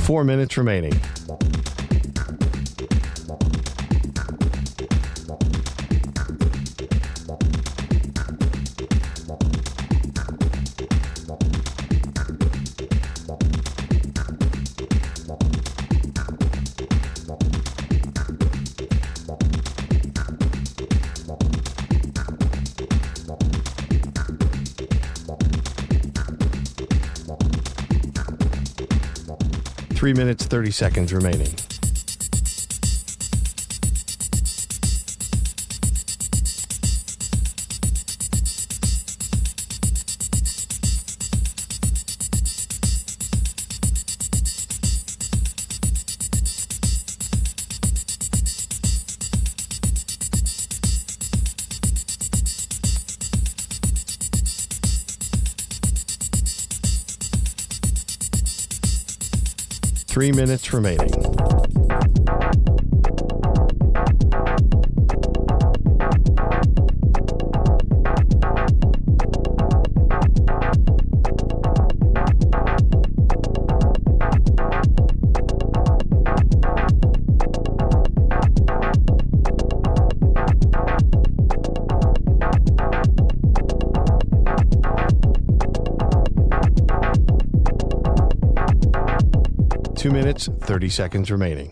4 minutes remaining. Three minutes, 30 seconds remaining. Three minutes remaining. Two minutes, 30 seconds remaining.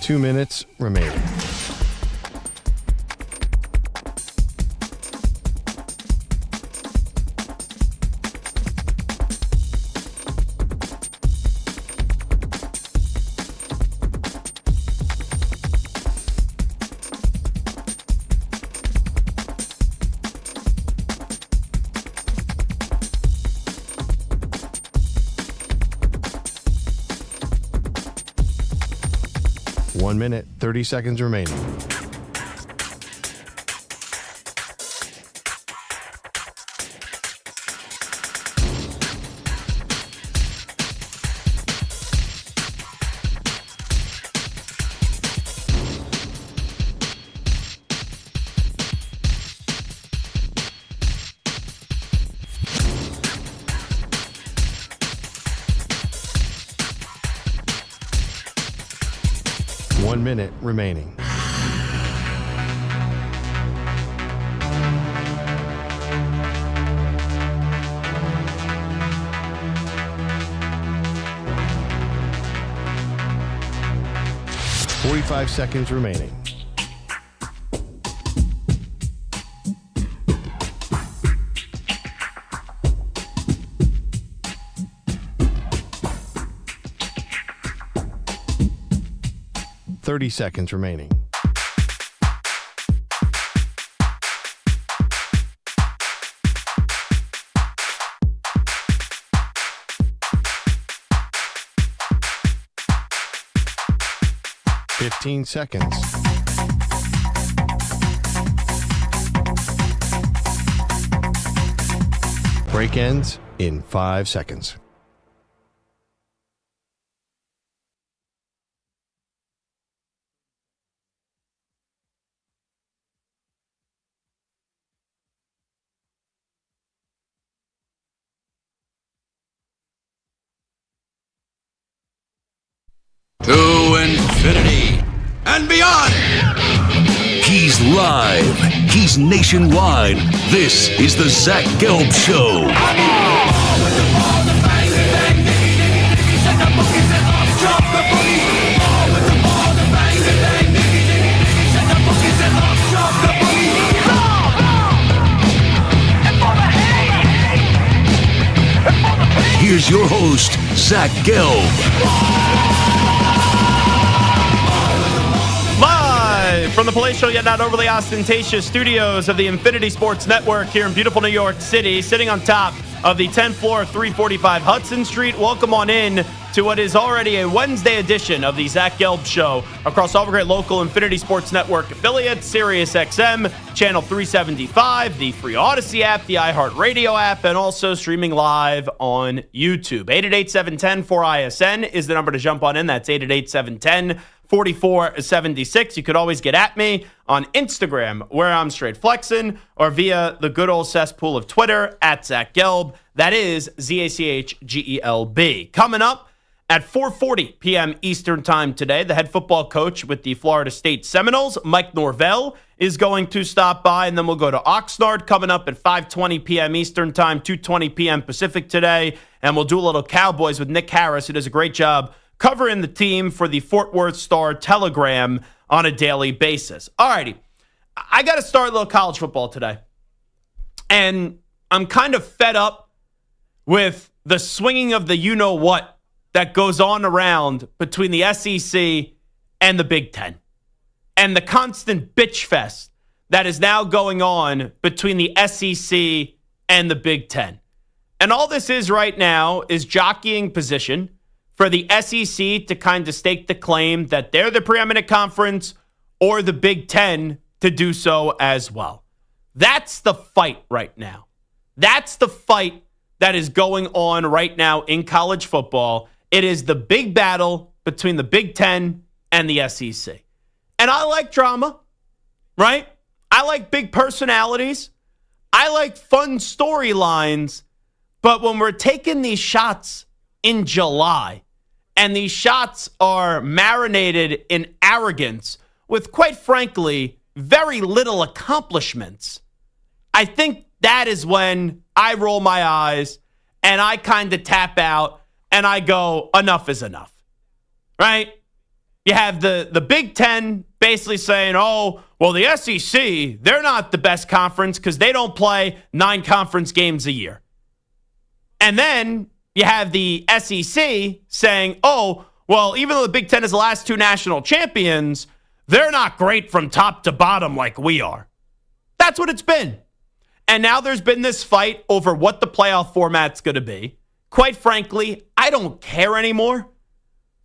Two minutes remaining. One minute, 30 seconds remaining. One minute remaining. Forty-five seconds remaining. Thirty seconds remaining. Fifteen seconds. Break ends in 5 seconds. To infinity and beyond. He's live. He's nationwide. This is the Zach Gelb Show. Here's your host, Zach Gelb. Live from the palatial yet not overly ostentatious studios of the Infinity Sports Network here in beautiful New York City, sitting on top of the 10th floor of 345 Hudson Street. Welcome on in to what is already a Wednesday edition of the Zach Gelb Show across all the great local Infinity Sports Network affiliates, Sirius XM, Channel 375, the free Odyssey app, the iHeartRadio app, and also streaming live on YouTube. 888-710-4ISN is the number to jump on in. That's 888-710-4476. You could always get at me on Instagram, where I'm straight flexing, or via the good old cesspool of Twitter, at Zach Gelb. That is ZACHGELB. Coming up at 4:40 p.m. Eastern Time today, the head football coach with the Florida State Seminoles, Mike Norvell, is going to stop by, and then we'll go to Oxnard coming up at 5:20 p.m. Eastern Time, 2:20 p.m. Pacific today, and we'll do a little Cowboys with Nick Harris, who does a great job covering the team for the Fort Worth Star-Telegram on a daily basis. All righty, I got to start a little college football today, and I'm kind of fed up with the swinging of the you-know-what that goes on around between the SEC and the Big Ten, and the constant bitch fest that is now going on between the SEC and the Big Ten. And all this is right now is jockeying position for the SEC to kind of stake the claim that they're the preeminent conference, or the Big Ten to do so as well. That's the fight right now. That's the fight that is going on right now in college football. It is the big battle between the Big Ten and the SEC. And I like drama, right? I like big personalities. I like fun storylines. But when we're taking these shots in July, and these shots are marinated in arrogance with, quite frankly, very little accomplishments, I think that is when I roll my eyes and I kind of tap out and I go, enough is enough, right? You have the Big Ten basically saying, oh, well, the SEC, they're not the best conference because they don't play 9 conference games a year. And then you have the SEC saying, oh, well, even though the Big Ten is the last 2 national champions, they're not great from top to bottom like we are. That's what it's been. And now there's been this fight over what the playoff format's going to be. Quite frankly, I don't care anymore.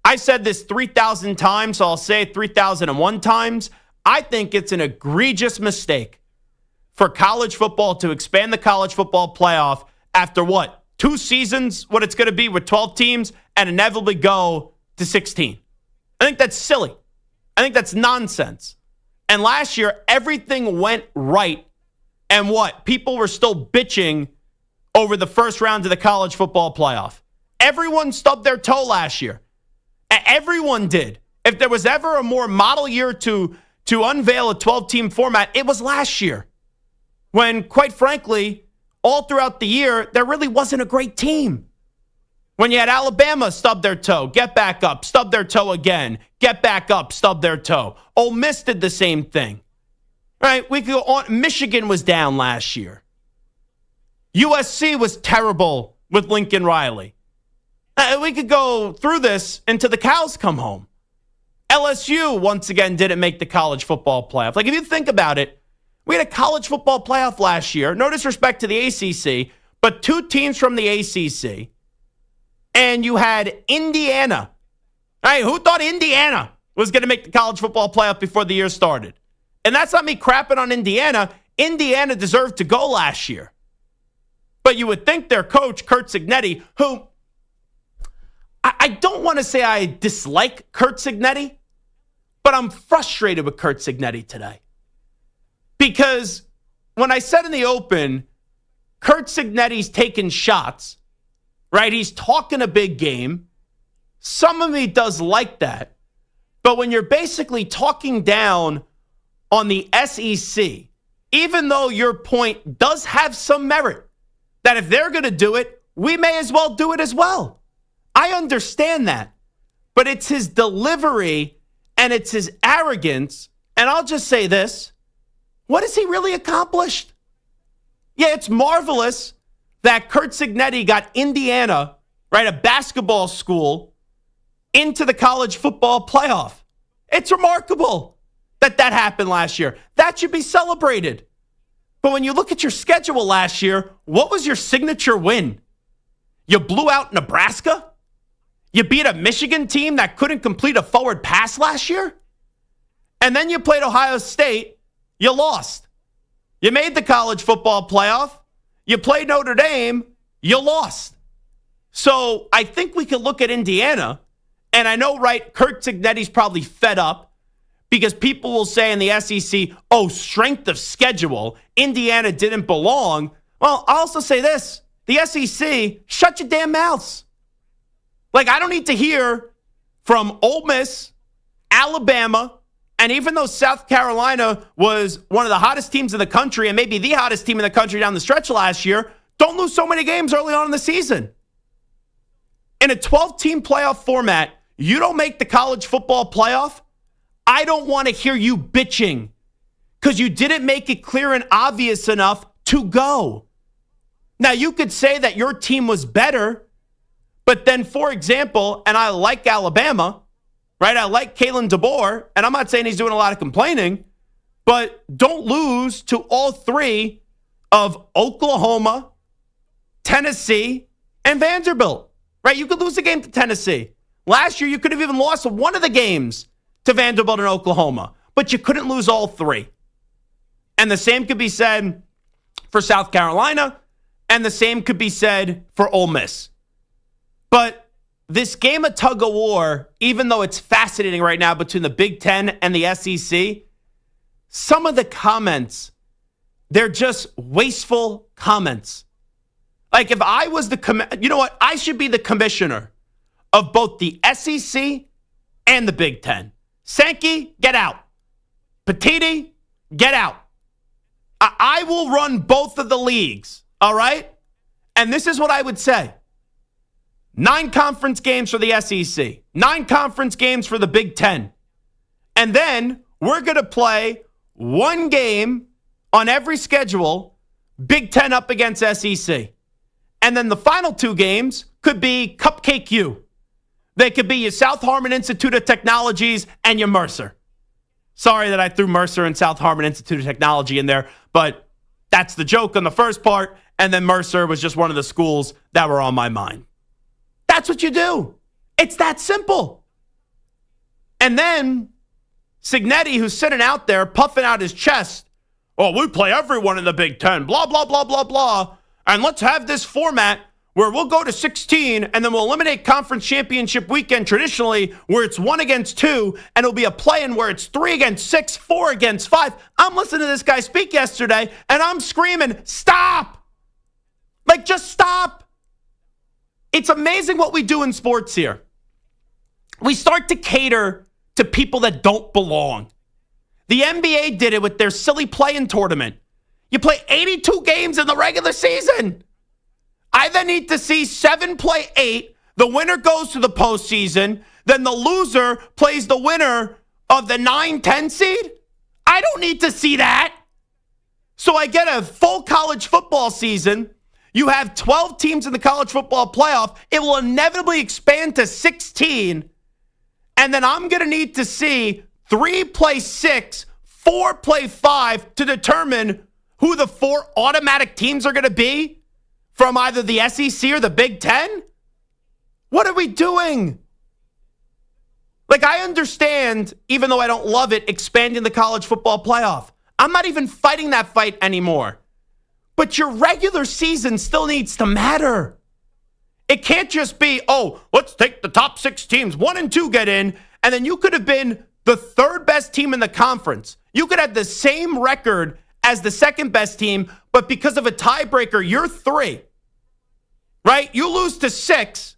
I said this 3,000 times, so I'll say it 3,001 times. I think it's an egregious mistake for college football to expand the college football playoff after what? 2 seasons, what it's going to be with 12 teams, and inevitably go to 16. I think that's silly. I think that's nonsense. And last year, everything went right. And what? People were still bitching over the first round of the college football playoff. Everyone stubbed their toe last year. Everyone did. If there was ever a more model year to unveil a 12-team format, it was last year. When, quite frankly, all throughout the year, there really wasn't a great team. When you had Alabama stub their toe, get back up, stub their toe again, get back up, stub their toe. Ole Miss did the same thing. Right? We could go on. Michigan was down last year. USC was terrible with Lincoln Riley. We could go through this until the cows come home. LSU, once again, didn't make the college football playoff. Like, if you think about it, we had a college football playoff last year. No disrespect to the ACC, but 2 teams from the ACC. And you had Indiana. All right, who thought Indiana was going to make the college football playoff before the year started? And that's not me crapping on Indiana. Indiana deserved to go last year. But you would think their coach, Curt Cignetti, who I don't want to say I dislike Curt Cignetti, but I'm frustrated with Curt Cignetti today. Because when I said in the open, Curt Cignetti's taking shots, right? He's talking a big game. Some of me does like that. But when you're basically talking down on the SEC, even though your point does have some merit, that if they're going to do it, we may as well do it as well. I understand that. But it's his delivery and it's his arrogance. And I'll just say this. What has he really accomplished? Yeah, it's marvelous that Curt Cignetti got Indiana, right, a basketball school, into the college football playoff. It's remarkable that happened last year. That should be celebrated. But when you look at your schedule last year, what was your signature win? You blew out Nebraska? You beat a Michigan team that couldn't complete a forward pass last year? And then you played Ohio State. You lost. You made the college football playoff. You played Notre Dame. You lost. So I think we could look at Indiana. And I know, right, Kirk Cignetti's probably fed up because people will say in the SEC, oh, strength of schedule, Indiana didn't belong. Well, I'll also say this. The SEC, shut your damn mouths. Like, I don't need to hear from Ole Miss, Alabama, and even though South Carolina was one of the hottest teams in the country and maybe the hottest team in the country down the stretch last year, don't lose so many games early on in the season. In a 12-team playoff format, you don't make the college football playoff, I don't want to hear you bitching because you didn't make it clear and obvious enough to go. Now, you could say that your team was better, but then, for example, and I like Alabama, right? I like Kalen DeBoer, and I'm not saying he's doing a lot of complaining, but don't lose to all three of Oklahoma, Tennessee, and Vanderbilt, right? You could lose a game to Tennessee. Last year, you could have even lost one of the games to Vanderbilt and Oklahoma, but you couldn't lose all three. And the same could be said for South Carolina, and the same could be said for Ole Miss. But this game of tug of war, even though it's fascinating right now between the Big Ten and the SEC, some of the comments, they're just wasteful comments. Like if I was you know what? I should be the commissioner of both the SEC and the Big Ten. Sankey, get out. Petiti, get out. I will run both of the leagues, all right? And this is what I would say. 9 conference games for the SEC. 9 conference games for the Big Ten. And then we're going to play one game on every schedule, Big Ten up against SEC. And then the final 2 games could be Cupcake U. They could be your South Harmon Institute of Technologies and your Mercer. Sorry that I threw Mercer and South Harmon Institute of Technology in there, but that's the joke on the first part, and then Mercer was just one of the schools that were on my mind. That's what you do. It's that simple. And then Cignetti, who's sitting out there puffing out his chest, oh, we play everyone in the Big Ten, blah, blah, blah, blah, blah, and let's have this format where we'll go to 16 and then we'll eliminate conference championship weekend traditionally where it's 1 against 2 and it'll be a play-in where it's 3 against 6, 4 against 5. I'm listening to this guy speak yesterday and I'm screaming, stop! Like, just stop! It's amazing what we do in sports here. We start to cater to people that don't belong. The NBA did it with their silly play-in tournament. You play 82 games in the regular season. I then need to see 7 play 8. The winner goes to the postseason. Then the loser plays the winner of the 9-10 seed. I don't need to see that. So I get a full college football season. You have 12 teams in the college football playoff. It will inevitably expand to 16. And then I'm going to need to see 3 play 6, 4 play 5 to determine who the 4 automatic teams are going to be from either the SEC or the Big Ten? What are we doing? Like, I understand, even though I don't love it, expanding the college football playoff. I'm not even fighting that fight anymore. But your regular season still needs to matter. It can't just be, oh, let's take the top 6 teams, 1 and 2 get in, and then you could have been the 3rd best team in the conference. You could have the same record as the 2nd best team, but because of a tiebreaker, you're 3. Right? You lose to 6,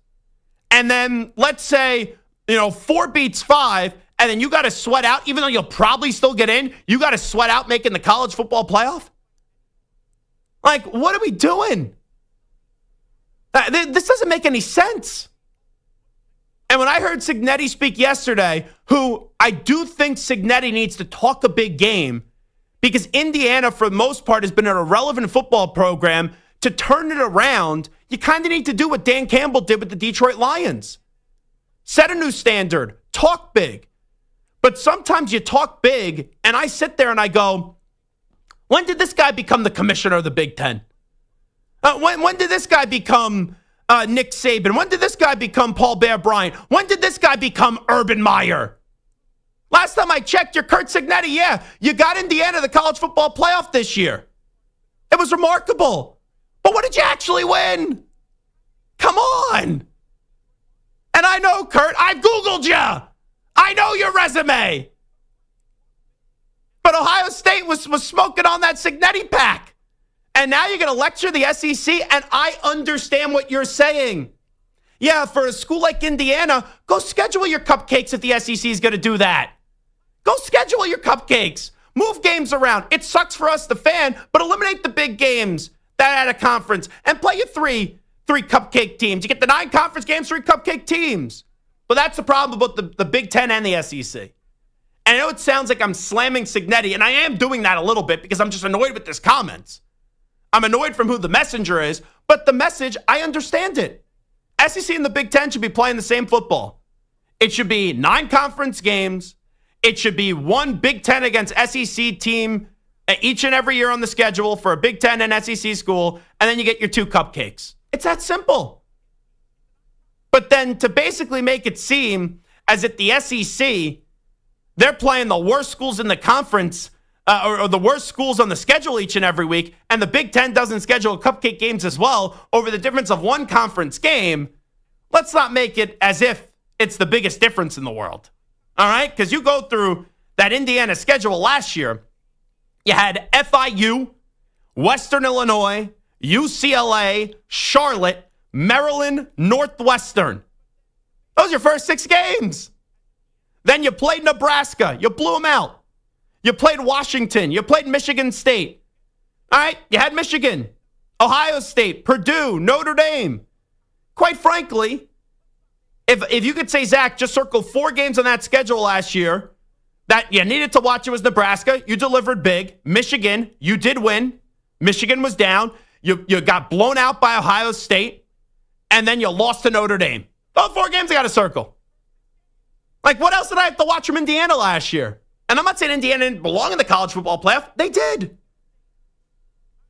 and then let's say, 4 beats 5, and then you got to sweat out, even though you'll probably still get in, you got to sweat out making the college football playoff? Like, what are we doing? This doesn't make any sense. And when I heard Cignetti speak yesterday, who I do think Cignetti needs to talk a big game, because Indiana, for the most part, has been an irrelevant football program. To turn it around, you kind of need to do what Dan Campbell did with the Detroit Lions. Set a new standard. Talk big. But sometimes you talk big, and I sit there and I go, When did this guy become the commissioner of the Big Ten? When did this guy become Nick Saban? When did this guy become Paul Bear Bryant? When did this guy become Urban Meyer? Last time I checked, you're Kurt Signetti. Yeah, you got Indiana the college football playoff this year. It was remarkable. But what did you actually win? Come on. And I know, Kurt, I've Googled you. I know your resume. But Ohio State was smoking on that Signetti pack. And now you're going to lecture the SEC, and I understand what you're saying. Yeah, for a school like Indiana, go schedule your cupcakes if the SEC is going to do that. Go schedule your cupcakes. Move games around. It sucks for us, the fan, but eliminate the big games that at a conference and play your three cupcake teams. You get the 9 conference games, 3 cupcake teams. But that's the problem about the Big Ten and the SEC. And I know it sounds like I'm slamming Signetti, and I am doing that a little bit because I'm just annoyed with his comments. I'm annoyed from who the messenger is, but the message, I understand it. SEC and the Big Ten should be playing the same football. It should be 9 conference games. It should be 1 Big Ten against SEC team each and every year on the schedule for a Big Ten and SEC school, and then you get your 2 cupcakes. It's that simple. But then to basically make it seem as if the SEC, they're playing the worst schools in the conference or the worst schools on the schedule each and every week, and the Big Ten doesn't schedule cupcake games as well over the difference of 1 conference game, let's not make it as if it's the biggest difference in the world. All right? Because you go through that Indiana schedule last year, you had FIU, Western Illinois, UCLA, Charlotte, Maryland, Northwestern. Those are your first 6 games. Then you played Nebraska. You blew them out. You played Washington. You played Michigan State. All right? You had Michigan, Ohio State, Purdue, Notre Dame. Quite frankly, if you could say, Zach, just circle 4 games on that schedule last year that you needed to watch, it was Nebraska. You delivered big. Michigan, you did win. Michigan was down. You got blown out by Ohio State. And then you lost to Notre Dame. Those 4 games I got to circle. Like, what else did I have to watch from Indiana last year? And I'm not saying Indiana didn't belong in the college football playoff. They did.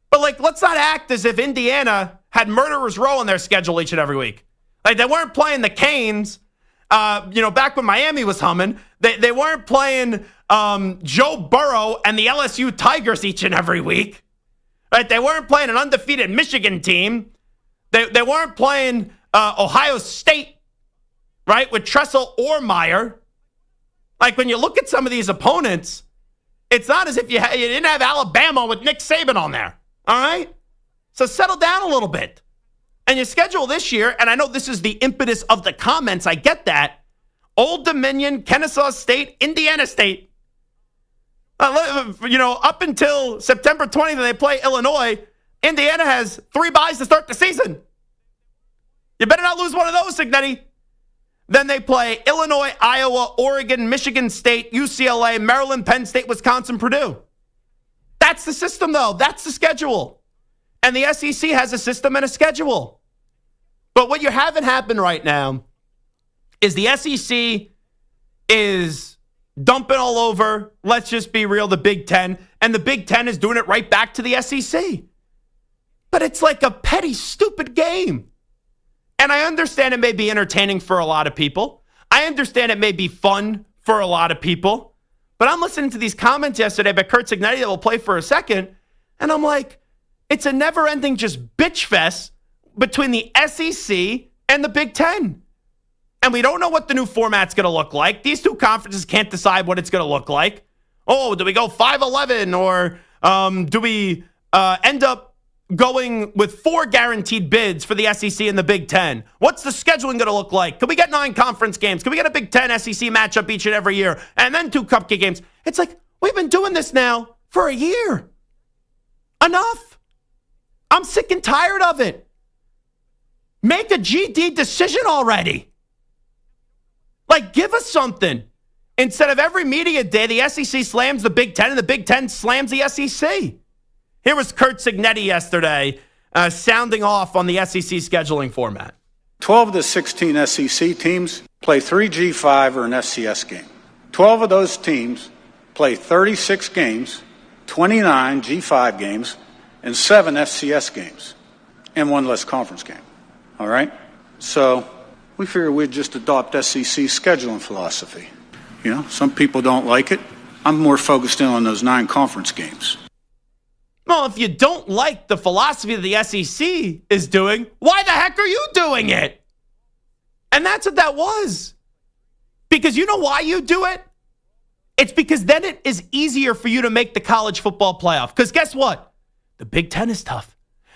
But, like, let's not act as if Indiana had Murderer's Row on their schedule each and every week. Like, they weren't playing the Canes, back when Miami was humming. They weren't playing Joe Burrow and the LSU Tigers each and every week. Right? They weren't playing an undefeated Michigan team. They weren't playing Ohio State, right, with Tressel or Meyer. Like, when you look at some of these opponents, it's not as if you didn't have Alabama with Nick Saban on there, all right? So settle down a little bit. And your schedule this year, and I know this is the impetus of the comments, I get that. Old Dominion, Kennesaw State, Indiana State. Up until September 20th, they play Illinois. Indiana has 3 byes to start the season. You better not lose one of those, Signetti. Then they play Illinois, Iowa, Oregon, Michigan State, UCLA, Maryland, Penn State, Wisconsin, Purdue. That's the system, though. That's the schedule. And the SEC has a system and a schedule. But what you're having happen right now is the SEC is dumping all over, let's just be real, the Big Ten. And the Big Ten is doing it right back to the SEC. But it's like a petty, stupid game. And I understand it may be entertaining for a lot of people. I understand it may be fun for a lot of people. But I'm listening to these comments yesterday by Kurt Signetti that will play for a second. And I'm like, it's a never-ending just bitch fest between the SEC and the Big Ten. And we don't know what the new format's going to look like. These 2 conferences can't decide what it's going to look like. Oh, do we go 5-11 or do we end up going with 4 guaranteed bids for the SEC and the Big Ten? What's the scheduling going to look like? Could we get 9 conference games? Could we get a Big Ten SEC matchup each and every year? And then 2 cupcake games. It's like, we've been doing this now for a year. Enough. I'm sick and tired of it. Make a GD decision already. Like, give us something. Instead of every media day, the SEC slams the Big Ten and the Big Ten slams the SEC. Here was Kurt Signetti yesterday sounding off on the SEC scheduling format. 12 of the 16 SEC teams play 3 G5 or an FCS game. 12 of those teams play 36 games 29 G5 games, and 7 FCS games, and 1 less conference game. All right? So we figured we'd just adopt SEC scheduling philosophy. You know, some people don't like it. I'm more focused in on those 9 conference games. Well, if you don't like the philosophy that the SEC is doing, why the heck are you doing it? And that's what that was. Because you know why you do it? It's because then it is easier for you to make the college football playoff. Because guess what? The Big Ten is tough.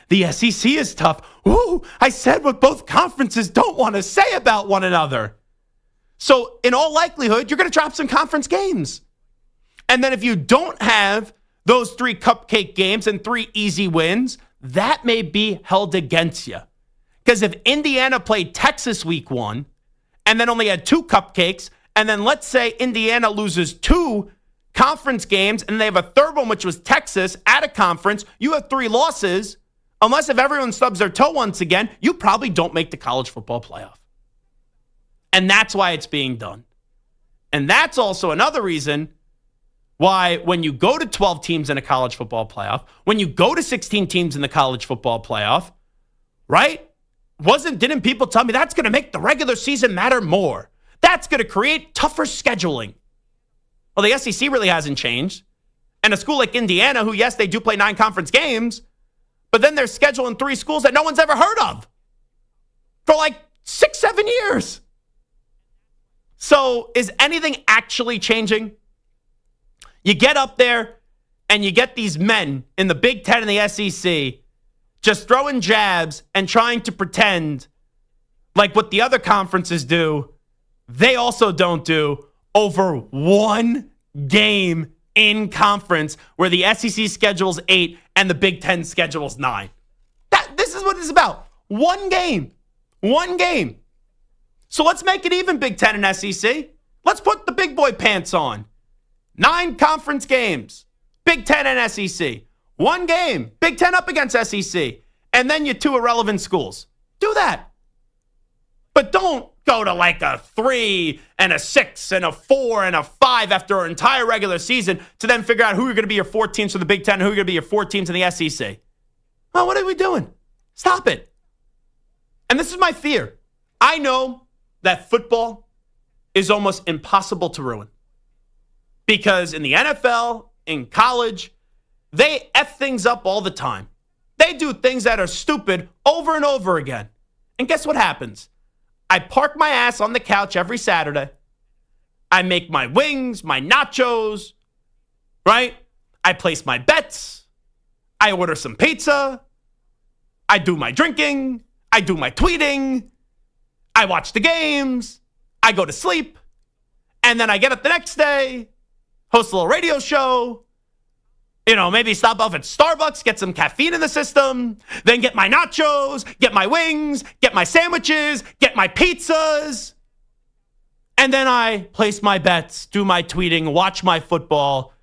The SEC is tough. Ooh, I said what both conferences don't want to say about one another. So in all likelihood, you're going to drop some conference games. And then if you don't have those 3 cupcake games and 3 easy wins, that may be held against you. Because if Indiana played Texas week 1 and then only had 2 cupcakes, and then let's say Indiana loses 2 conference games and they have a third one, which was Texas at a conference, you have 3 losses. Unless if everyone stubs their toe once again, you probably don't make the college football playoff. And that's why it's being done. And that's also another reason why when you go to 12 teams in a college football playoff, when you go to 16 teams in the college football playoff, right? Didn't people tell me that's going to make the regular season matter more? That's going to create tougher scheduling. Well, the SEC really hasn't changed. And a school like Indiana, who, yes, they do play 9 conference games, but then they're scheduling 3 schools that no one's ever heard of for like 6-7 years. So is anything actually changing? You get up there and you get these men in the Big Ten and the SEC just throwing jabs and trying to pretend like what the other conferences do, they also don't do over 1 game in conference where the SEC schedules 8 and the Big Ten schedules 9. This is what it's about. 1 game. 1 game. So let's make it even, Big Ten and SEC. Let's put the big boy pants on. 9 conference games. Big Ten and SEC. 1 game. Big Ten up against SEC. And then your 2 irrelevant schools. Do that. But don't go to like a 3 and a 6 and a 4 and a 5 after an entire regular season to then figure out who are going to be your 4 teams for the Big Ten and who are going to be your 4 teams in the SEC. Well, what are we doing? Stop it. And this is my fear. I know that football is almost impossible to ruin. Because in the NFL, in college, they F things up all the time. They do things that are stupid over and over again. And guess what happens? I park my ass on the couch every Saturday. I make my wings, my nachos, right? I place my bets. I order some pizza. I do my drinking. I do my tweeting. I watch the games. I go to sleep. And then I get up the next day, host a little radio show, maybe stop off at Starbucks, get some caffeine in the system, then get my nachos, get my wings, get my sandwiches, get my pizzas. And then I place my bets, do my tweeting, watch my football,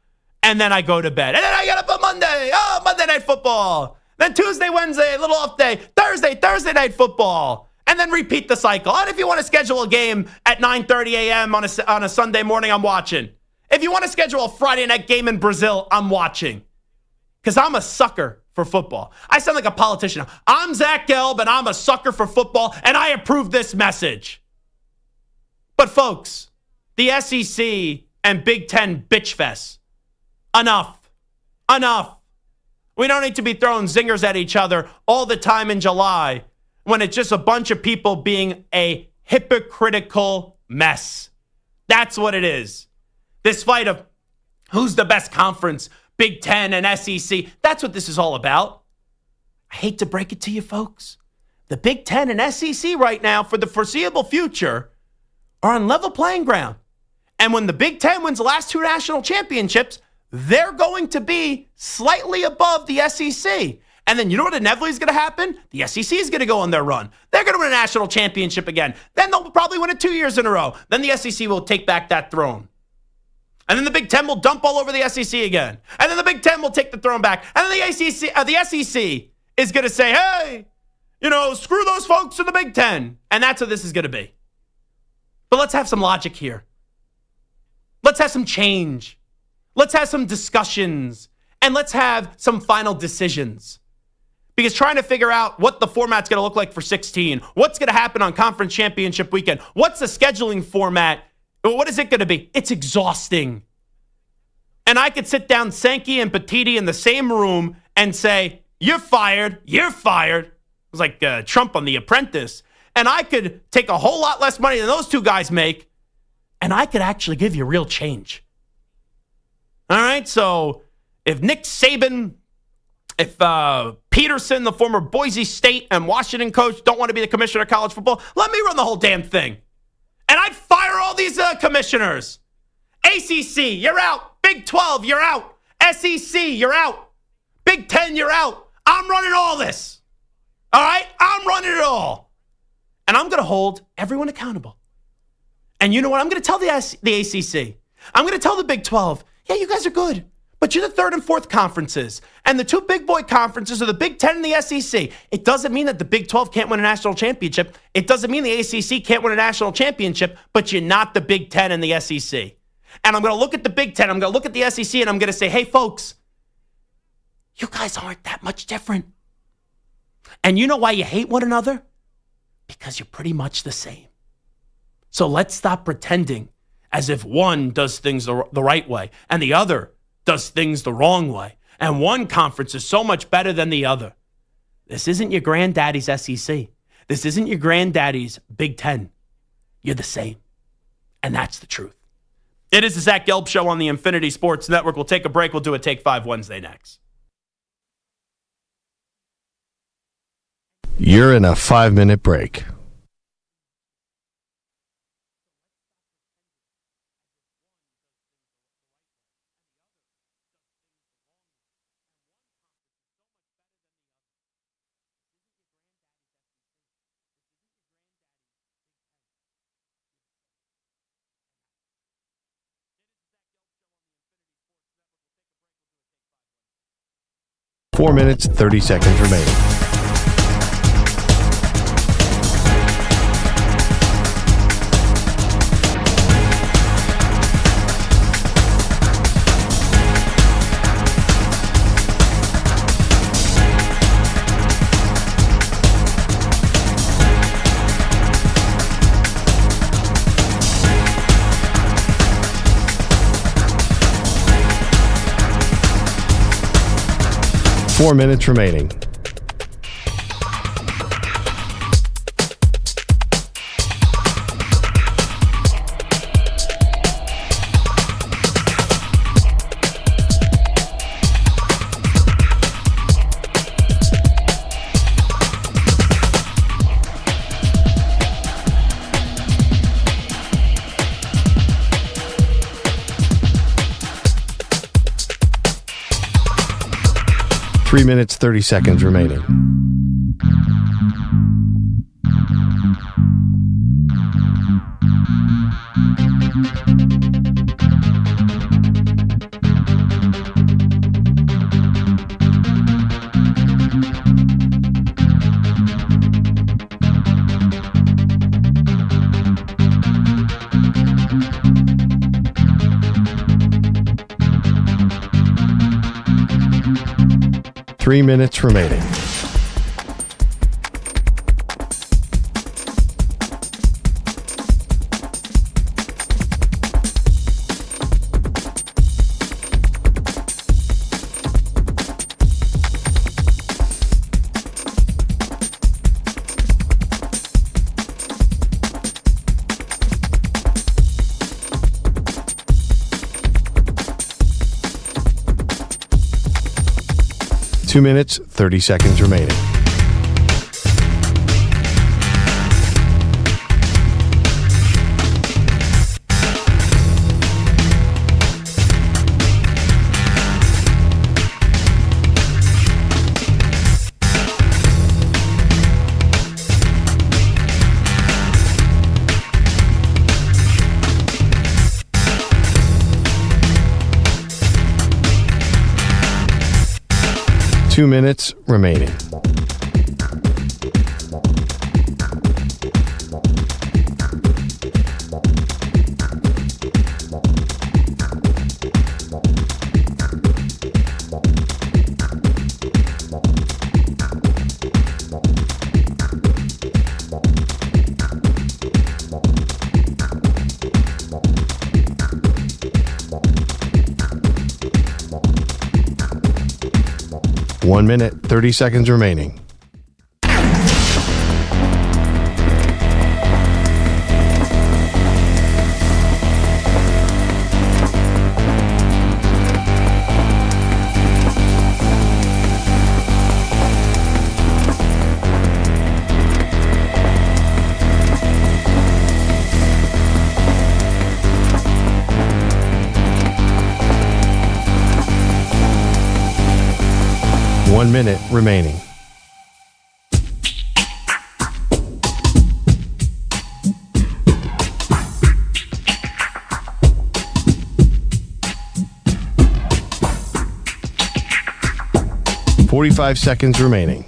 and then I go to bed. And then I get up on Monday. Oh, Monday Night Football. Then Tuesday, Wednesday, a little off day. Thursday Night Football. And then repeat the cycle. And if you want to schedule a game at 9:30 a.m. on a Sunday morning, I'm watching. If you want to schedule a Friday night game in Brazil, I'm watching. Because I'm a sucker for football. I sound like a politician. I'm Zach Gelb, and I'm a sucker for football, and I approve this message. But folks, the SEC and Big Ten bitch fest. Enough. Enough. We don't need to be throwing zingers at each other all the time in July when it's just a bunch of people being a hypocritical mess. That's what it is. This fight of who's the best conference, Big Ten and SEC, that's what this is all about. I hate to break it to you, folks. The Big Ten and SEC right now, for the foreseeable future, are on level playing ground. And when the Big Ten wins the last 2 national championships, they're going to be slightly above the SEC. And then you know what inevitably is going to happen? The SEC is going to go on their run. They're going to win a national championship again. Then they'll probably win it 2 years in a row. Then the SEC will take back that throne. And then the Big Ten will dump all over the SEC again. And then the Big Ten will take the throne back. And then the SEC is going to say, hey, screw those folks in the Big Ten. And that's what this is going to be. But let's have some logic here. Let's have some change. Let's have some discussions and let's have some final decisions. Because trying to figure out what the format's going to look like for 16, what's going to happen on conference championship weekend, what's the scheduling format, what is it going to be? It's exhausting. And I could sit down Sankey and Petiti in the same room and say, you're fired, you're fired. It was like Trump on The Apprentice. And I could take a whole lot less money than those two guys make, and I could actually give you real change. All right, so if Nick Saban, if Peterson, the former Boise State and Washington coach, don't want to be the commissioner of college football, let me run the whole damn thing. And I'd fire all these commissioners. ACC, you're out. Big 12, you're out. SEC, you're out. Big 10, you're out. I'm running all this. All right? I'm running it all. And I'm going to hold everyone accountable. And you know what? I'm going to tell the ACC. I'm going to tell the Big 12, yeah, you guys are good, but you're the third and fourth conferences. And the two big boy conferences are the Big 10 and the SEC. It doesn't mean that the Big 12 can't win a national championship. It doesn't mean the ACC can't win a national championship, but you're not the Big 10 and the SEC. And I'm going to look at the Big 10, I'm going to look at the SEC, and I'm going to say, hey, folks, you guys aren't that much different. And you know why you hate one another? Because you're pretty much the same. So let's stop pretending as if one does things the right way and the other does things the wrong way. And one conference is so much better than the other. This isn't your granddaddy's SEC. This isn't your granddaddy's Big 10. You're the same. And that's the truth. It is the Zach Gelb Show on the Infinity Sports Network. We'll take a break. We'll do a Take 5 Wednesday next. You're in a 5-minute break. Four minutes, 30 seconds remaining. Four minutes remaining. Three minutes, 30 seconds remaining. Three minutes remaining. Two minutes, 30 seconds remaining. Two minutes remaining. 1 minute, 30 seconds remaining. One minute remaining. Forty-five seconds remaining.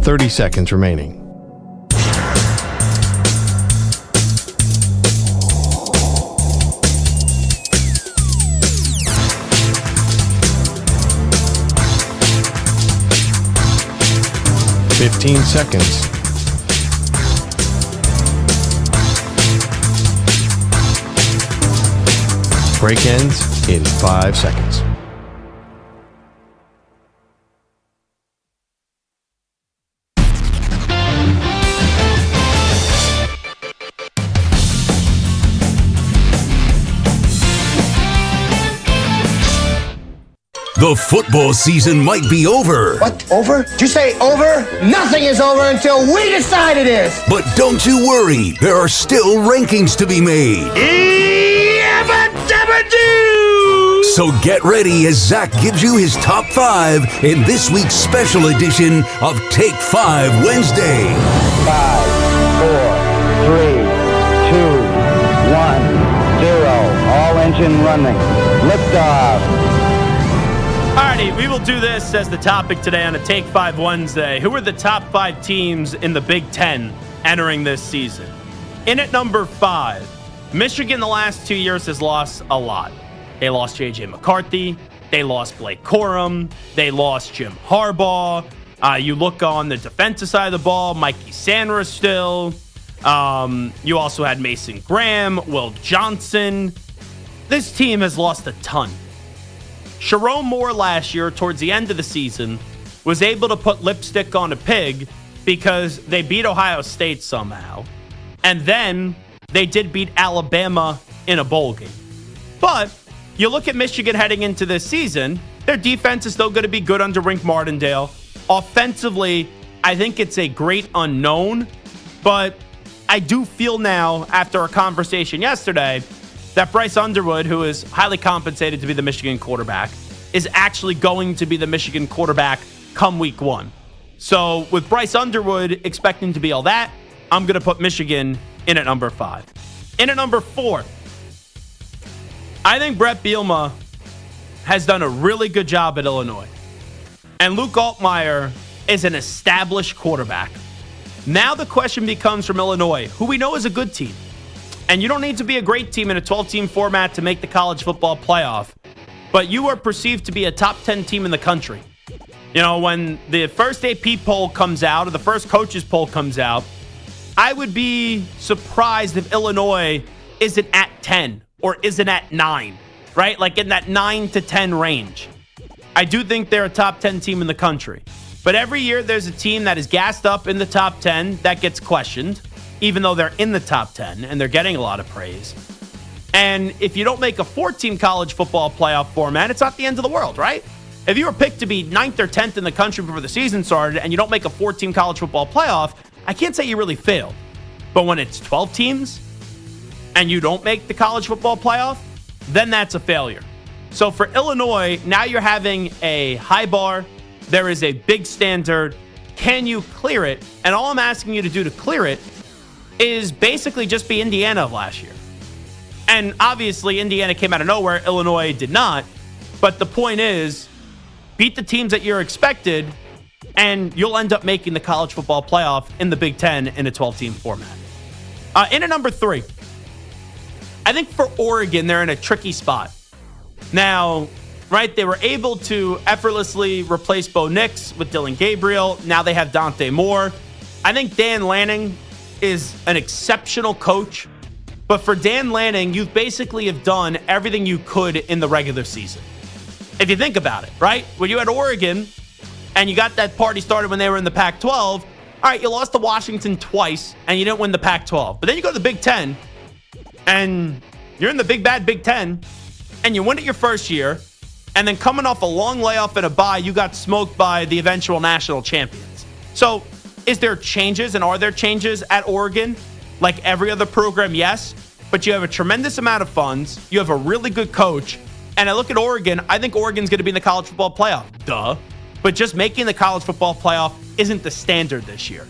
Thirty seconds remaining. Fifteen seconds. Break ends in 5 seconds. The football season might be over. What? Over? Did you say over? Nothing is over until we decide it is. But don't you worry, there are still rankings to be made. So get ready as Zach gives you his top 5 in this week's special edition of Take 5 Wednesday. 5, 4, 3, 2, 1, 0. All engine running. Liftoff. Alrighty, we will do this as the topic today on a Take 5 Wednesday. Who are the top 5 teams in the Big Ten entering this season? In at number 5, Michigan the last 2 years has lost a lot. They lost J.J. McCarthy. They lost Blake Corum. They lost Jim Harbaugh. You look on the defensive side of the ball, Mikey Sanders still. You also had Mason Graham, Will Johnson. This team has lost a ton. Sharon Moore last year, towards the end of the season, was able to put lipstick on a pig because they beat Ohio State somehow. And then they did beat Alabama in a bowl game. But you look at Michigan heading into this season, their defense is still going to be good under Wink Martindale. Offensively, I think it's a great unknown. But I do feel now, after our conversation yesterday, that Bryce Underwood, who is highly compensated to be the Michigan quarterback, is actually going to be the Michigan quarterback come week 1. So with Bryce Underwood expecting to be all that, I'm going to put Michigan in at number 5. In at number 4, I think Brett Bielema has done a really good job at Illinois. And Luke Altmaier is an established quarterback. Now the question becomes from Illinois, who we know is a good team. And you don't need to be a great team in a 12-team format to make the college football playoff. But you are perceived to be a top 10 team in the country. You know, when the first AP poll comes out or the first coaches poll comes out, I would be surprised if Illinois isn't at 10 or isn't at 9, right? Like in that 9 to 10 range. I do think they're a top 10 team in the country. But every year there's a team that is gassed up in the top 10 that gets questioned, even though they're in the top 10 and they're getting a lot of praise. And if you don't make a 14 college football playoff format, it's not the end of the world, right? If you were picked to be 9th or 10th in the country before the season started and you don't make a 14 college football playoff, I can't say you really failed. But when it's 12 teams and you don't make the college football playoff, then that's a failure. So for Illinois, now you're having a high bar. There is a big standard. Can you clear it? And all I'm asking you to do to clear it is basically just be Indiana of last year. And obviously, Indiana came out of nowhere. Illinois did not. But the point is, beat the teams that you're expected, and you'll end up making the college football playoff in the Big Ten in a 12-team format. In at number 3, I think for Oregon, they're in a tricky spot. Now, right? They were able to effortlessly replace Bo Nix with Dylan Gabriel. Now they have Dante Moore. I think Dan Lanning is an exceptional coach. But for Dan Lanning, you basically have done everything you could in the regular season. If you think about it, right? When you had Oregon and you got that party started when they were in the Pac-12, all right, you lost to Washington twice and you didn't win the Pac-12. But then you go to the Big Ten and you're in the big bad Big Ten and you win it your first year. And then coming off a long layoff and a bye, you got smoked by the eventual national champions. So is there changes and are there changes at Oregon? Like every other program, yes. But you have a tremendous amount of funds. You have a really good coach. And I look at Oregon, I think Oregon's going to be in the college football playoff. Duh. But just making the college football playoff isn't the standard this year.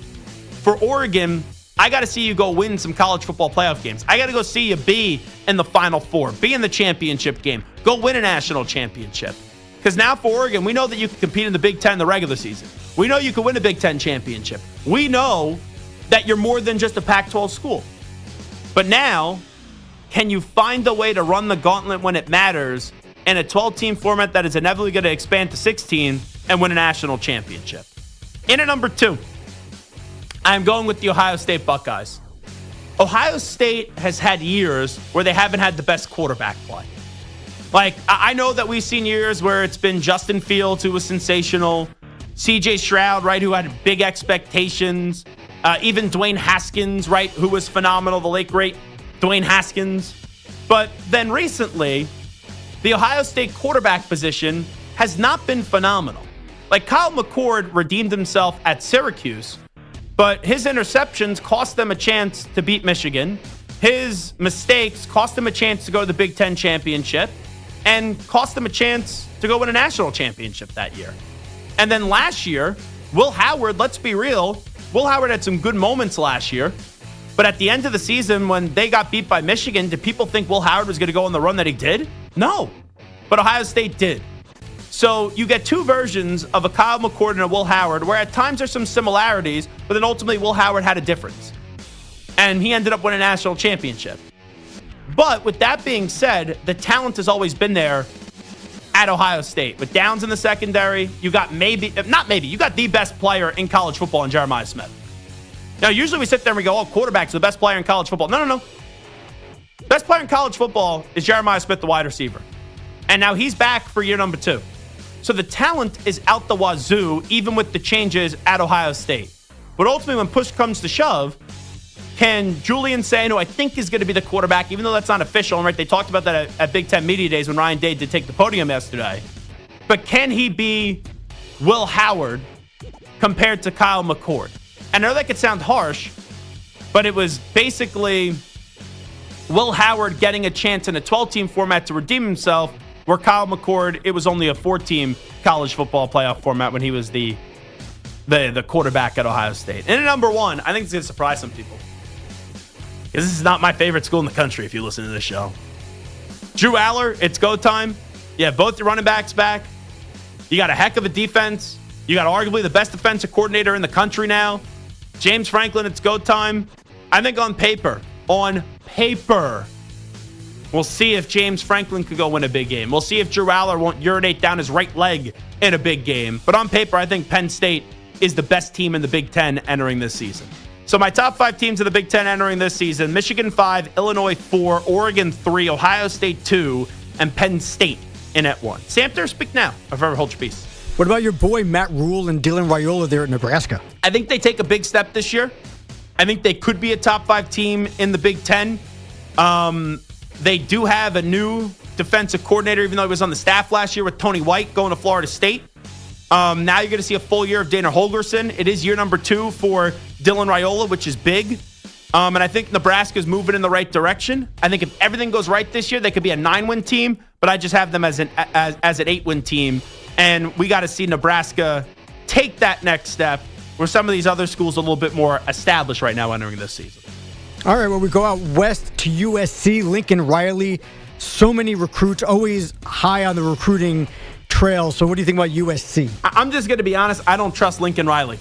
For Oregon, I got to see you go win some college football playoff games. I got to go see you be in the Final Four, be in the championship game, go win a national championship. Because now for Oregon, we know that you can compete in the Big Ten in the regular season. We know you can win a Big Ten championship. We know that you're more than just a Pac-12 school. But now, can you find a way to run the gauntlet when it matters in a 12-team format that is inevitably going to expand to 16 and win a national championship? In at number 2, I'm going with the Ohio State Buckeyes. Ohio State has had years where they haven't had the best quarterback play. Like, I know that we've seen years where it's been Justin Fields, who was sensational, CJ Stroud, right, who had big expectations, even Dwayne Haskins, right, who was phenomenal, the late great Dwayne Haskins. But then recently, the Ohio State quarterback position has not been phenomenal. Like, Kyle McCord redeemed himself at Syracuse, but his interceptions cost them a chance to beat Michigan. His mistakes cost them a chance to go to the Big Ten championship and cost them a chance to go win a national championship that year. And then last year, Will Howard, let's be real, Will Howard had some good moments last year. But at the end of the season, when they got beat by Michigan, did people think Will Howard was going to go on the run that he did? No. But Ohio State did. So you get two versions of a Kyle McCord and a Will Howard, where at times there's some similarities, but then ultimately Will Howard had a difference. And he ended up winning a national championship. But with that being said, the talent has always been there at Ohio State. With Downs in the secondary, you got you got the best player in college football in Jeremiah Smith. Now, usually we sit there and we go, oh, quarterback's the best player in college football. No. Best player in college football is Jeremiah Smith, the wide receiver. And now he's back for year number 2. So the talent is out the wazoo, even with the changes at Ohio State. But ultimately, when push comes to shove, can Julian Sain, who I think is going to be the quarterback, even though that's not official, right? They talked about that at Big Ten Media Days when Ryan Day did take the podium yesterday. But can he be Will Howard compared to Kyle McCord? And I know that could sound harsh, but it was basically Will Howard getting a chance in a 12-team format to redeem himself, where Kyle McCord, it was only a 4-team college football playoff format when he was the quarterback at Ohio State. And at number 1, I think it's going to surprise some people, because this is not my favorite school in the country if you listen to this show. Drew Aller, it's go time. You have both your running backs back. You got a heck of a defense. You got arguably the best defensive coordinator in the country now. James Franklin, it's go time. I think on paper, we'll see if James Franklin could go win a big game. We'll see if Drew Aller won't urinate down his right leg in a big game. But on paper, I think Penn State is the best team in the Big Ten entering this season. So my top 5 teams of the Big Ten entering this season: Michigan 5, Illinois 4, Oregon 3, Ohio State 2, and Penn State in at 1. Samter, speak now, or forever hold your peace. What about your boy Matt Rule and Dylan Raiola there at Nebraska? I think they take a big step this year. I think they could be a top 5 team in the Big Ten. They do have a new defensive coordinator, even though he was on the staff last year with Tony White going to Florida State. Now you're going to see a full year of Dana Holgorsen. It is year number 2 for Dylan Raiola, which is big. And I think Nebraska's moving in the right direction. I think if everything goes right this year, they could be a 9-win team, but I just have them as an 8-win team. And we got to see Nebraska take that next step, where some of these other schools are a little bit more established right now entering this season. All right, well, we go out west to USC. Lincoln Riley, so many recruits, always high on the recruiting trail. So what do you think about USC? I'm just going to be honest. I don't trust Lincoln Riley.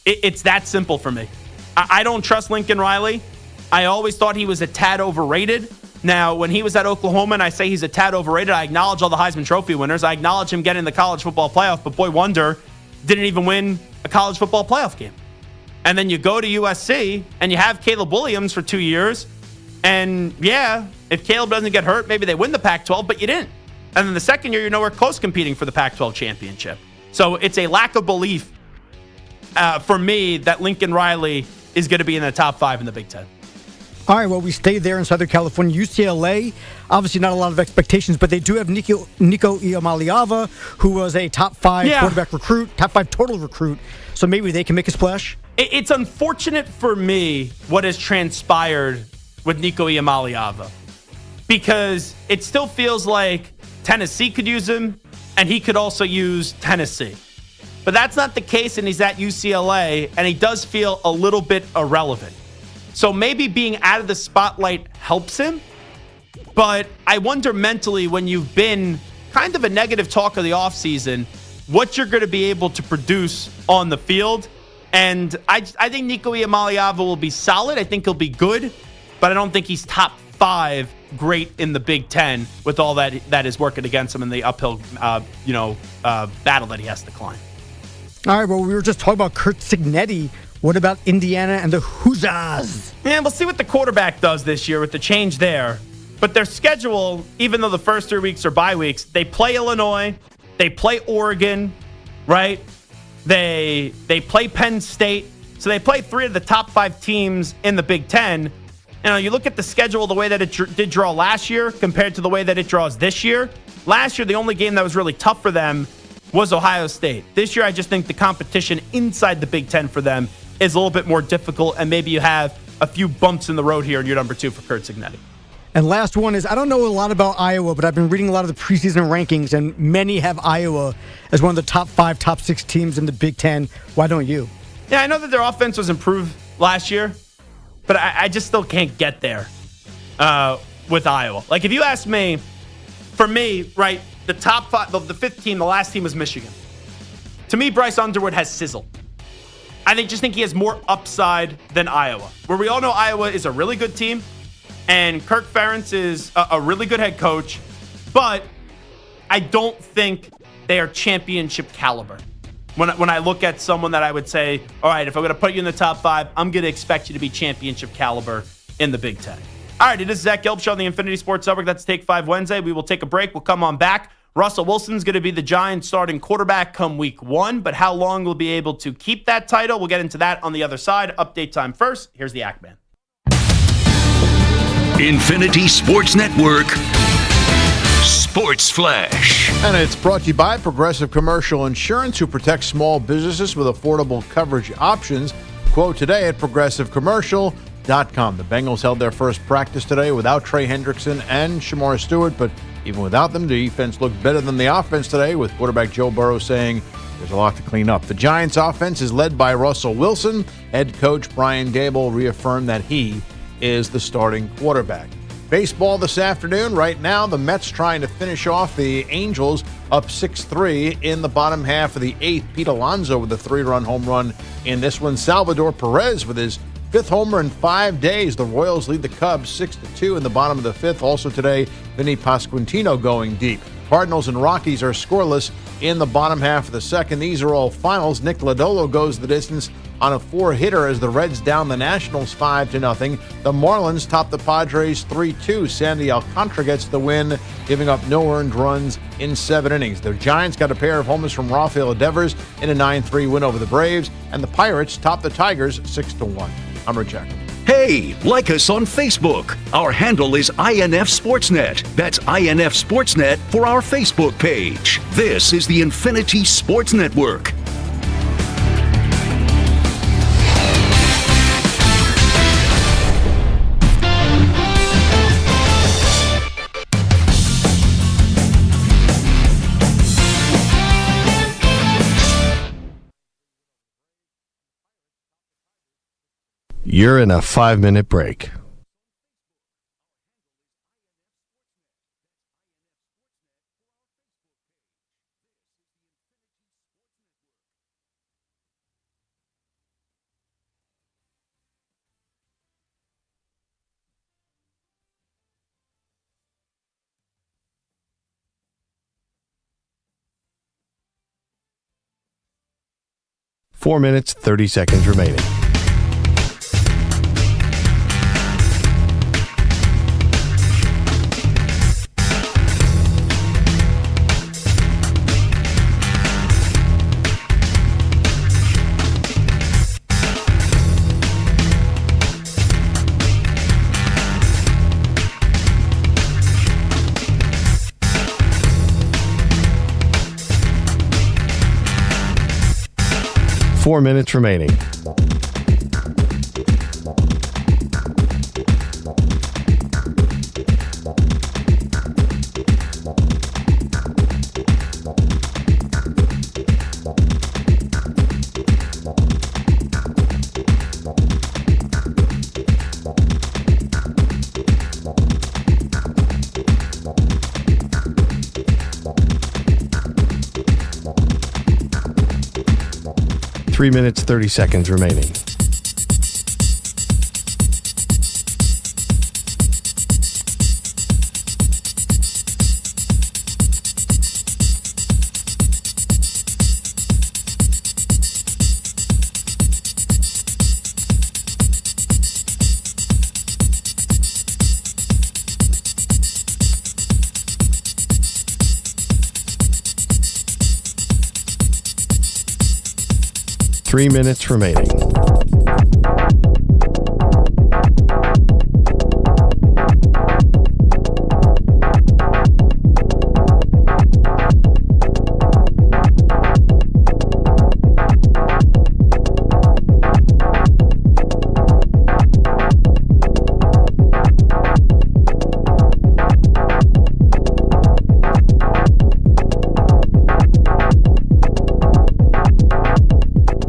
It's that simple for me. I don't trust Lincoln Riley. I always thought he was a tad overrated. Now, when he was at Oklahoma, and I say he's a tad overrated, I acknowledge all the Heisman Trophy winners. I acknowledge him getting the college football playoff, but boy wonder, didn't even win a college football playoff game. And then you go to USC, and you have Caleb Williams for 2 years. And, yeah, if Caleb doesn't get hurt, maybe they win the Pac-12, but you didn't. And then the second year, you're nowhere close competing for the Pac-12 championship. So it's a lack of belief for me that Lincoln Riley is going to be in the top 5 in the Big Ten. All right, well, we stay there in Southern California. UCLA, obviously not a lot of expectations, but they do have Nico Iamaleava, who was a top 5 quarterback recruit, top 5 total recruit. So maybe they can make a splash. It's unfortunate for me what has transpired with Nico Iamaleava, because it still feels like Tennessee could use him, and he could also use Tennessee. But that's not the case, and he's at UCLA, and he does feel a little bit irrelevant. So maybe being out of the spotlight helps him, but I wonder mentally, when you've been kind of a negative talk of the offseason, what you're going to be able to produce on the field. And I think Nico Iamaleava will be solid. I think he'll be good, but I don't think he's top 5 great in the Big Ten with all that is working against him in the uphill battle that he has to climb. All right, well, we were just talking about Curt Cignetti. What about Indiana and the Hoosiers? Yeah, we'll see what the quarterback does this year with the change there. But their schedule, even though the first 3 weeks are bye weeks, they play Illinois, they play Oregon, right? They play Penn State. So they play 3 of the top 5 teams in the Big Ten. You look at the schedule the way that it did draw last year compared to the way that it draws this year. Last year, the only game that was really tough for them was Ohio State. This year, I just think the competition inside the Big Ten for them is a little bit more difficult, and maybe you have a few bumps in the road here in your number 2 for Curt Cignetti. And last one is, I don't know a lot about Iowa, but I've been reading a lot of the preseason rankings, and many have Iowa as one of the top 5, top 6 teams in the Big Ten. Why don't you? Yeah, I know that their offense was improved last year, but I just still can't get there with Iowa. Like, if you ask me, for me, right, the top 5, the 5th team, the last team was Michigan. To me, Bryce Underwood has sizzle. I think he has more upside than Iowa, where we all know Iowa is a really good team, and Kirk Ferentz is a really good head coach, but I don't think they are championship caliber. When I look at someone that I would say, all right, if I'm going to put you in the top 5, I'm going to expect you to be championship caliber in the Big Ten. All right, it is Zach Gelb Show on the Infinity Sports Network. That's Take 5 Wednesday. We will take a break. We'll come on back. Russell Wilson's going to be the Giants' starting quarterback come week 1, but how long we'll be able to keep that title, we'll get into that on the other side. Update time first. Here's the Act Man. Infinity Sports Network Sports Flash. And it's brought to you by Progressive Commercial Insurance, who protects small businesses with affordable coverage options. Quote today at progressivecommercial.com. The Bengals held their first practice today without Trey Hendrickson and Shamar Stewart, but even without them, the defense looked better than the offense today, with quarterback Joe Burrow saying there's a lot to clean up. The Giants' offense is led by Russell Wilson. Head coach Brian Daboll reaffirmed that he is the starting quarterback. Baseball this afternoon. Right now, the Mets trying to finish off the Angels up 6-3 in the bottom half of the 8th. Pete Alonso with a 3-run home run in this one. Salvador Perez with his 5th homer in 5 days. The Royals lead the Cubs 6-2 in the bottom of the 5th. Also today, Vinny Pasquantino going deep. Cardinals and Rockies are scoreless in the bottom half of the 2nd. These are all finals. Nick Lodolo goes the distance on a 4-hitter as the Reds down the Nationals 5-0. The Marlins top the Padres 3-2. Sandy Alcantara gets the win, giving up no earned runs in 7 innings. The Giants got a pair of homers from Rafael Devers in a 9-3 win over the Braves, and the Pirates top the Tigers 6-1. I'm Rich Jackson. Hey, like us on Facebook. Our handle is INF Sportsnet. That's INF Sportsnet for our Facebook page. This is the Infinity Sports Network. You're in a 5-minute break. 4 minutes, 30 seconds remaining. Four minutes remaining. Three minutes, 30 seconds remaining. Three minutes remaining.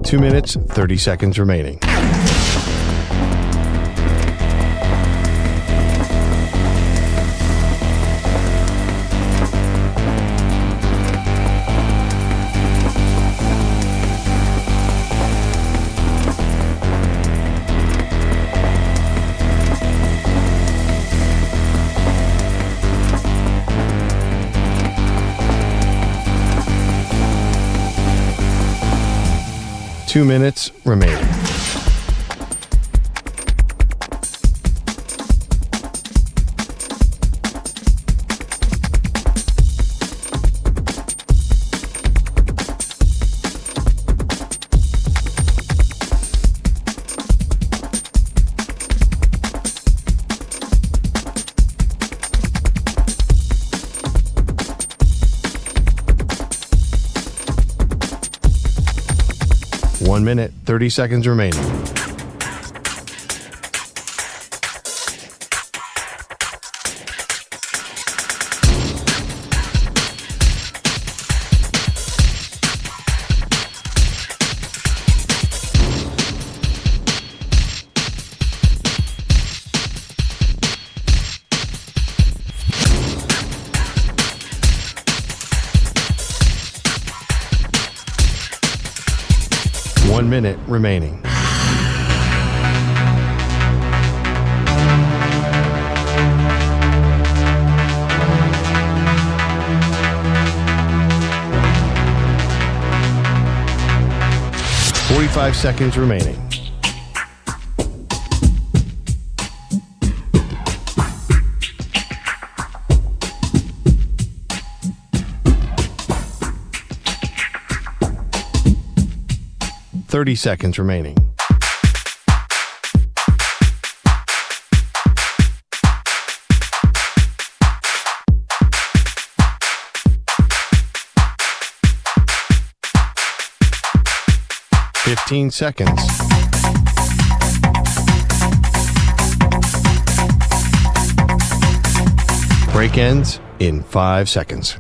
Two minutes, 30 seconds remaining. Two minutes remaining. One minute, 30 seconds remaining. One minute remaining. Five seconds remaining. Thirty seconds remaining. Fifteen seconds. Break ends in 5 seconds.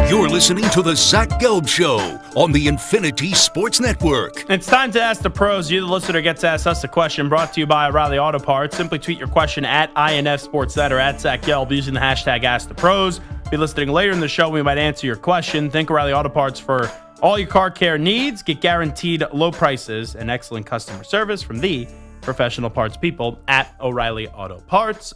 You're listening to the Zach Gelb Show on the Infinity Sports Network. It's time to ask the pros. You, the listener, gets to ask us a question brought to you by O'Reilly Auto Parts. Simply tweet your question at INF Sportsnet or at Zach Gelb using the hashtag #AskThePros. Be listening later in the show. We might answer your question. Think O'Reilly Auto Parts for all your car care needs. Get guaranteed low prices and excellent customer service from the professional parts people at O'Reilly Auto Parts.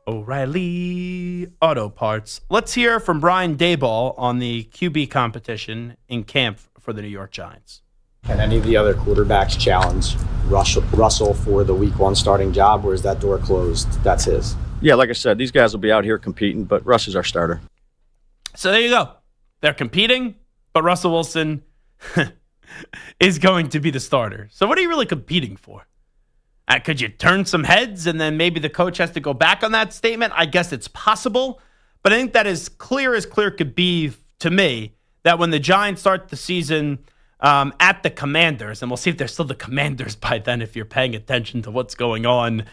O'Reilly Auto Parts. Let's hear from Brian Daboll on the QB competition in camp for the New York Giants. Can any of the other quarterbacks challenge Russell for the week 1 starting job, or is that door closed? That's his. Yeah, like I said, these guys will be out here competing, but Russ is our starter. So there you go. They're competing, but Russell Wilson is going to be the starter. So what are you really competing for? Could you turn some heads and then maybe the coach has to go back on that statement? I guess it's possible, but I think that is clear as clear could be to me that when the Giants start the season at the Commanders, and we'll see if they're still the Commanders by then if you're paying attention to what's going on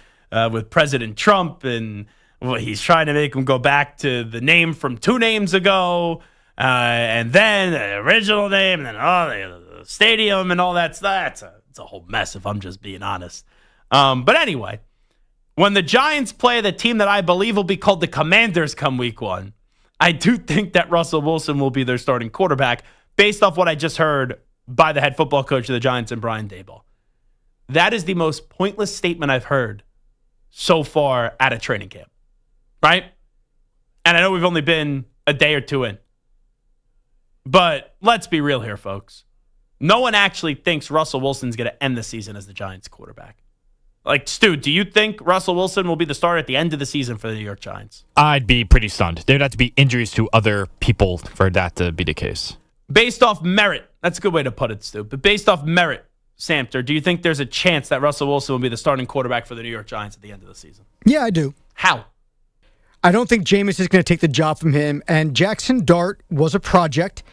with President Trump and he's trying to make them go back to the name from 2 names ago and then the original name and then the stadium and all that stuff. It's a whole mess if I'm just being honest. But anyway, when the Giants play the team that I believe will be called the Commanders come week 1, I do think that Russell Wilson will be their starting quarterback based off what I just heard by the head football coach of the Giants and Brian Daboll. That is the most pointless statement I've heard so far at a training camp, right? And I know we've only been a day or 2 in. But let's be real here, folks. No one actually thinks Russell Wilson's going to end the season as the Giants quarterback. Like, Stu, do you think Russell Wilson will be the starter at the end of the season for the New York Giants? I'd be pretty stunned. There'd have to be injuries to other people for that to be the case. Based off merit, that's a good way to put it, Stu. But based off merit, Samter, do you think there's a chance that Russell Wilson will be the starting quarterback for the New York Giants at the end of the season? Yeah, I do. How? I don't think Jameis is going to take the job from him. And Jackson Dart was a project.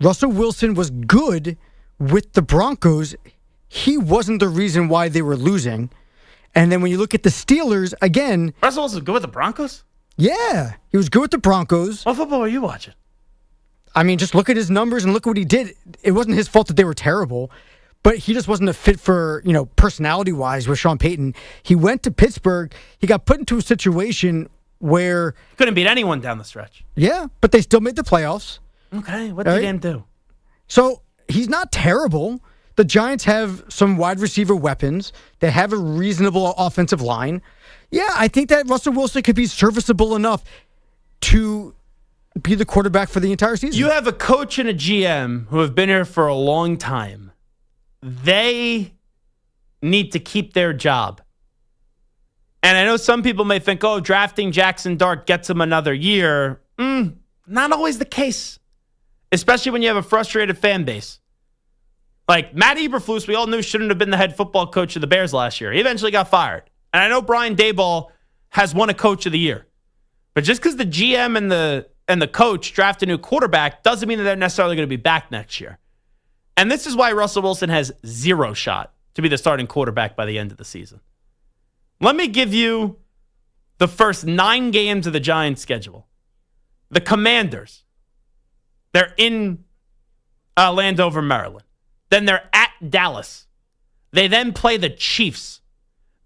Russell Wilson was good with the Broncos. He wasn't the reason why they were losing. And then when you look at the Steelers, again... Russell Wilson was good with the Broncos? Yeah, he was good with the Broncos. What football are you watching? I mean, just look at his numbers and look what he did. It wasn't his fault that they were terrible, but he just wasn't a fit for, personality-wise with Sean Payton. He went to Pittsburgh. He got put into a situation where... Couldn't beat anyone down the stretch. Yeah, but they still made the playoffs. Okay, what did he do? So, he's not terrible. The Giants have some wide receiver weapons. They have a reasonable offensive line. Yeah, I think that Russell Wilson could be serviceable enough to be the quarterback for the entire season. You have a coach and a GM who have been here for a long time. They need to keep their job. And I know some people may think, drafting Jackson Dart gets him another year. Not always the case, especially when you have a frustrated fan base. Like, Matt Eberflus, we all knew shouldn't have been the head football coach of the Bears last year. He eventually got fired. And I know Brian Daboll has won a coach of the year. But just because the GM and the coach draft a new quarterback doesn't mean that they're necessarily going to be back next year. And this is why Russell Wilson has 0 shot to be the starting quarterback by the end of the season. Let me give you the first 9 games of the Giants' schedule. The Commanders, they're in Landover, Maryland. Then they're at Dallas. They then play the Chiefs.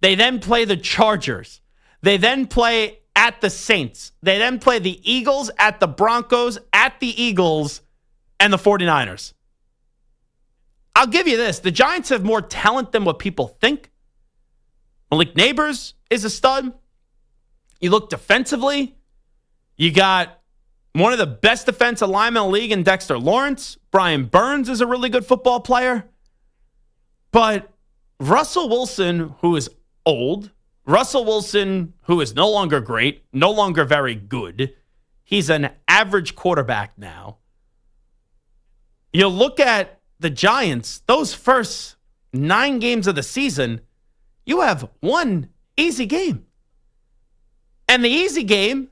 They then play the Chargers. They then play at the Saints. They then play the Eagles, at the Broncos, at the Eagles, and the 49ers. I'll give you this. The Giants have more talent than what people think. Malik Neighbors is a stud. You look defensively, you got one of the best defensive linemen in the league in Dexter Lawrence. Brian Burns is a really good football player. But Russell Wilson, who is old, Russell Wilson, who is no longer great, no longer very good, he's an average quarterback now. You look at the Giants, those first 9 games of the season, you have one easy game. And the easy game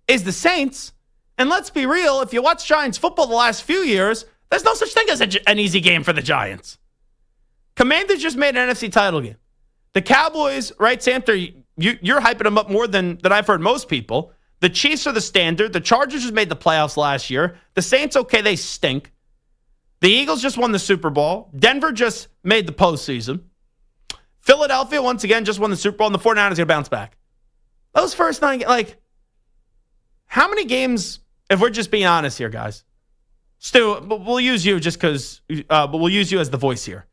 is the Saints. And let's be real, if you watch Giants football the last few years, there's no such thing as an easy game for the Giants. Commanders just made an NFC title game. The Cowboys, right, Samter, you're hyping them up more than I've heard most people. The Chiefs are the standard. The Chargers just made the playoffs last year. The Saints, okay, they stink. The Eagles just won the Super Bowl. Denver just made the postseason. Philadelphia, once again, just won the Super Bowl, and the 49ers are going to bounce back. Those first 9, how many games, if we're just being honest here, guys? Stu, we'll use you just because, but we'll use you as the voice here.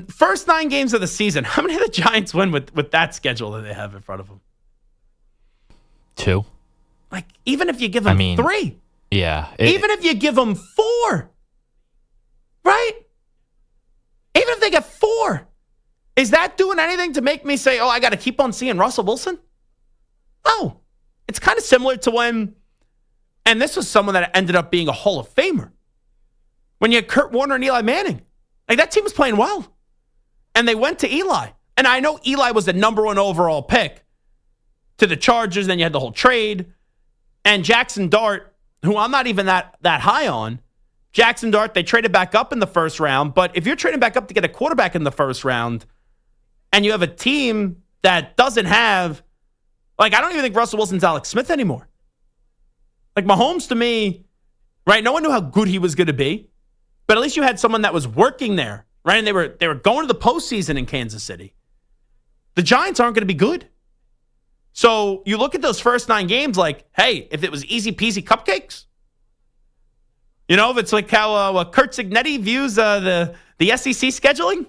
First 9 games of the season, how many of the Giants win with that schedule that they have in front of them? 2. Even if you give them 3. Yeah. Even if you give them 4. Right? Even if they get 4. Is that doing anything to make me say, I got to keep on seeing Russell Wilson? No. It's kind of similar to when, and this was someone that ended up being a Hall of Famer, when you had Kurt Warner and Eli Manning. That team was playing well. And they went to Eli. And I know Eli was the number 1 overall pick to the Chargers. Then you had the whole trade. And Jackson Dart, who I'm not even that high on, Jackson Dart, they traded back up in the first round. But if you're trading back up to get a quarterback in the first round, and you have a team that doesn't have, I don't even think Russell Wilson's Alex Smith anymore. Mahomes, to me, right, no one knew how good he was going to be. But at least you had someone that was working there, right? And they were going to the postseason in Kansas City. The Giants aren't going to be good. So you look at those first 9 games hey, if it was easy peasy cupcakes, if it's like how Kurt Cignetti views the SEC scheduling,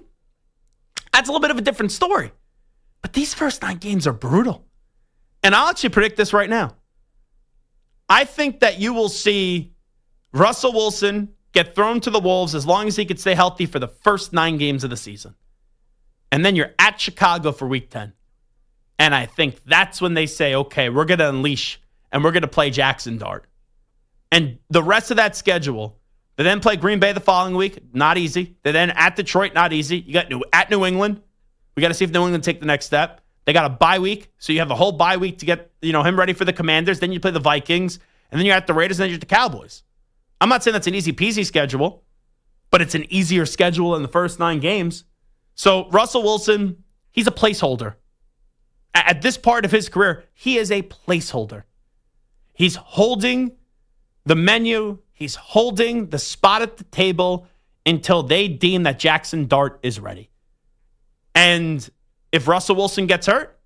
that's a little bit of a different story. But these first 9 games are brutal. And I'll actually predict this right now. I think that you will see Russell Wilson get thrown to the wolves as long as he could stay healthy for the first 9 games of the season. And then you're at Chicago for week 10. And I think that's when they say, okay, we're going to unleash and we're going to play Jackson Dart. And the rest of that schedule, they then play Green Bay the following week, not easy. They then at Detroit, not easy. You got at New England. We got to see if New England take the next step. They got a bye week, so you have the whole bye week to get him ready for the Commanders. Then you play the Vikings, and then you're at the Raiders, and then you're at the Cowboys. I'm not saying that's an easy peasy schedule, but it's an easier schedule in the first 9 games. So Russell Wilson, he's a placeholder. At this part of his career, he is a placeholder. He's holding the menu. He's holding the spot at the table until they deem that Jackson Dart is ready. And if Russell Wilson gets hurt,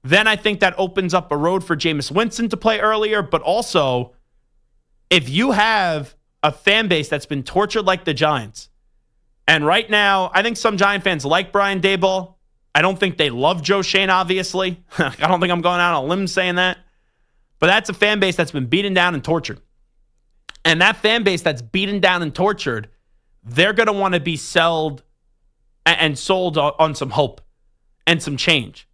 then I think that opens up a road for Jameis Winston to play earlier. But also, if you have a fan base that's been tortured like the Giants, and right now, I think some Giant fans like Brian Daboll. I don't think they love Joe Shane, obviously. I don't think I'm going out on a limb saying that. But that's a fan base that's been beaten down and tortured. And that fan base that's beaten down and tortured, they're going to want to be sold and sold on some hope and some change.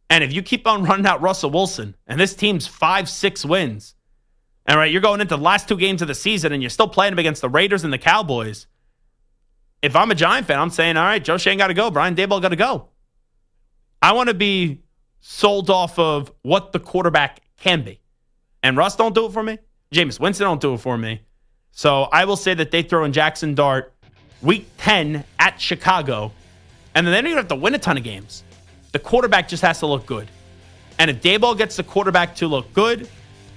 And if you keep on running out Russell Wilson, and this team's 5-6 wins, and right, you're going into the last 2 games of the season, and you're still playing them against the Raiders and the Cowboys, if I'm a Giant fan, I'm saying, all right, Joe Shane got to go. Brian Daboll got to go. I want to be sold off of what the quarterback can be. And Russ don't do it for me. Jameis Winston don't do it for me. So I will say that they throw in Jackson Dart week 10 at Chicago. And then they don't even have to win a ton of games. The quarterback just has to look good. And if Daboll gets the quarterback to look good,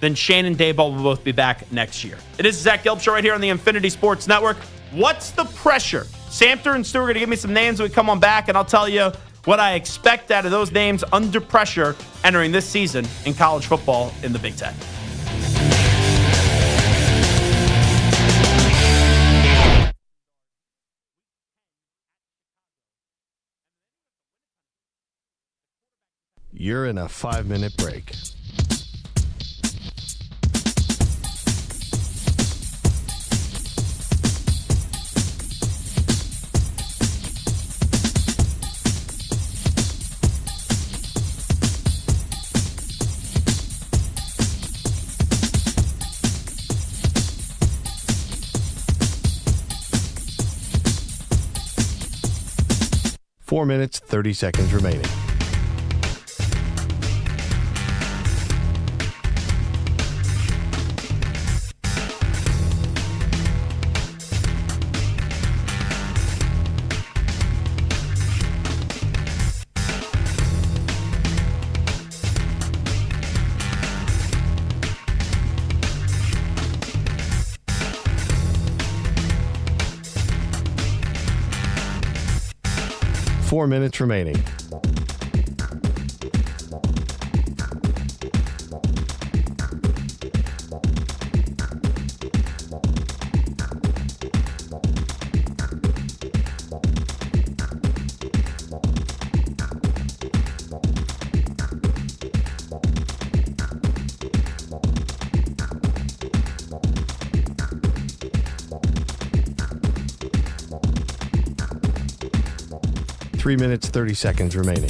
then Shane and Daboll will both be back next year. It is the Zach Gelb Show right here on the Infinity Sports Network. What's the pressure? Samter and Stu are going to give me some names when we come on back, and I'll tell you what I expect out of those names under pressure entering this season in college football in the Big Ten. You're in a 5-minute break. Four minutes, 30 seconds remaining. 4 minutes remaining. Three minutes, 30 seconds remaining.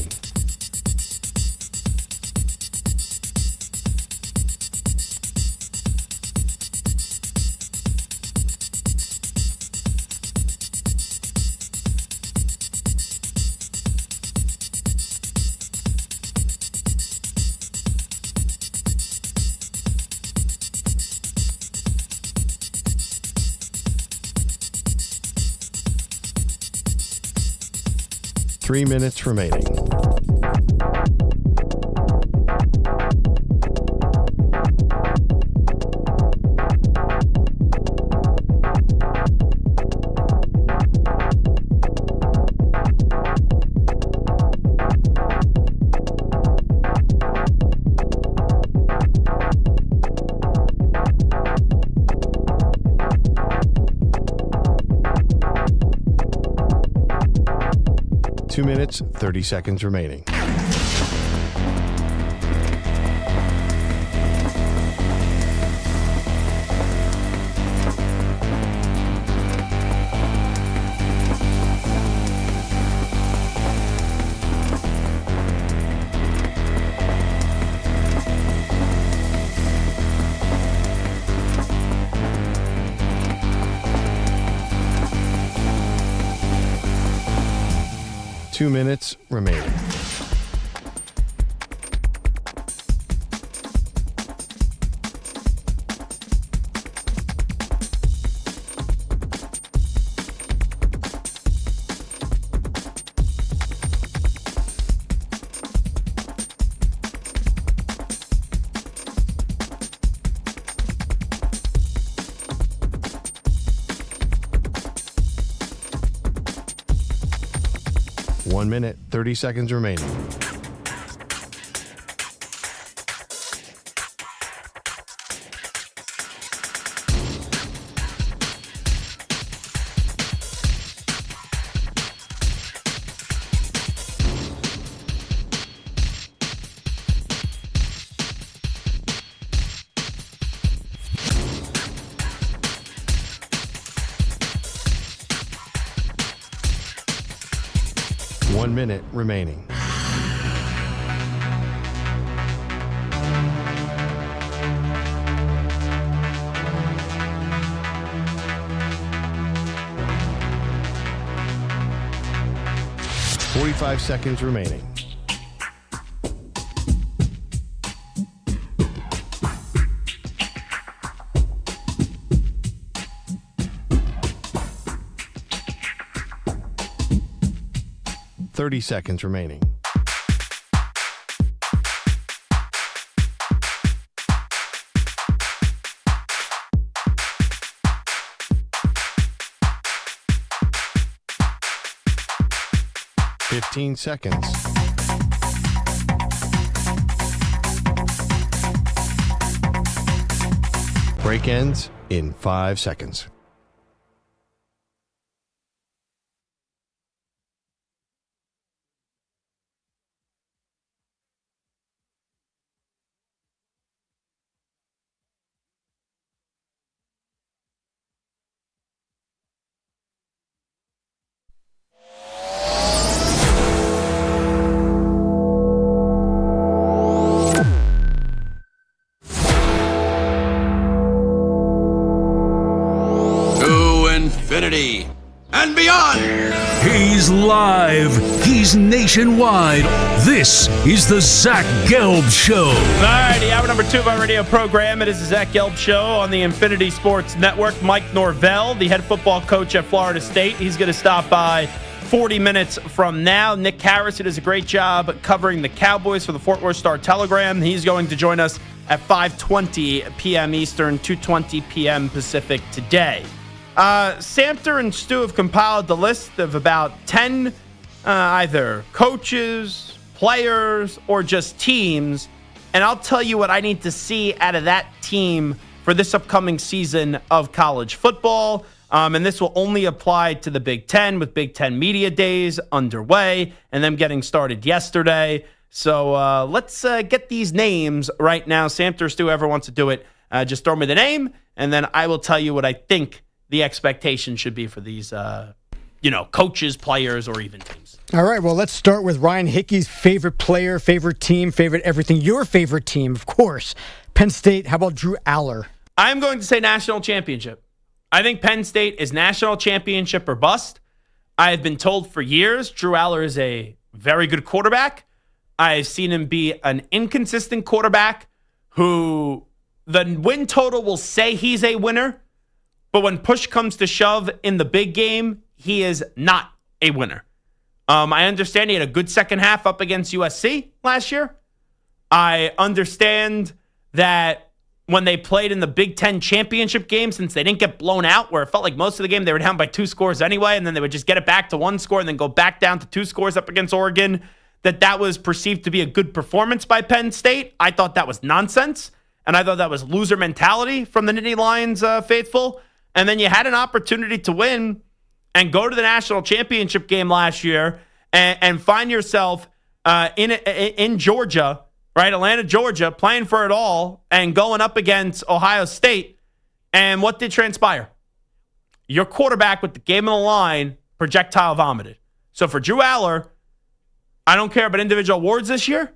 Three minutes remaining. Two minutes, 30 seconds remaining. Two minutes remaining. One minute, 30 seconds remaining. One minute remaining. Forty-five seconds remaining. Thirty seconds remaining. Fifteen seconds. Break ends in 5 seconds. Infinity and beyond. He's live. He's nationwide. This is the Zach Gelb Show. All righty, hour number 2 of our radio program. It is the Zach Gelb Show on the Infinity Sports Network. Mike Norvell, the head football coach at Florida State, he's going to stop by 40 minutes from now. Nick Harris, who does a great job covering the Cowboys for the Fort Worth Star-Telegram, he's going to join us at 5:20 p.m. Eastern, 2:20 p.m. Pacific today. Samter and Stu have compiled the list of about 10 either coaches, players, or just teams. And I'll tell you what I need to see out of that team for this upcoming season of college football. And this will only apply to the Big Ten, with Big Ten Media Days underway and them getting started yesterday. So let's get these names right now. Samter, Stu, whoever wants to do it, just throw me the name, and then I will tell you what I think the expectation should be for these, coaches, players, or even teams. All right, well, let's start with Ryan Hickey's favorite player, favorite team, favorite everything. Your favorite team, of course, Penn State. How about Drew Aller? I'm going to say national championship. I think Penn State is national championship or bust. I have been told for years Drew Aller is a very good quarterback. I've seen him be an inconsistent quarterback who the win total will say he's a winner, but when push comes to shove in the big game, he is not a winner. I understand he had a good second half up against USC last year. I understand that when they played in the Big Ten championship game, since they didn't get blown out, where it felt like most of the game they were down by 2 scores anyway, and then they would just get it back to 1 score and then go back down to 2 scores up against Oregon, that was perceived to be a good performance by Penn State. I thought that was nonsense, and I thought that was loser mentality from the Nittany Lions faithful. And then you had an opportunity to win and go to the national championship game last year and find yourself in Georgia, right? Atlanta, Georgia, playing for it all and going up against Ohio State. And what did transpire? Your quarterback with the game on the line projectile vomited. So for Drew Aller, I don't care about individual awards this year.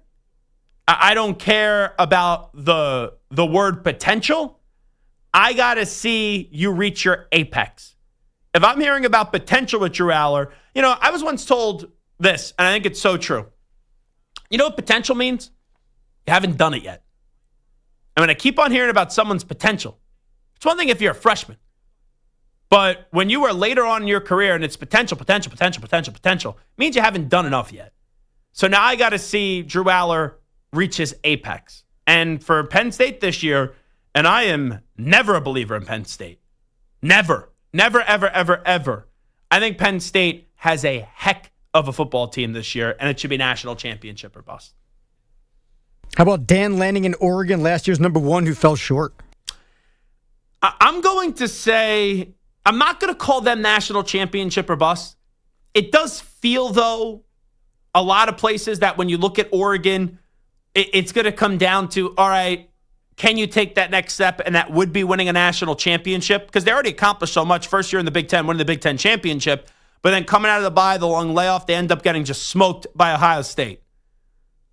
I don't care about the word potential. I got to see you reach your apex. If I'm hearing about potential with Drew Aller, I was once told this, and I think it's so true. You know what potential means? You haven't done it yet. And when I keep on hearing about someone's potential, it's one thing if you're a freshman. But when you are later on in your career and it's potential, it means you haven't done enough yet. So now I got to see Drew Aller reach his apex. And for Penn State this year, and I am never a believer in Penn State. Never, ever. I think Penn State has a heck of a football team this year, and it should be national championship or bust. How about Dan Lanning in Oregon, last year's number 1, who fell short? I'm going to say, I'm not going to call them national championship or bust. It does feel, though, a lot of places that when you look at Oregon, it's going to come down to, all right, can you take that next step? And that would be winning a national championship, because they already accomplished so much. First year in the Big Ten, winning the Big Ten championship. But then coming out of the bye, the long layoff, they end up getting just smoked by Ohio State.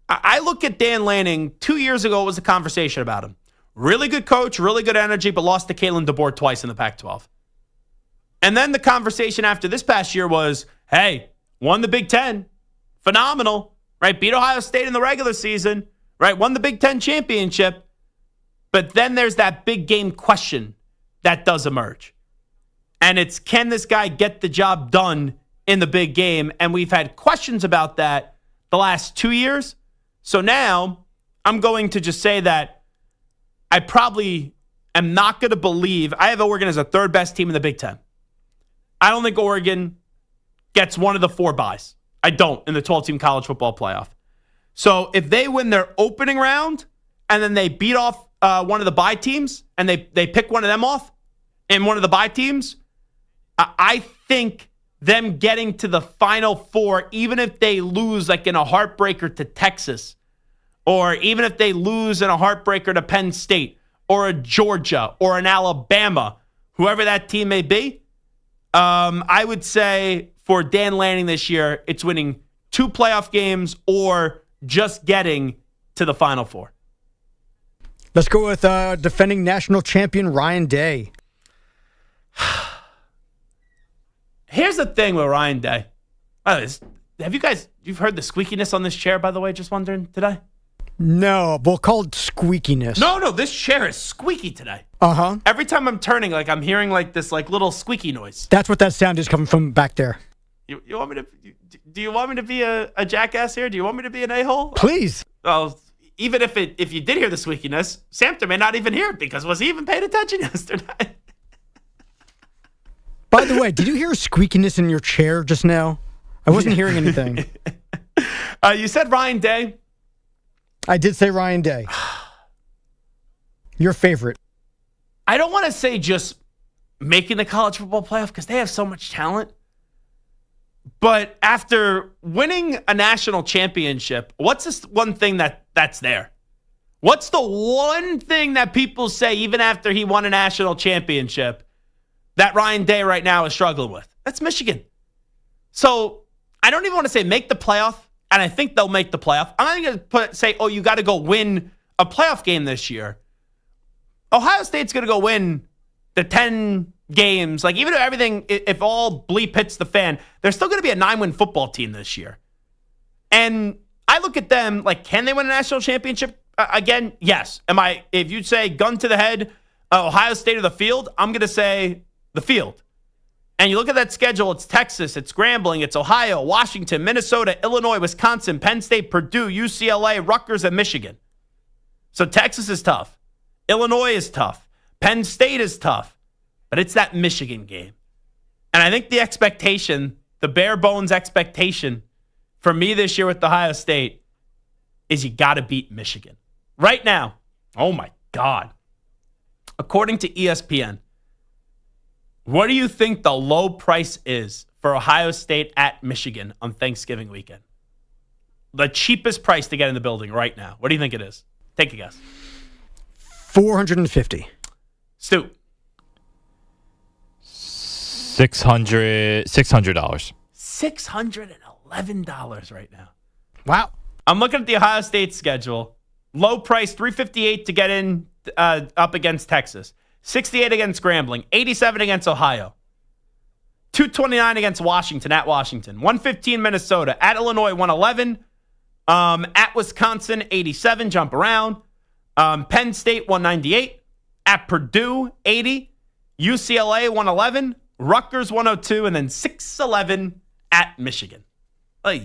I look at Dan Lanning. 2 years ago, it was a conversation about him. Really good coach, really good energy, but lost to Kalen DeBoer twice in the Pac-12. And then the conversation after this past year was, hey, won the Big Ten. Phenomenal, right? Beat Ohio State in the regular season, right? Won the Big Ten championship. But then there's that big game question that does emerge. And it's, can this guy get the job done in the big game? And we've had questions about that the last 2 years. So now I'm going to just say that I probably am not going to believe. I have Oregon as a 3rd best team in the Big Ten. I don't think Oregon gets one of the 4 byes. I don't in the 12-team college football playoff. So if they win their opening round and then they beat off one of the bye teams and they pick one of them off in one of the bye teams, I think them getting to the Final Four, even if they lose like in a heartbreaker to Texas, or even if they lose in a heartbreaker to Penn State or a Georgia or an Alabama, whoever that team may be, I would say for Dan Lanning this year, it's winning 2 playoff games or just getting to the Final Four. Let's go with defending national champion Ryan Day. Here's the thing with Ryan Day. You've heard the squeakiness on this chair, by the way, just wondering today? No, we'll call it squeakiness. No, this chair is squeaky today. Uh-huh. Every time I'm turning, I'm hearing this little squeaky noise. That's what that sound is coming from back there. You want me to? Do you want me to be a jackass here? Do you want me to be an a-hole? Please. Well, even if you did hear the squeakiness, Samter may not even hear it because was he even paying attention yesterday? By the way, did you hear a squeakiness in your chair just now? I wasn't hearing anything. You said Ryan Day. I did say Ryan Day. Your favorite. I don't want to say just making the college football playoff because they have so much talent. But after winning a national championship, what's this one thing that's there? What's the one thing that people say even after he won a national championship that Ryan Day right now is struggling with? That's Michigan. So I don't even want to say make the playoff, and I think they'll make the playoff. I'm not going to say, oh, you got to go win a playoff game this year. Ohio State's going to go win the 10 games. Like, even if everything, if all bleep hits the fan, they're still going to be a 9-win football team this year. And I look at them like, can they win a national championship again? Yes. If you say gun to the head, Ohio State or the field, I'm going to say the field. And you look at that schedule, it's Texas, it's Grambling, it's Ohio, Washington, Minnesota, Illinois, Wisconsin, Penn State, Purdue, UCLA, Rutgers, and Michigan. So Texas is tough. Illinois is tough. Penn State is tough. But it's that Michigan game. And I think the expectation, the bare bones expectation for me this year with Ohio State is you got to beat Michigan. Right now, oh my God. According to ESPN, what do you think the low price is for Ohio State at Michigan on Thanksgiving weekend? The cheapest price to get in the building right now. What do you think it is? Take a guess. $450. Stu. $600. $611 right now. Wow. I'm looking at the Ohio State schedule. Low price, $358 to get in up against Texas. 68 against Grambling. 87 against Ohio. 229 against Washington at Washington. 115 Minnesota. At Illinois, 111. At Wisconsin, 87. Jump around. Penn State, 198. At Purdue, 80. UCLA, 111. Rutgers, 102. And then 611 at Michigan. Those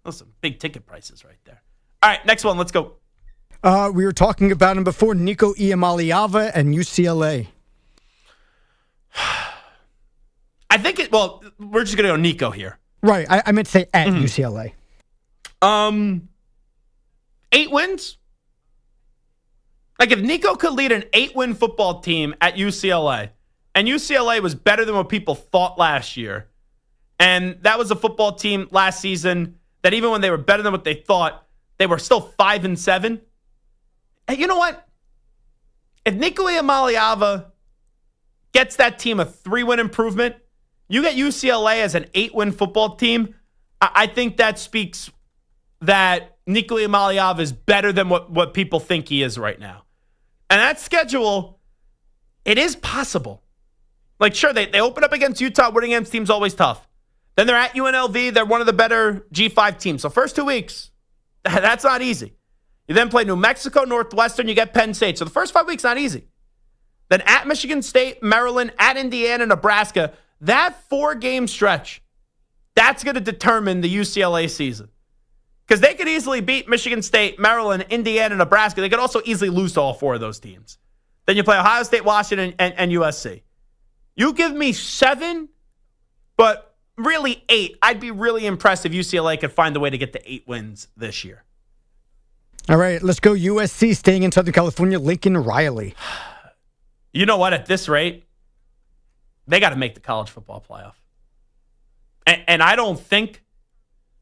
are some big ticket prices right there. All right, next one. Let's go. We were talking about him before, Nico Iamaleava and UCLA. I think we're just going to go Nico here. Right. I meant to say at UCLA. 8 wins? Like, if Nico could lead an 8-win football team at UCLA, and UCLA was better than what people thought last year, and that was a football team last season that even when they were better than what they thought, they were still 5-7. Hey, you know what? If Nico Iamaleava gets that team a 3-win improvement, you get UCLA as an 8-win football team, I think that speaks that Nico Iamaleava is better than what people think he is right now. And that schedule, it is possible. Like, sure, they open up against Utah. Winning against teams always tough. Then they're at UNLV. They're one of the better G5 teams. So first 2 weeks, that's not easy. You then play New Mexico, Northwestern. You get Penn State. So the first 5 weeks, not easy. Then at Michigan State, Maryland, at Indiana, Nebraska. That 4-game stretch, that's going to determine the UCLA season. Because they could easily beat Michigan State, Maryland, Indiana, Nebraska. They could also easily lose to all 4 of those teams. Then you play Ohio State, Washington, and USC. You give me 7, but really 8. I'd be really impressed if UCLA could find a way to get to 8 wins this year. All right, let's go USC, staying in Southern California, Lincoln Riley. You know what? At this rate, they got to make the college football playoff. And I don't think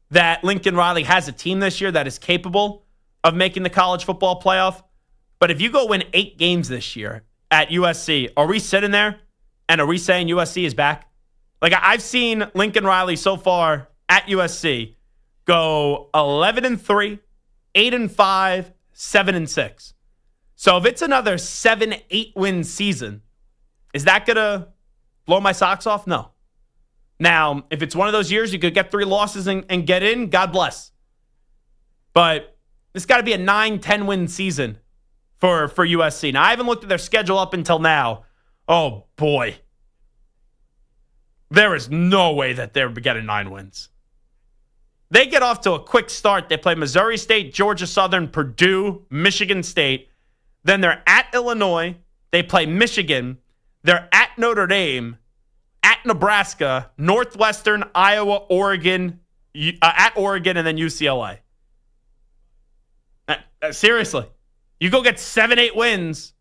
that Lincoln Riley has a team this year that is capable of making the college football playoff. But if you go win 8 games this year at USC, are we sitting there and are we saying USC is back? Like, I've seen Lincoln Riley so far at USC go 11-3, 8-5, 7-6. So if it's another 7-8 win season, is that going to blow my socks off? No. Now, if it's one of those years you could get 3 losses and get in, God bless. But it's got to be a 9-10 win season for USC. Now, I haven't looked at their schedule up until now. Oh, boy. There is no way that they're getting 9 wins. They get off to a quick start. They play Missouri State, Georgia Southern, Purdue, Michigan State. Then they're at Illinois. They play Michigan. They're at Notre Dame. at Nebraska, Northwestern, Iowa, Oregon, at Oregon, and then UCLA. Seriously. You go get 7-8 wins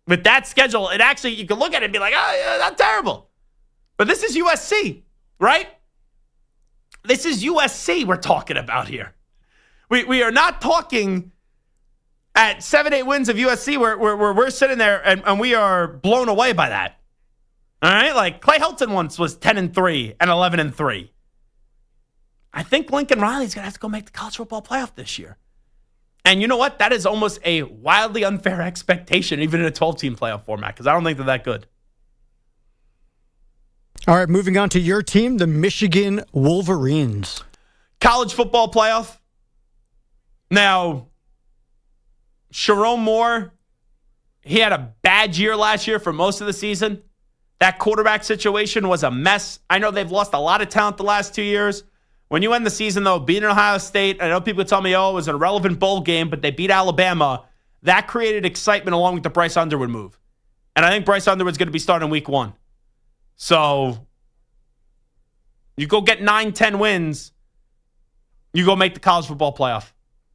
with that schedule. It actually, you can look at it and be like, oh, yeah, not terrible. But this is USC, right? This is USC we're talking about here. We are not talking at 7-8 wins of USC where we're sitting there and we are blown away by that. All right? Like Clay Helton once was 10-3 and 11-3. I think Lincoln Riley's going to have to go make the college football playoff this year. And you know what? That is almost a wildly unfair expectation, even in a 12-team playoff format, because I don't think they're that good. All right, moving on to your team, the Michigan Wolverines. College football playoff. Now, Sharon Moore, he had a bad year last year for most of the season. That quarterback situation was a mess. I know they've lost a lot of talent the last 2 years. When you end the season, though, beating Ohio State, I know people tell me, oh, it was an irrelevant bowl game, but they beat Alabama. That created excitement along with the Bryce Underwood move. And I think Bryce Underwood's going to be starting week 1. So you go get 9-10 wins, you go make the college football playoff.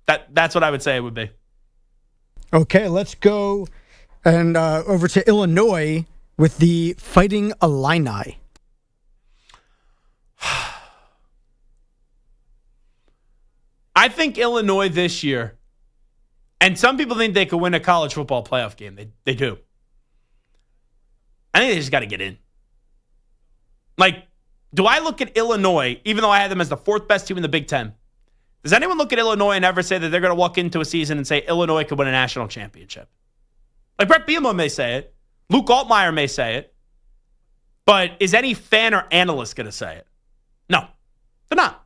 That's what I would say it would be. Okay, let's go and over to Illinois with the Fighting Illini. I think Illinois this year, and some people think they could win a college football playoff game. They do. I think they just got to get in. Like, do I look at Illinois, even though I had them as the 4th best team in the Big Ten? Does anyone look at Illinois and ever say that they're going to walk into a season and say Illinois could win a national championship? Like Brett Bielema may say it. Luke Altmaier may say it. But is any fan or analyst going to say it? No, they're not.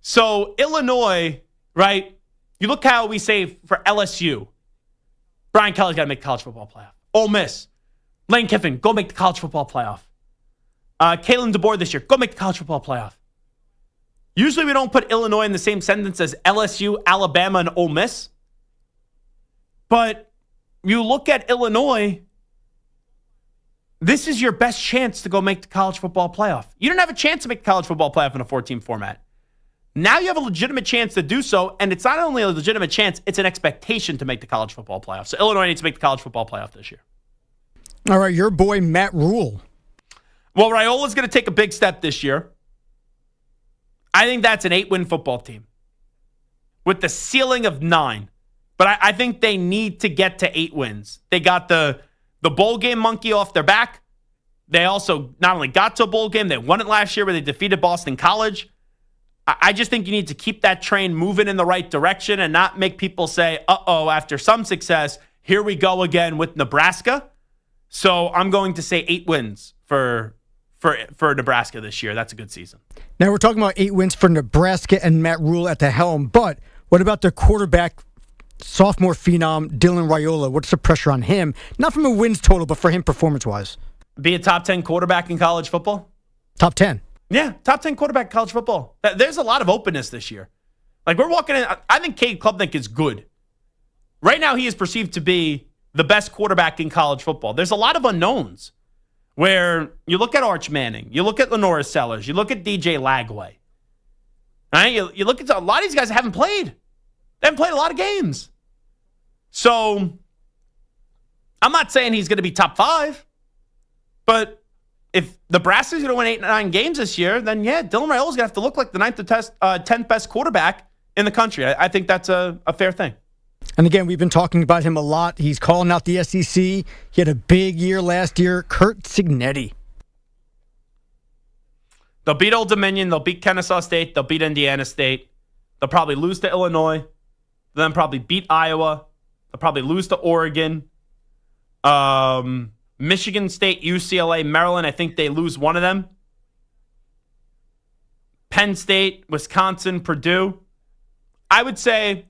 So Illinois, right? You look how we say for LSU, Brian Kelly's got to make the college football playoff. Ole Miss, Lane Kiffin, go make the college football playoff. Kalen DeBoer this year, go make the college football playoff. Usually we don't put Illinois in the same sentence as LSU, Alabama, and Ole Miss. But you look at Illinois, this is your best chance to go make the college football playoff. You didn't have a chance to make the college football playoff in a 4-team format. Now you have a legitimate chance to do so, and it's not only a legitimate chance, it's an expectation to make the college football playoff. So Illinois needs to make the college football playoff this year. All right, your boy Matt Rule. Well, Raiola's going to take a big step this year. I think that's an 8-win football team with the ceiling of 9. But I think they need to get to 8 wins. They got the bowl game monkey off their back. They also not only got to a bowl game, they won it last year where they defeated Boston College. I just think you need to keep that train moving in the right direction and not make people say, uh-oh, after some success, here we go again with Nebraska. So I'm going to say 8 wins for Nebraska this year. That's a good season. Now we're talking about 8 wins for Nebraska and Matt Rule at the helm, but what about their quarterback, sophomore phenom, Dylan Raiola? What's the pressure on him? Not from a wins total, but for him performance-wise. Be a top 10 quarterback in college football? Top 10. Yeah, top 10 quarterback in college football. There's a lot of openness this year. Like, we're walking in. I think Cade Klubnik is good. Right now, he is perceived to be the best quarterback in college football. There's a lot of unknowns where you look at Arch Manning, you look at Lenora Sellers, you look at DJ Lagway. Right? You look at a lot of these guys that haven't played. They haven't played a lot of games. So, I'm not saying he's going to be top 5, but if Nebraska's going to win 8-9 games this year, then yeah, Dylan Raiola's going to have to look like the 10th best quarterback in the country. I think that's a fair thing. And again, we've been talking about him a lot. He's calling out the SEC. He had a big year last year. Curt Cignetti. They'll beat Old Dominion. They'll beat Kennesaw State. They'll beat Indiana State. They'll probably lose to Illinois. Then probably beat Iowa. They'll probably lose to Oregon. Michigan State, UCLA, Maryland, I think they lose one of them. Penn State, Wisconsin, Purdue. I would say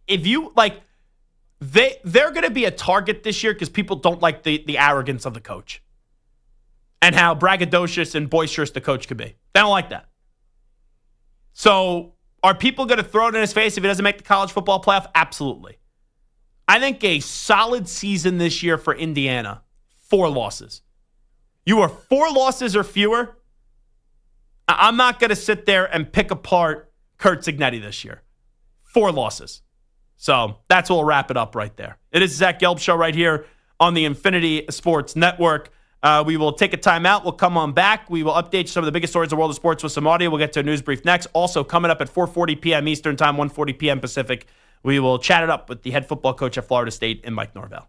if you like, they're going to be a target this year because people don't like the arrogance of the coach and how braggadocious and boisterous the coach could be. They don't like that. So are people going to throw it in his face if he doesn't make the college football playoff? Absolutely. I think a solid season this year for Indiana, 4 losses. you are 4 losses or fewer, I'm not going to sit there and pick apart Curt Cignetti this year. 4 losses. So that's what we'll wrap it up right there. It is Zach Gelb Show right here on the Infinity Sports Network. We will take a timeout. We'll come on back. We will update some of the biggest stories in the world of sports with some audio. We'll get to a news brief next. Also, coming up at 4:40 p.m. Eastern Time, 1:40 p.m. Pacific, we will chat it up with the head football coach at Florida State and Mike Norvell.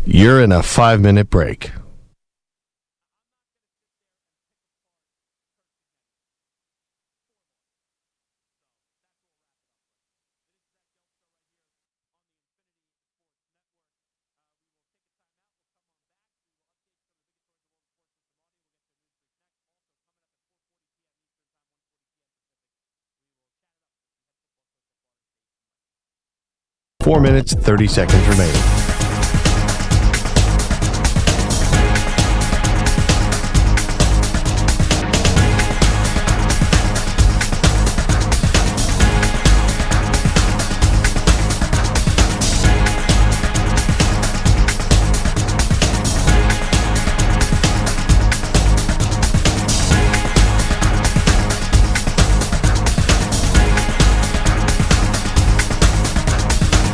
You're in a 5-minute break. Four minutes, 30 seconds remaining.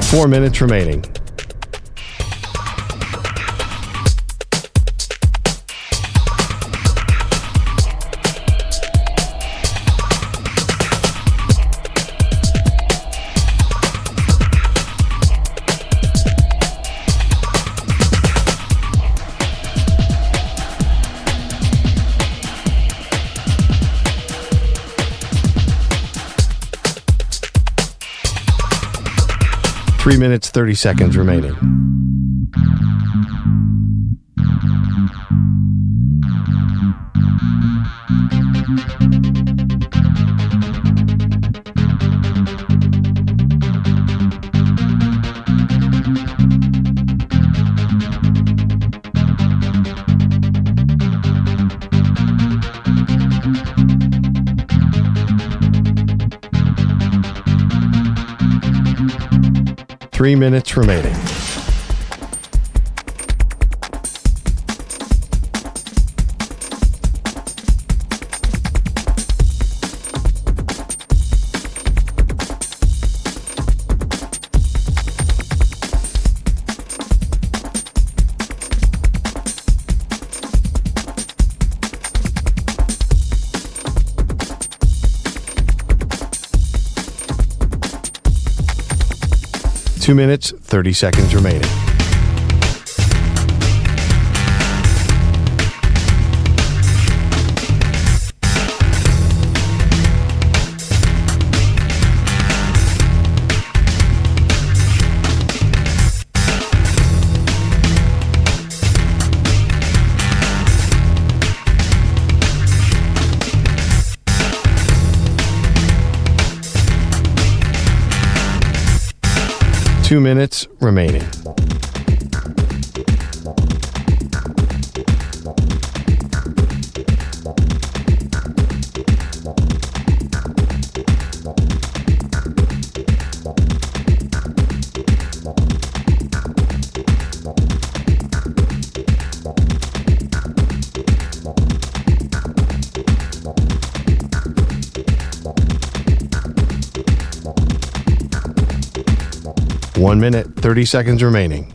Four minutes remaining. Three minutes, 30 seconds remaining. Three minutes remaining. Two minutes, 30 seconds remaining. Two minutes remaining. One minute, 30 seconds remaining.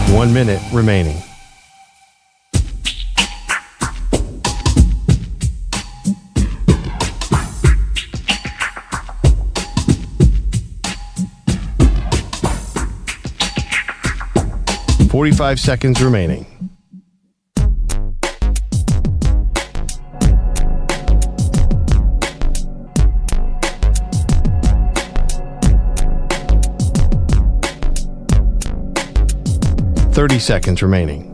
One minute remaining. Forty-five seconds remaining. .30 seconds remaining.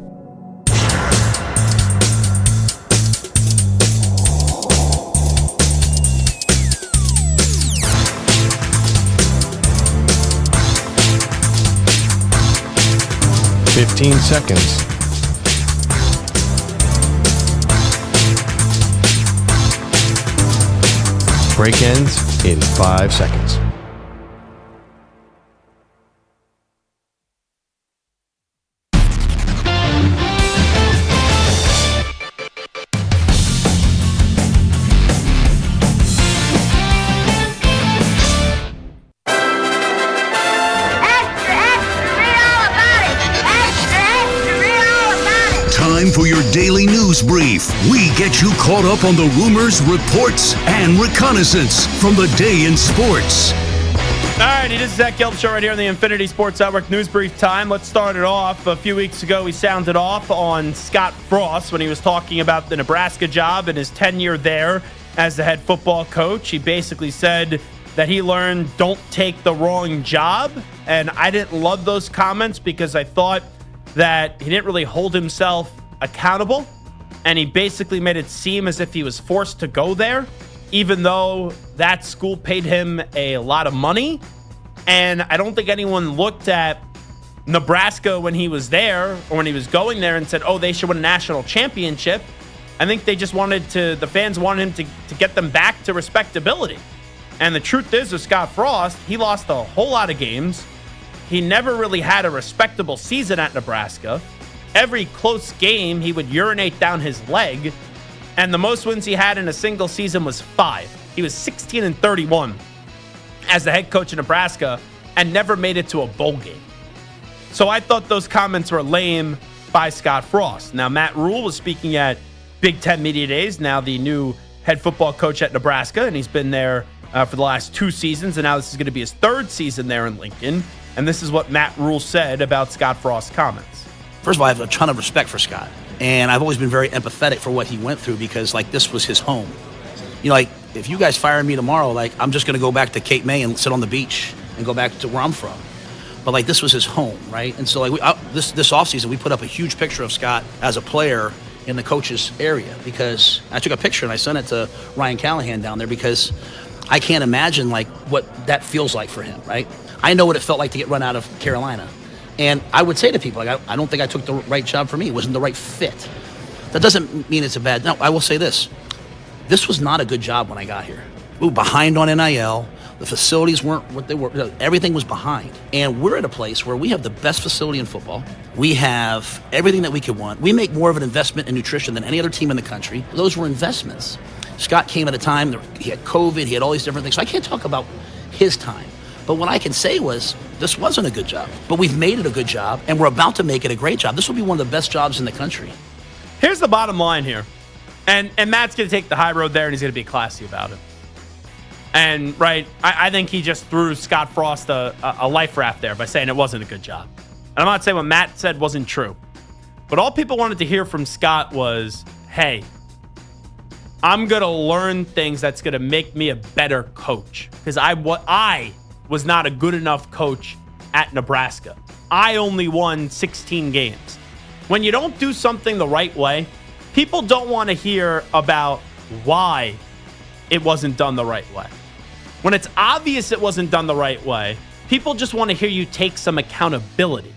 15 seconds. Break ends in 5 seconds. Time for your daily news brief. We get you caught up on the rumors, reports, and reconnaissance from the day in sports. All right, it is Zach Gelb Show right here on the Infinity Sports Network News Brief time. Let's start it off. A few weeks ago, we sounded off on Scott Frost when he was talking about the Nebraska job and his tenure there as the head football coach. He basically said that he learned don't take the wrong job. And I didn't love those comments because I thought that he didn't really hold himself accountable. And he basically made it seem as if he was forced to go there, even though that school paid him a lot of money. And I don't think anyone looked at Nebraska when he was there or when he was going there and said, oh, they should win a national championship. I think they just the fans wanted him to get them back to respectability. And the truth is, with Scott Frost, he lost a whole lot of games. He never really had a respectable season at Nebraska. Every close game, he would urinate down his leg. And the most wins he had in a single season was 5. He was 16-31 as the head coach of Nebraska and never made it to a bowl game. So I thought those comments were lame by Scott Frost. Now, Matt Rule was speaking at Big Ten Media Days, now the new head football coach at Nebraska, and he's been there for the last 2 seasons, and now this is going to be his 3rd season there in Lincoln. And this is what Matt Rule said about Scott Frost's comments. First of all, I have a ton of respect for Scott. And I've always been very empathetic for what he went through because, like, this was his home. You know, like, if you guys fire me tomorrow, like, I'm just going to go back to Cape May and sit on the beach and go back to where I'm from. But, like, this was his home, right? And so, like, this offseason, we put up a huge picture of Scott as a player in the coach's area because I took a picture and I sent it to Ryan Callahan down there because I can't imagine, like, what that feels like for him, right? I know what it felt like to get run out of Carolina. And I would say to people, like, I don't think I took the right job for me. It wasn't the right fit. That doesn't mean it's a bad... No, I will say this. This was not a good job when I got here. We were behind on NIL. The facilities weren't what they were. Everything was behind. And we're at a place where we have the best facility in football. We have everything that we could want. We make more of an investment in nutrition than any other team in the country. Those were investments. Scott came at a time, he had COVID, he had all these different things. So I can't talk about his time. But what I can say was, this wasn't a good job. But we've made it a good job, and we're about to make it a great job. This will be one of the best jobs in the country. Here's the bottom line here. And Matt's going to take the high road there, and he's going to be classy about it. And, right, I think he just threw Scott Frost a life raft there by saying it wasn't a good job. And I'm not saying what Matt said wasn't true. But all people wanted to hear from Scott was, hey, I'm going to learn things that's going to make me a better coach. Because I was not a good enough coach at Nebraska. I only won 16 games. When you don't do something the right way, people don't want to hear about why it wasn't done the right way. When it's obvious it wasn't done the right way, people just want to hear you take some accountability.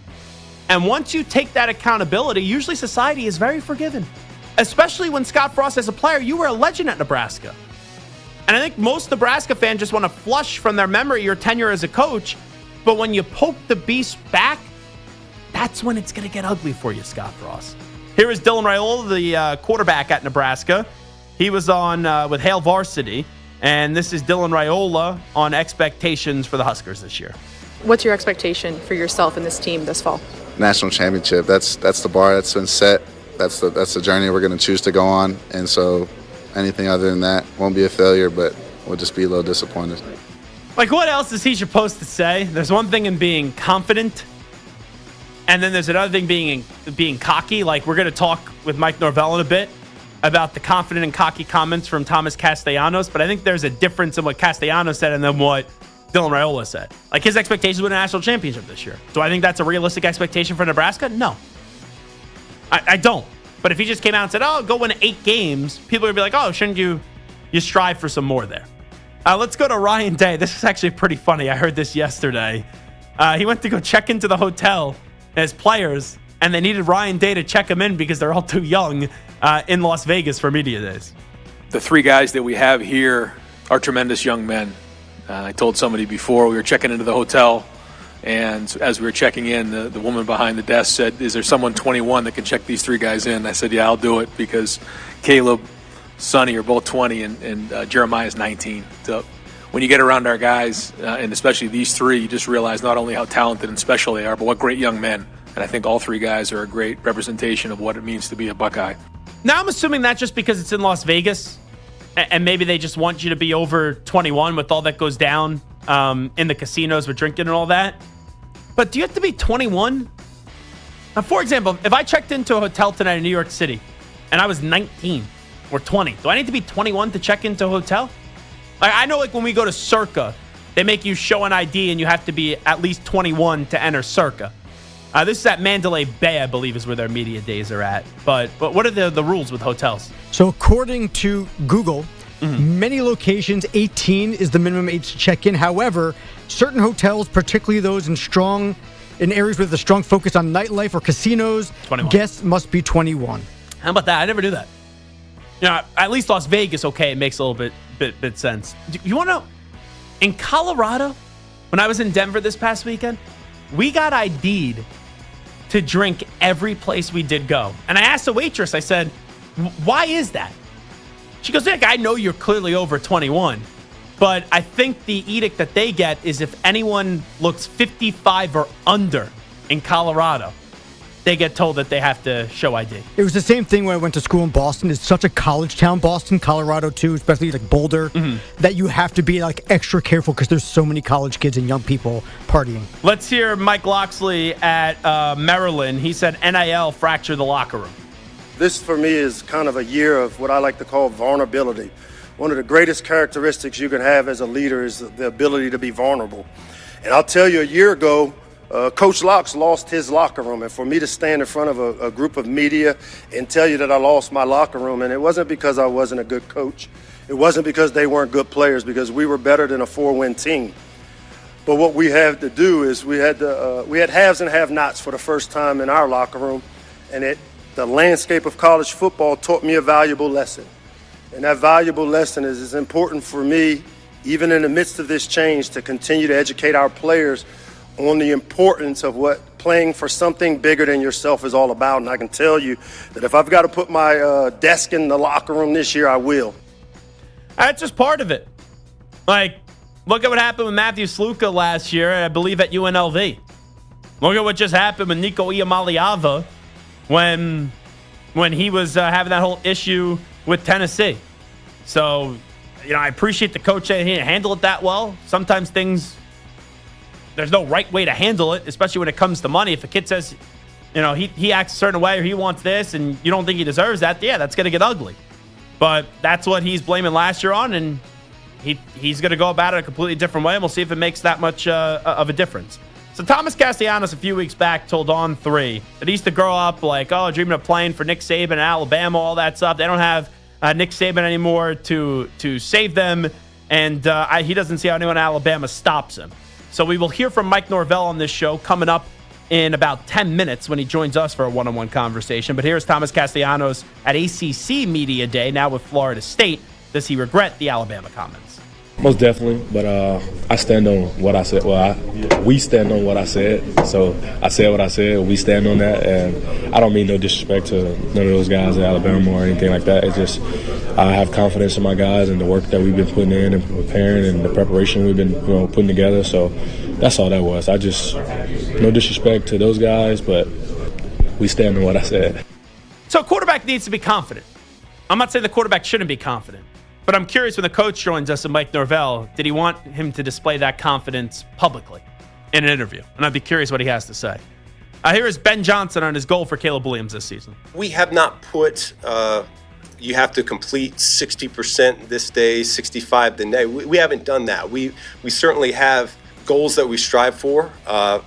And once you take that accountability, usually society is very forgiving. Especially when Scott Frost, as a player, you were a legend at Nebraska. And I think most Nebraska fans just want to flush from their memory your tenure as a coach. But when you poke the beast back, that's when it's going to get ugly for you, Scott Frost. Here is Dylan Raiola, the quarterback at Nebraska. He was on with Hail Varsity. And this is Dylan Raiola on expectations for the Huskers this year. What's your expectation for yourself and this team this fall? National championship. That's the bar that's been set. That's the journey we're going to choose to go on. And so anything other than that won't be a failure, but we'll just be a little disappointed. Like, what else is he supposed to say? There's one thing in being confident, and then there's another thing being cocky. Like, we're going to talk with Mike Norvell in a bit about the confident and cocky comments from Thomas Castellanos, but I think there's a difference in what Castellanos said and then what Dylan Raiola said. Like, his expectations win a national championship this year. Do I think that's a realistic expectation for Nebraska? No. I don't. But if he just came out and said, oh, go win 8 games, people would be like, oh, shouldn't you strive for some more there? Let's go to Ryan Day. This is actually pretty funny. I heard this yesterday. He went to go check into the hotel, and his players and they needed Ryan Day to check him in because they're all too young in Las Vegas for media days. The three guys that we have here are tremendous young men. I told somebody before, we were checking into the hotel, and as we were checking in, the woman behind the desk said, "Is there someone 21 that can check these three guys in?" I said, "Yeah, I'll do it," because Caleb, Sonny are both 20, and Jeremiah's 19. So when you get around our guys, and especially these three, you just realize not only how talented and special they are, but what great young men. And I think all three guys are a great representation of what it means to be a Buckeye. Now, I'm assuming that just because it's in Las Vegas, and maybe they just want you to be over 21 with all that goes down in the casinos with drinking and all that. But do you have to be 21? Now, for example, if I checked into a hotel tonight in New York City and I was 19 or 20, do I need to be 21 to check into a hotel? Like, I know, like, when we go to Circa, they make you show an ID and you have to be at least 21 to enter Circa. This is at Mandalay Bay, I believe, is where their media days are at. But what are the rules with hotels? So according to Google, many locations, 18 is the minimum age to check in. However, certain hotels, particularly those in areas with a strong focus on nightlife or casinos, 21. Guests must be 21. How about that? I never do that. You know, at least Las Vegas, okay, it makes a little bit sense. You want to know? In Colorado, when I was in Denver this past weekend, we got ID'd to drink every place we did go. And I asked the waitress, I said, "Why is that?" She goes, "Nick, I know you're clearly over 21, but I think the edict that they get is if anyone looks 55 or under in Colorado, they get told that they have to show ID." It was the same thing when I went to school in Boston. It's such a college town, Boston, Colorado too, especially like Boulder, that you have to be like extra careful because there's so many college kids and young people partying. Let's hear Mike Loxley at Maryland. He said NIL fractured the locker room. This for me is kind of a year of what I like to call vulnerability. One of the greatest characteristics you can have as a leader is the ability to be vulnerable. And I'll tell you, a year ago, Coach Locks lost his locker room, and for me to stand in front of a group of media and tell you that I lost my locker room, and it wasn't because I wasn't a good coach. It wasn't because they weren't good players, because we were better than a 4-win team. But what we had to do is we had haves and have-nots for the first time in our locker room, and the landscape of college football taught me a valuable lesson. And that valuable lesson is it's important for me, even in the midst of this change, to continue to educate our players on the importance of what playing for something bigger than yourself is all about. And I can tell you that if I've got to put my desk in the locker room this year, I will. That's just part of it. Like, look at what happened with Matthew Sluka last year, I believe, at UNLV. Look at what just happened with Nico Iamaleava when he was having that whole issue with Tennessee. So, you know, I appreciate the coach that he didn't handle it that well. Sometimes there's no right way to handle it, especially when it comes to money. If a kid says, you know, he acts a certain way or he wants this and you don't think he deserves that, yeah, that's going to get ugly. But that's what he's blaming last year on, and he's going to go about it a completely different way, and we'll see if it makes that much of a difference. So Thomas Castellanos a few weeks back told On3 that he used to grow up like, dreaming of playing for Nick Saban in Alabama, all that stuff. They don't have Nick Saban anymore to save them, and he doesn't see how anyone in Alabama stops him. So we will hear from Mike Norvell on this show coming up in about 10 minutes when he joins us for a one-on-one conversation. But here's Thomas Castellanos at ACC Media Day, now with Florida State. Does he regret the Alabama comments? Most definitely, but I stand on what I said. Well, we stand on what I said. So I said what I said. We stand on that, and I don't mean no disrespect to none of those guys at Alabama or anything like that. It's just I have confidence in my guys and the work that we've been putting in and preparing and the preparation we've been putting together. So that's all that was. I just no disrespect to those guys, but we stand on what I said. So a quarterback needs to be confident. I'm not saying the quarterback shouldn't be confident. But I'm curious, when the coach joins us, and Mike Norvell, did he want him to display that confidence publicly in an interview? And I'd be curious what he has to say. Here is Ben Johnson on his goal for Caleb Williams this season. We have not put, you have to complete 60% this day, 65 the next. We haven't done that. We certainly have goals that we strive for. I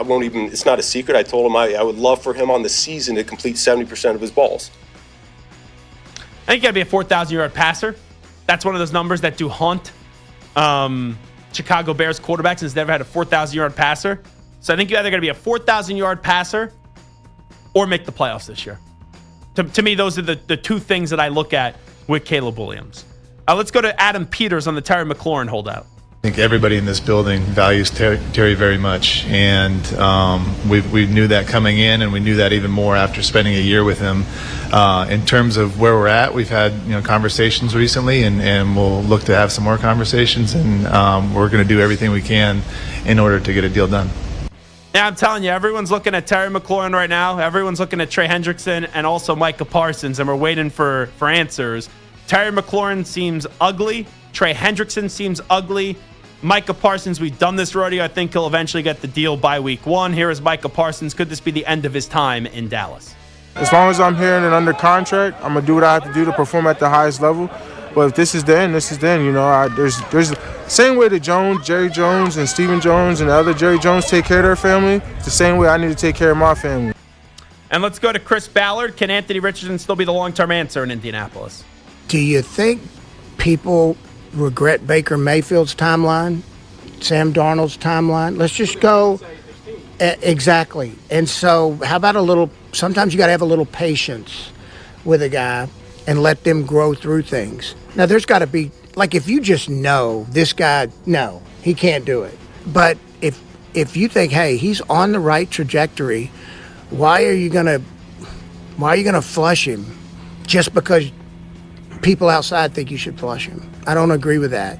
won't even, it's not a secret. I told him I would love for him on the season to complete 70% of his balls. I think you got to be a 4,000-yard passer. That's one of those numbers that do haunt Chicago Bears quarterbacks, and has never had a 4,000-yard passer. So I think you either got to be a 4,000-yard passer or make the playoffs this year. To me, those are the two things that I look at with Caleb Williams. Let's go to Adam Peters on the Terry McLaurin holdout. I think everybody in this building values Terry very much, and we knew that coming in, and we knew that even more after spending a year with him. In terms of where we're at, we've had conversations recently, and we'll look to have some more conversations, and we're going to do everything we can in order to get a deal done. Yeah, I'm telling you, everyone's looking at Terry McLaurin right now. Everyone's looking at Trey Hendrickson and also Micah Parsons, and we're waiting for answers. Terry McLaurin seems ugly. Trey Hendrickson seems ugly. Micah Parsons, we've done this rodeo. I think he'll eventually get the deal by week 1. Here is Micah Parsons. Could this be the end of his time in Dallas? As long as I'm here and under contract, I'm going to do what I have to do to perform at the highest level. But if this is the end, this is the end. There's the same way that Jerry Jones and Stephen Jones and the other Jerry Jones take care of their family, it's the same way I need to take care of my family. And let's go to Chris Ballard. Can Anthony Richardson still be the long-term answer in Indianapolis? Do you think people regret Baker Mayfield's timeline, Sam Darnold's timeline? Let's just go. Exactly. And so how about sometimes you got to have a little patience with a guy and let them grow through things. Now, there's got to be, like, if you just know this guy, no, he can't do it. But if you think, hey, he's on the right trajectory, why are you gonna flush him just because people outside think you should flush him? I don't agree with that.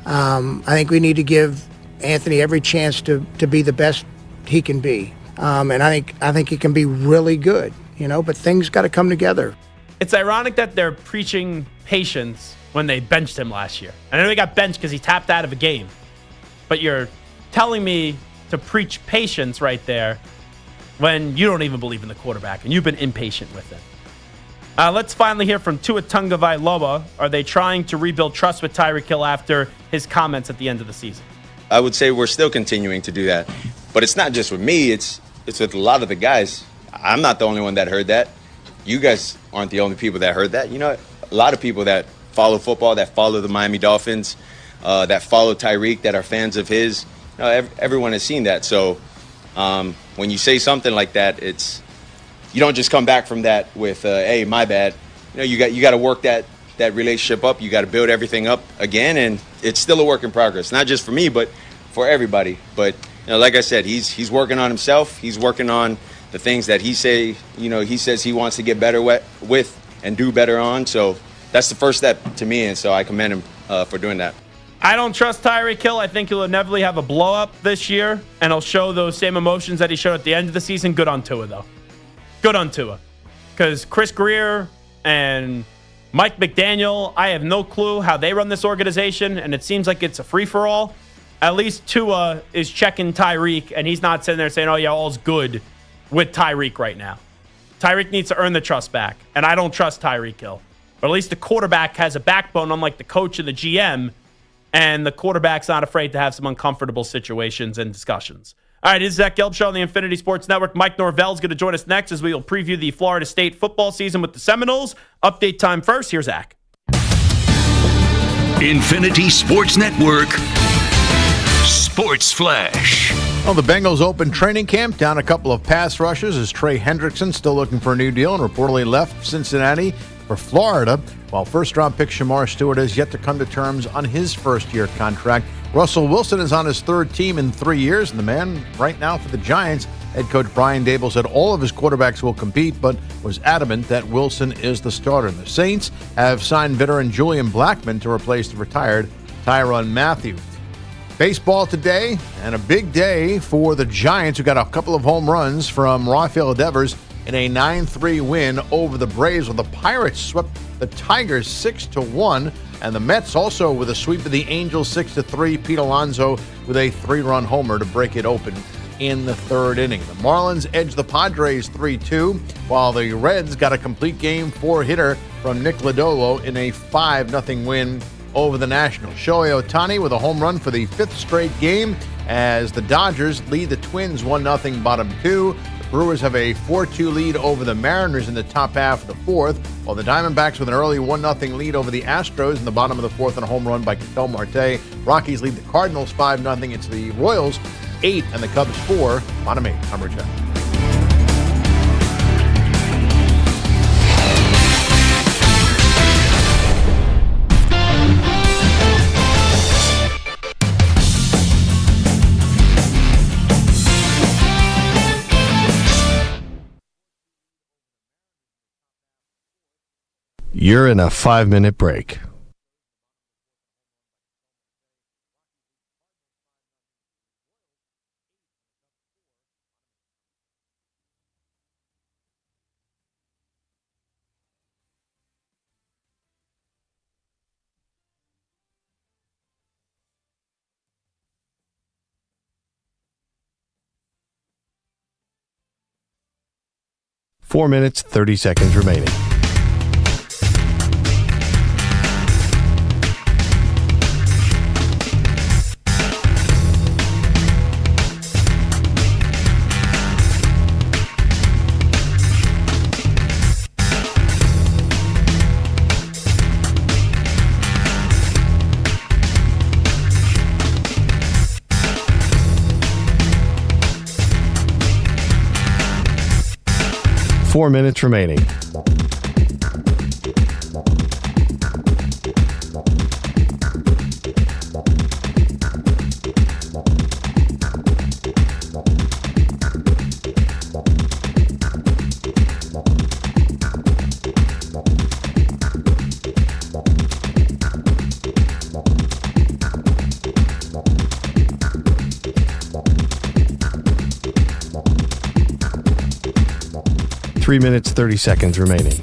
I think we need to give Anthony every chance to be the best he can be. And I think he can be really good, but things got to come together. It's ironic that they're preaching patience when they benched him last year. I know he got benched because he tapped out of a game. But you're telling me to preach patience right there when you don't even believe in the quarterback and you've been impatient with it. Let's finally hear from Tua Tagovailoa. Are they trying to rebuild trust with Tyreek Hill after his comments at the end of the season? I would say we're still continuing to do that. But it's not just with me. It's with a lot of the guys. I'm not the only one that heard that. You guys aren't the only people that heard that. A lot of people that follow football, that follow the Miami Dolphins, that follow Tyreek, that are fans of his. Everyone has seen that. So when you say something like that, you don't just come back from that with, hey, my bad. You got to work that relationship up. You got to build everything up again, and it's still a work in progress. Not just for me, but for everybody. But like I said, he's working on himself. He's working on the things that he says he wants to get better with and do better on. So that's the first step to me, and so I commend him for doing that. I don't trust Tyreek Hill. I think he'll inevitably have a blow-up this year, and he'll show those same emotions that he showed at the end of the season. Good on Tua, though. Good on Tua. Because Chris Greer and Mike McDaniel, I have no clue how they run this organization, and it seems like it's a free-for-all. At least Tua is checking Tyreek, and he's not sitting there saying, oh, yeah, all's good with Tyreek right now. Tyreek needs to earn the trust back, and I don't trust Tyreek Hill. But at least the quarterback has a backbone, unlike the coach and the GM, and the quarterback's not afraid to have some uncomfortable situations and discussions. All right, this is Zach Gelb Show on the Infinity Sports Network. Mike Norvell is going to join us next as we will preview the Florida State football season with the Seminoles. Update time first. Here's Zach. Infinity Sports Network Sports Flash. Well, the Bengals open training camp, down a couple of pass rushes as Trey Hendrickson still looking for a new deal and reportedly left Cincinnati for Florida, while first-round pick Shamar Stewart has yet to come to terms on his first-year contract. Russell Wilson is on his third team in 3 years, and the man right now for the Giants, head coach Brian Daboll, said all of his quarterbacks will compete, but was adamant that Wilson is the starter. And the Saints have signed veteran Julian Blackmon to replace the retired Tyrann Mathieu. Baseball today, and a big day for the Giants, who got a couple of home runs from Rafael Devers in a 9-3 win over the Braves, while the Pirates swept the Tigers 6-1, and the Mets also with a sweep of the Angels 6-3. Pete Alonso with a 3-run homer to break it open in the third inning. The Marlins edged the Padres 3-2, while the Reds got a complete game 4-hitter from Nick Lodolo in a 5-0 win over the Nationals. Shohei Ohtani with a home run for the 5th straight game as the Dodgers lead the Twins 1-0 bottom 2. Brewers have a 4-2 lead over the Mariners in the top half of the 4th, while the Diamondbacks with an early 1-0 lead over the Astros in the bottom of the 4th and a home run by Ketel Marte. Rockies lead the Cardinals 5-0. It's the Royals 8 and the Cubs 4, bottom 8. I'm Rich. You're in a 5-minute break. Four minutes, 30 seconds remaining. Four minutes remaining. Three minutes, 30 seconds remaining.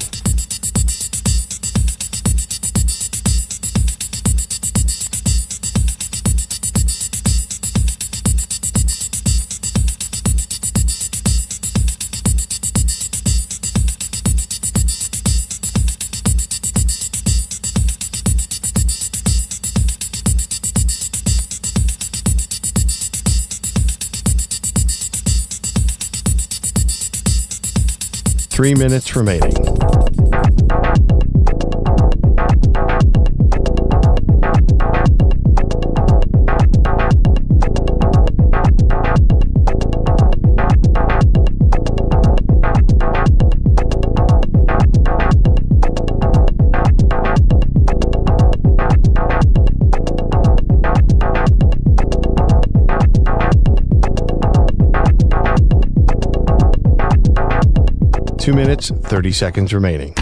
Three minutes remaining. Two minutes, 30 seconds remaining.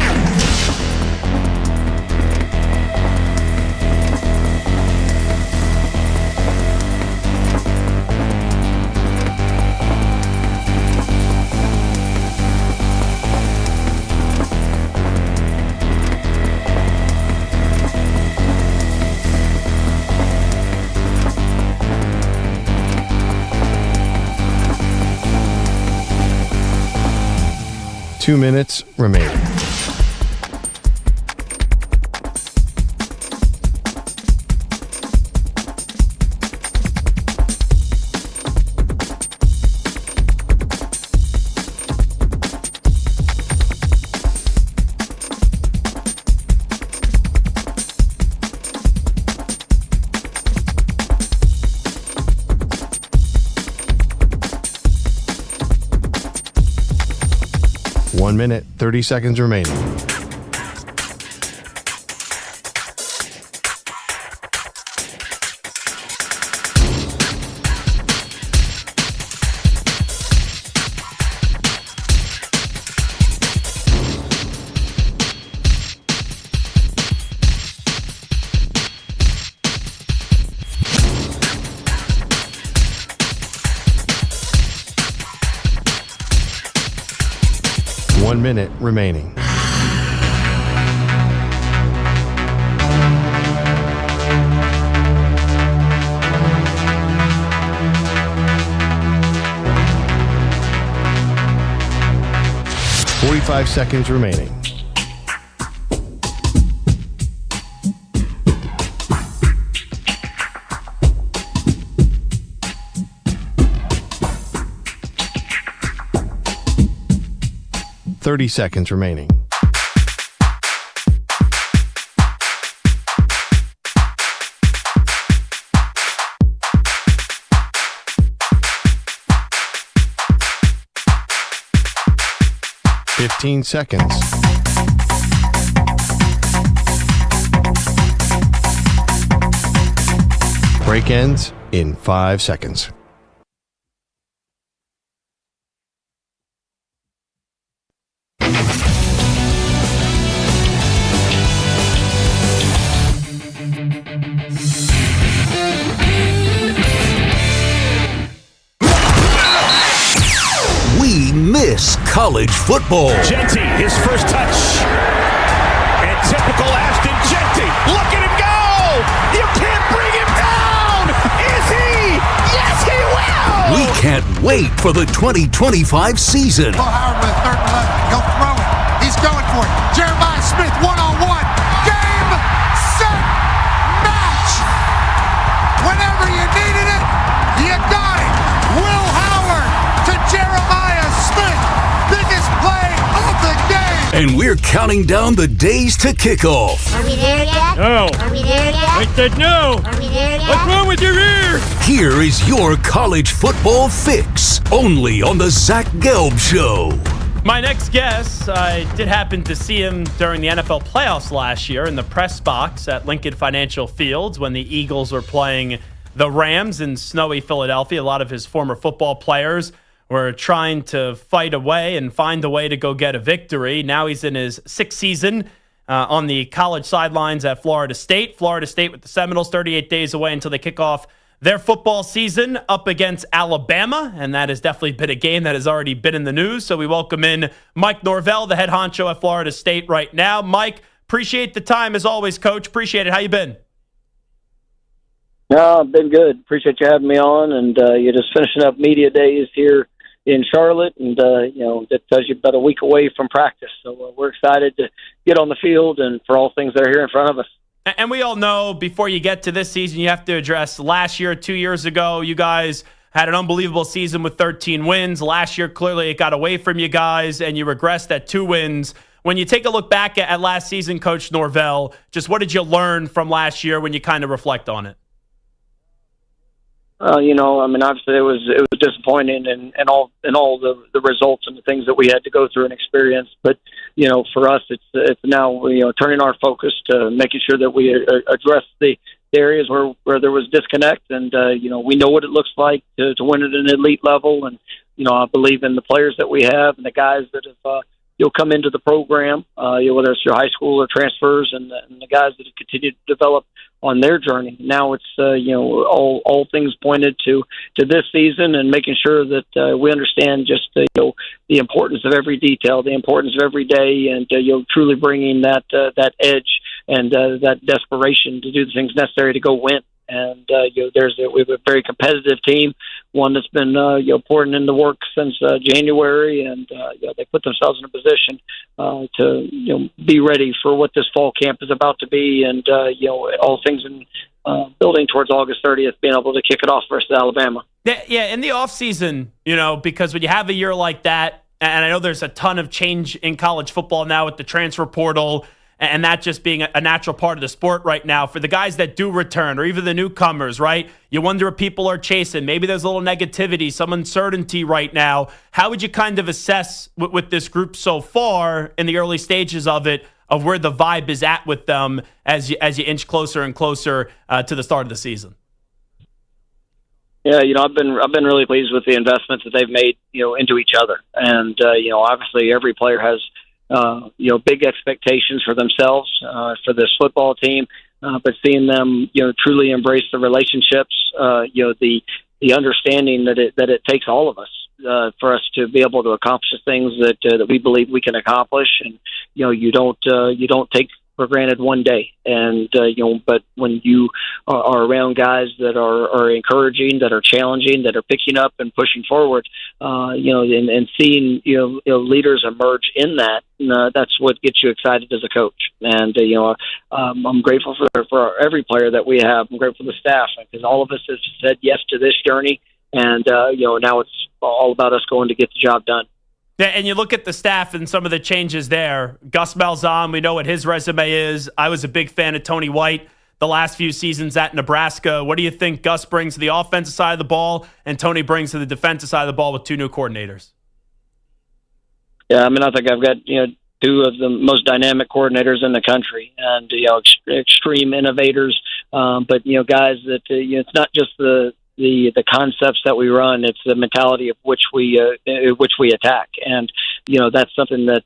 Two minutes remaining. One minute, 30 seconds remaining. One minute remaining. Five seconds remaining. Seconds remaining. Fifteen seconds. Break ends in 5 seconds. college football. Genty, his first touch. And typical Ashton Genty. Look at him go! You can't bring him down! Is he? Yes, he will! We can't wait for the 2025 season. Will Howard with 3rd and 11. He'll throw it. He's going for it. Jeremiah Smith, one-on-one. Game, set, match. Whenever you needed it, you got it. Will Howard to Jeremiah Smith. Biggest play of the game. And we're counting down the days to kickoff. Are we there yet? No. Are we there yet? I said no. Are we there yet? What's wrong with your ear? Here is your college football fix, only on the Zach Gelb Show. My next guest, I did happen to see him during the NFL playoffs last year in the press box at Lincoln Financial Fields when the Eagles were playing the Rams in snowy Philadelphia. A lot of his former football players were trying to fight away and find a way to go get a victory. Now he's in his 6th season on the college sidelines at Florida State. Florida State with the Seminoles 38 days away until they kick off their football season up against Alabama, and that has definitely been a game that has already been in the news. So we welcome in Mike Norvell, the head honcho at Florida State right now. Mike, appreciate the time as always, Coach. Appreciate it. How you been? No, I've been good. Appreciate you having me on, and you're just finishing up media days here in Charlotte, and that tells you about a week away from practice. So we're excited to get on the field and for all things that are here in front of us. And we all know before you get to this season, you have to address last year, 2 years ago. You guys had an unbelievable season with 13 wins. Last year, clearly, it got away from you guys, and you regressed at 2 wins. When you take a look back at last season, Coach Norvell, just what did you learn from last year when you kind of reflect on it? Obviously it was disappointing and all the results and the things that we had to go through and experience. But, for us, it's now, turning our focus to making sure that we address the areas where there was disconnect. And, we know what it looks like to win at an elite level. And, I believe in the players that we have and the guys that have, come into the program, whether it's your high school or transfers and the guys that have continued to develop on their journey. Now it's, all things pointed to this season and making sure that we understand just, the importance of every detail, the importance of every day, and, truly bringing that edge and that desperation to do the things necessary to go win. And, we have a very competitive team, one that's been, pouring in the work since January, and, they put themselves in a position to, be ready for what this fall camp is about to be, and, all things in building towards August 30th, being able to kick it off versus Alabama. Yeah, in the offseason, because when you have a year like that, and I know there's a ton of change in college football now with the transfer portal, and that just being a natural part of the sport right now, for the guys that do return or even the newcomers, right? You wonder what people are chasing. Maybe there's a little negativity, some uncertainty right now. How would you kind of assess with this group so far in the early stages of it, of where the vibe is at with them as you inch closer and closer to the start of the season? Yeah, I've been really pleased with the investments that they've made, into each other. And, obviously every player has big expectations for themselves, for this football team, but seeing them, truly embrace the relationships, the understanding that it takes all of us, for us to be able to accomplish the things that we believe we can accomplish. And, you don't take for granted one day. And, but when you are around guys that are encouraging, that are challenging, that are picking up and pushing forward, and seeing, leaders emerge in that, that's what gets you excited as a coach. And, I'm grateful for every player that we have. I'm grateful for the staff because all of us have said yes to this journey. And, now it's all about us going to get the job done. Yeah, and you look at the staff and some of the changes there. Gus Malzahn, we know what his resume is. I was a big fan of Tony White the last few seasons at Nebraska. What do you think Gus brings to the offensive side of the ball and Tony brings to the defensive side of the ball with 2 new coordinators? Yeah, I think I've got, 2 of the most dynamic coordinators in the country and, extreme innovators. But, guys that, it's not just the concepts that we run, it's the mentality of which we attack. And, that's something that,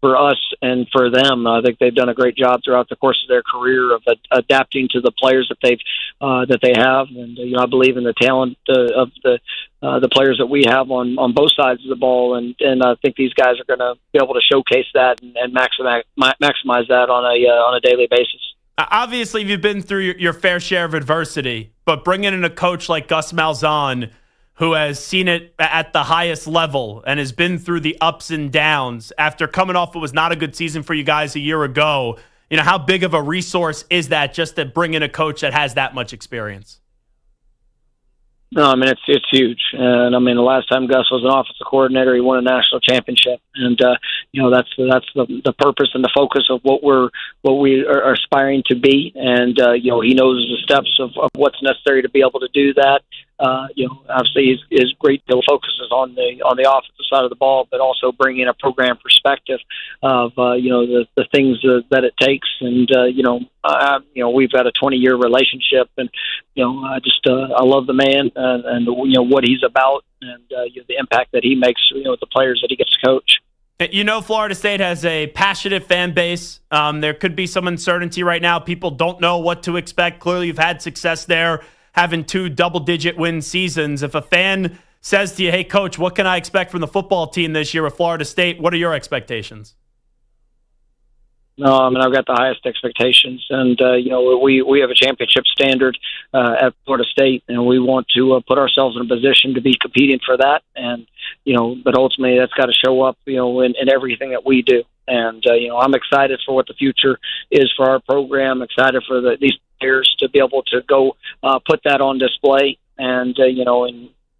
us and for them. I think they've done a great job throughout the course of their career of adapting to the players that they have, and I believe in the talent of the players that we have on both sides of the ball, and I think these guys are going to be able to showcase that and maximize that on a daily basis. Obviously, you've been through your fair share of adversity, but bringing in a coach like Gus Malzahn, who has seen it at the highest level and has been through the ups and downs after coming off what was not a good season for you guys a year ago, how big of a resource is that just to bring in a coach that has that much experience? No, I mean, it's huge. And I mean, the last time Gus was an offensive coordinator, he won a national championship. And, that's the purpose and the focus of what we are aspiring to be. And, he knows the steps of what's necessary to be able to do that. Obviously his great deal of focus is on the offensive side of the ball, but also bringing a program perspective of, the things that it takes. And, we've got a 20-year relationship, and, I love the man and what he's about, and the impact that he makes, with the players that he gets to coach. Florida State has a passionate fan base. There could be some uncertainty right now. People don't know what to expect. Clearly, you've had success there, having 2 double-digit win seasons. If a fan says to you, hey, Coach, what can I expect from the football team this year with Florida State? What are your expectations? No, I mean, I've got the highest expectations, and we have a championship standard at Florida State, and we want to put ourselves in a position to be competing for that. And but ultimately, that's got to show up, in everything that we do. And I'm excited for what the future is for our program. Excited for these players to be able to go put that on display, and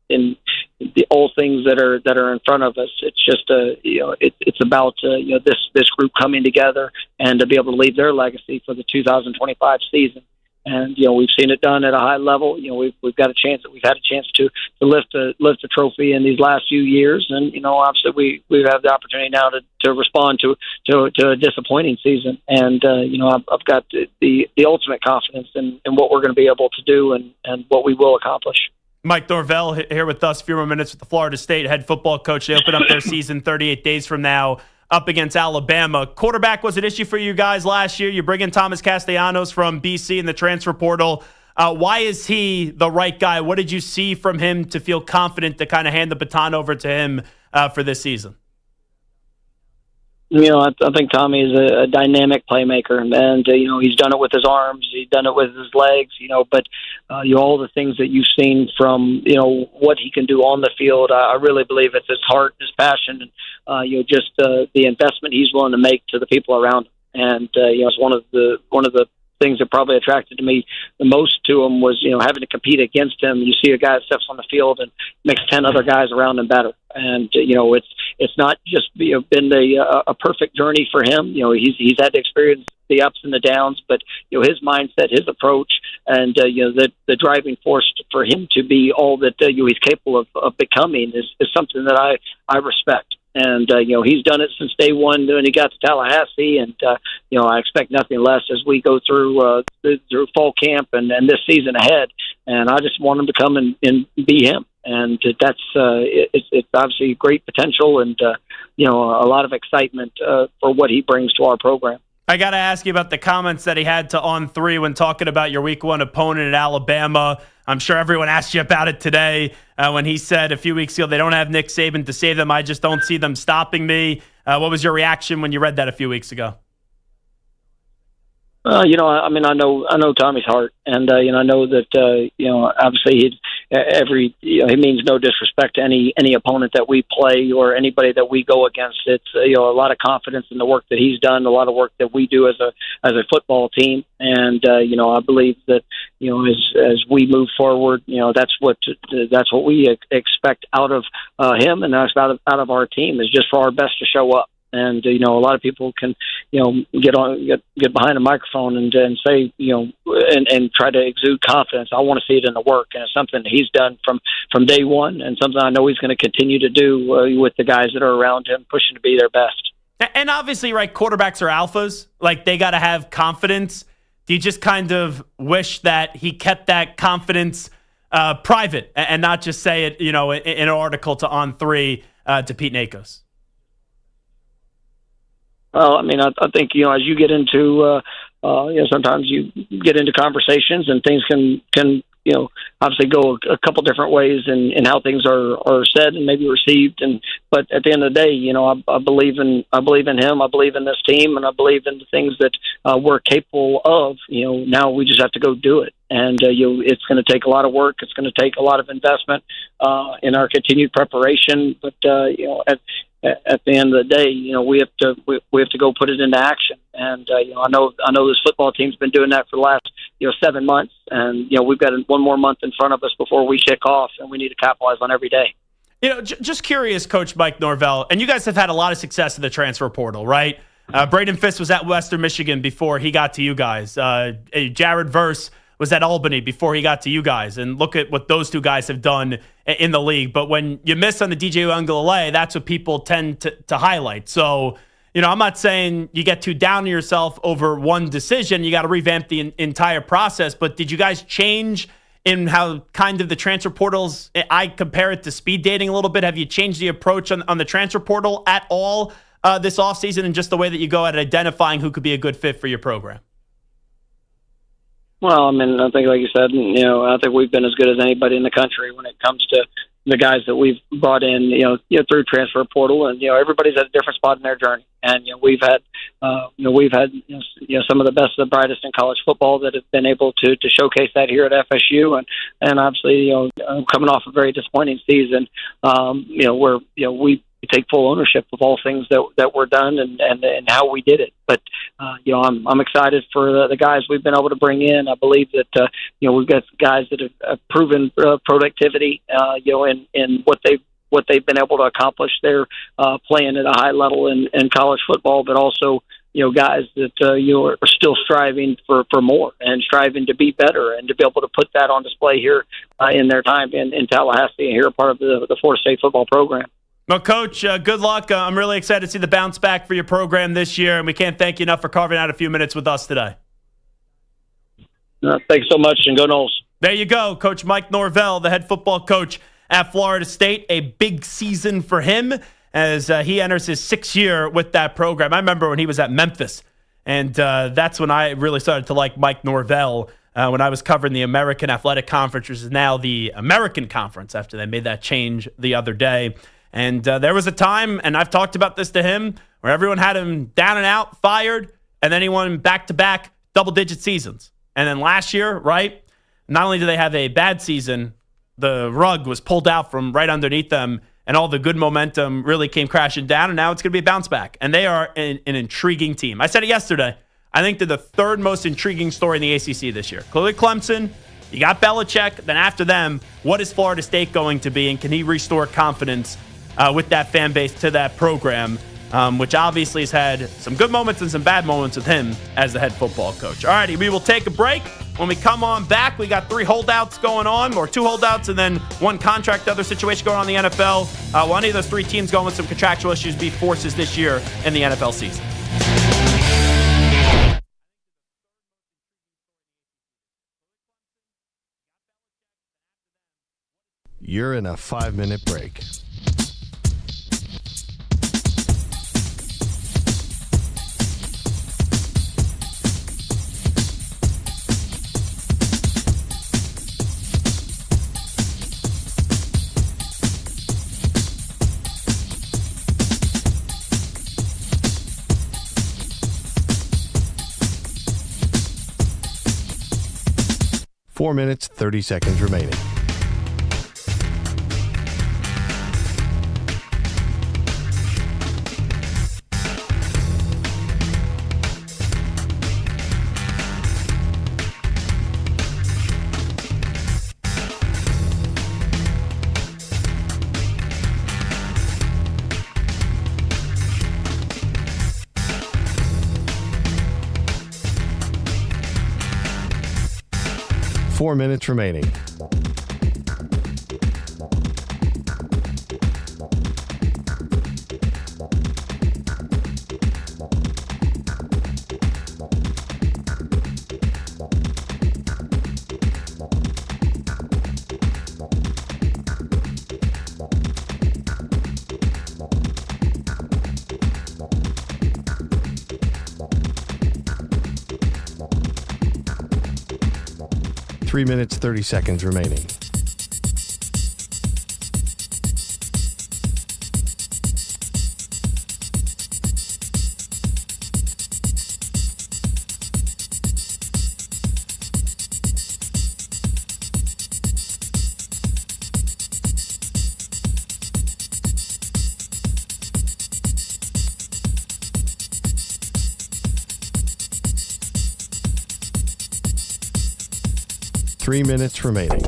in the all things that are in front of us. It's just it's about this group coming together and to be able to leave their legacy for the 2025 season. And we've seen it done at a high level. We've got a chance that we've had a chance to lift a trophy in these last few years, and obviously we have the opportunity now to respond to a disappointing season. And I've got the ultimate confidence in what we're going to be able to do and what we will accomplish. Mike Norvell here with us, a few more minutes with the Florida State head football coach. They open up their season 38 days from now up against Alabama. Quarterback was an issue for you guys last year. You bring in Thomas Castellanos from BC in the transfer portal. Why is he the right guy? What did you see from him to feel confident to kind of hand the baton over to him for this season? I think Tommy is a dynamic playmaker, and he's done it with his arms, he's done it with his legs, but all the things that you've seen from what he can do on the field, I really believe it's his heart, his passion, and just the investment he's willing to make to the people around him. And it's one of the things that probably attracted to me the most to him was having to compete against him. You see a guy that steps on the field and makes 10 other guys around him better, and it's not just been a perfect journey for him. He's had to experience the ups and the downs, but his mindset, his approach, and the driving force for him to be all that he's capable of becoming is something that I respect. And he's done it since day one when he got to Tallahassee, and I expect nothing less as we go through fall camp and this season ahead. And I just want him to come and be him, and that's it's obviously great potential and a lot of excitement for what he brings to our program. I got to ask you about the comments that he had to On3 when talking about your week 1 opponent at Alabama. I'm sure everyone asked you about it today when he said a few weeks ago, they don't have Nick Saban to save them. I just don't see them stopping me. What was your reaction when you read that a few weeks ago? I know Tommy's heart, and I know that obviously he means no disrespect to any opponent that we play or anybody that we go against. It's a lot of confidence in the work that he's done, a lot of work that we do as a football team, and I believe that as we move forward, that's what we expect out of him, and that's out of our team, is just for our best to show up. And a lot of people can get behind a microphone and say and try to exude confidence. I want to see it in the work, and it's something he's done from day one, and something I know he's going to continue to do with the guys that are around him, pushing to be their best. And obviously, right, quarterbacks are alphas. Like, they got to have confidence. Do you just kind of wish that he kept that confidence private and not just say it, in an article to On3 to Pete Nakos? Well, I mean, I think, as you get into, sometimes you get into conversations and things can obviously go a couple different ways in how things are said and maybe received. But at the end of the day, I believe in him. I believe in this team, and I believe in the things that we're capable of. Now we just have to go do it. And it's going to take a lot of work. It's going to take a lot of investment in our continued preparation. But at the end of the day, we have to go put it into action. And I know this football team's been doing that for the last 7 months, and we've got one more month in front of us before we kick off, and we need to capitalize on every day. Just curious, Coach Mike Norvell, and you guys have had a lot of success in the transfer portal, right? Braden Fisk was at Western Michigan before he got to you guys. Jared Verse was at Albany before he got to you guys. And look at what those two guys have done in the league. But when you miss on the DJ Uiagalelei, that's what people tend to highlight. So, I'm not saying you get too down on yourself over one decision. You got to revamp the entire process. But did you guys change in how kind of the transfer portals, I compare it to speed dating a little bit? Have you changed the approach on the transfer portal at all this offseason, and just the way that you go at identifying who could be a good fit for your program? Well, I mean, I think, like you said, I think we've been as good as anybody in the country when it comes to the guys that we've brought in, through transfer portal, and everybody's at a different spot in their journey. And we've had some of the best, the brightest in college football that have been able to showcase that here at FSU, and obviously, coming off a very disappointing season, we take full ownership of all things that were done and how we did it. But I'm excited for the guys we've been able to bring in. I believe that we've got guys that have proven productivity in what they've been able to accomplish. They're playing at a high level in college football, but also guys that are still striving for more and striving to be better, and to be able to put that on display here in their time in Tallahassee and here, a part of the Florida State football program. Well, Coach, good luck. I'm really excited to see the bounce back for your program this year, and we can't thank you enough for carving out a few minutes with us today. Thanks so much, and go Noles. There you go, Coach Mike Norvell, the head football coach at Florida State. A big season for him as he enters his 6th year with that program. I remember when he was at Memphis, and that's when I really started to like Mike Norvell, when I was covering the American Athletic Conference, which is now the American Conference after they made that change the other day. And there was a time, and I've talked about this to him, where everyone had him down and out, fired, and then he won back-to-back double-digit seasons. And then last year, right, not only did they have a bad season, the rug was pulled out from right underneath them, and all the good momentum really came crashing down, and now it's going to be a bounce back. And they are an intriguing team. I said it yesterday. I think they're the 3rd most intriguing story in the ACC this year. Clearly Clemson, you got Belichick, then after them, what is Florida State going to be, and can he restore confidence with that fan base to that program, which obviously has had some good moments and some bad moments with him as the head football coach. All righty, we will take a break. When we come on back, we got 3 holdouts going on, or 2 holdouts, and then 1 contract, other situation going on in the NFL. Will any of those 3 teams going with some contractual issues be forces this year in the NFL season? You're in a 5-minute break. Four minutes, 30 seconds remaining. Four minutes remaining. 3 minutes, 30 seconds remaining. Three minutes remaining.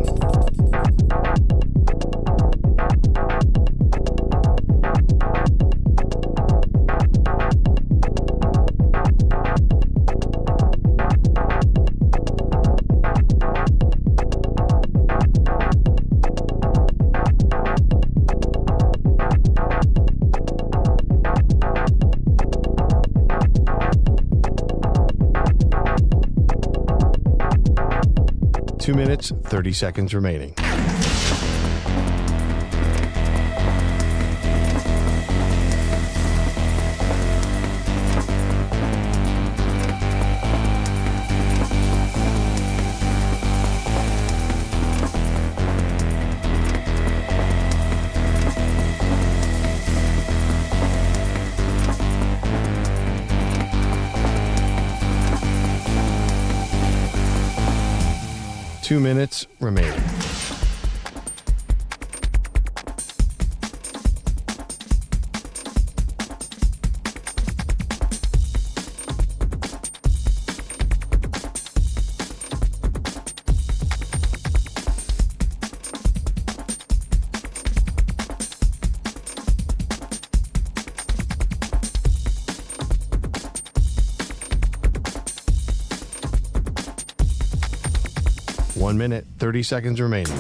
Two minutes, 30 seconds remaining. Two minutes remaining. One minute, 30 seconds remaining.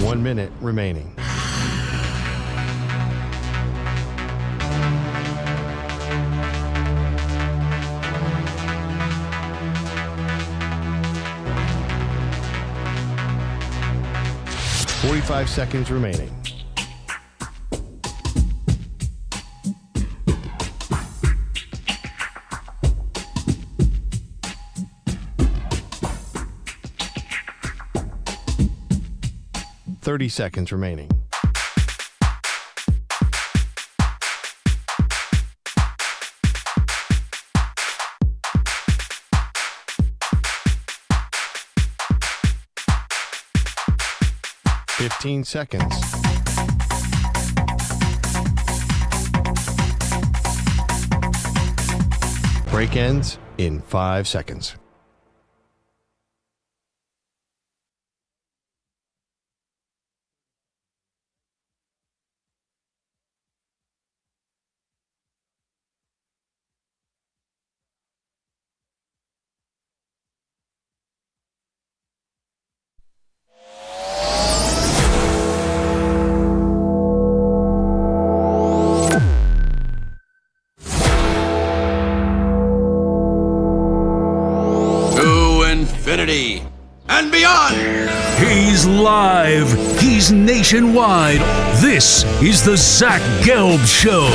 One minute remaining. Forty-five seconds remaining. Thirty seconds remaining. Fifteen seconds. Break ends in 5 seconds. Infinity and beyond. He's live. He's nationwide. This is the Zach Gelb Show.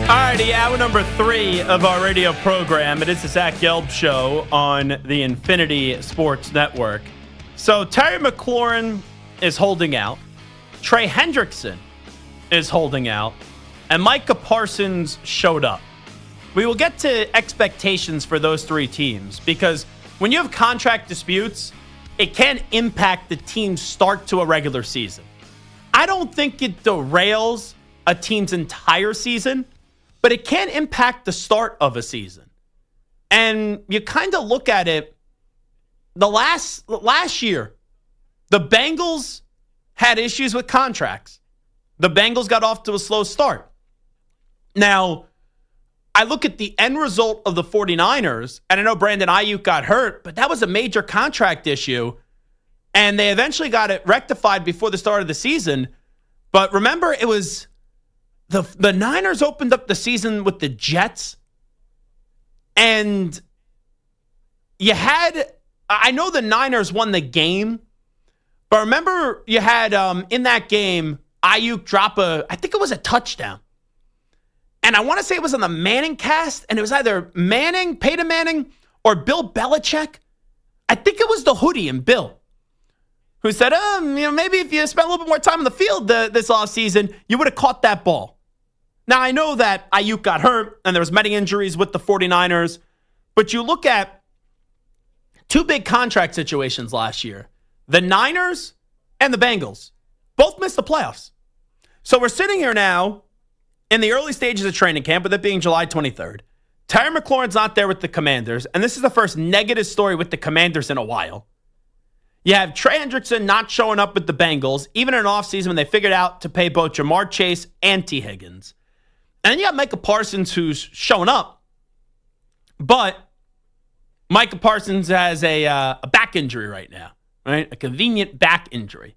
Alrighty, hour number 3 of our radio program. It is the Zach Gelb Show on the Infinity Sports Network. So Terry McLaurin is holding out. Trey Hendrickson is holding out. And Micah Parsons showed up. We will get to expectations for those 3 teams because when you have contract disputes, it can impact the team's start to a regular season. I don't think it derails a team's entire season, but it can impact the start of a season. And you kind of look at it, the last year, the Bengals had issues with contracts. The Bengals got off to a slow start. Now, I look at the end result of the 49ers, and I know Brandon Ayuk got hurt, but that was a major contract issue, and they eventually got it rectified before the start of the season. But remember, it was the Niners opened up the season with the Jets, and I know the Niners won the game, but remember you had in that game, Ayuk drop I think it was a touchdown. And I want to say it was on the Manning cast, and it was either Peyton Manning, or Bill Belichick. I think it was the hoodie and Bill, who said, maybe if you spent a little bit more time on the field this offseason, you would have caught that ball. Now, I know that Ayuk got hurt, and there was many injuries with the 49ers, but you look at two big contract situations last year. The Niners and the Bengals both missed the playoffs. So we're sitting here now in the early stages of training camp, with it being July 23rd. Terry McLaurin's not there with the Commanders, and this is the first negative story with the Commanders in a while. You have Trey Hendrickson not showing up with the Bengals, even in an offseason when they figured out to pay both Jamar Chase and T. Higgins. And then you have Micah Parsons, who's showing up, but Micah Parsons has a back injury right now, right? A convenient back injury.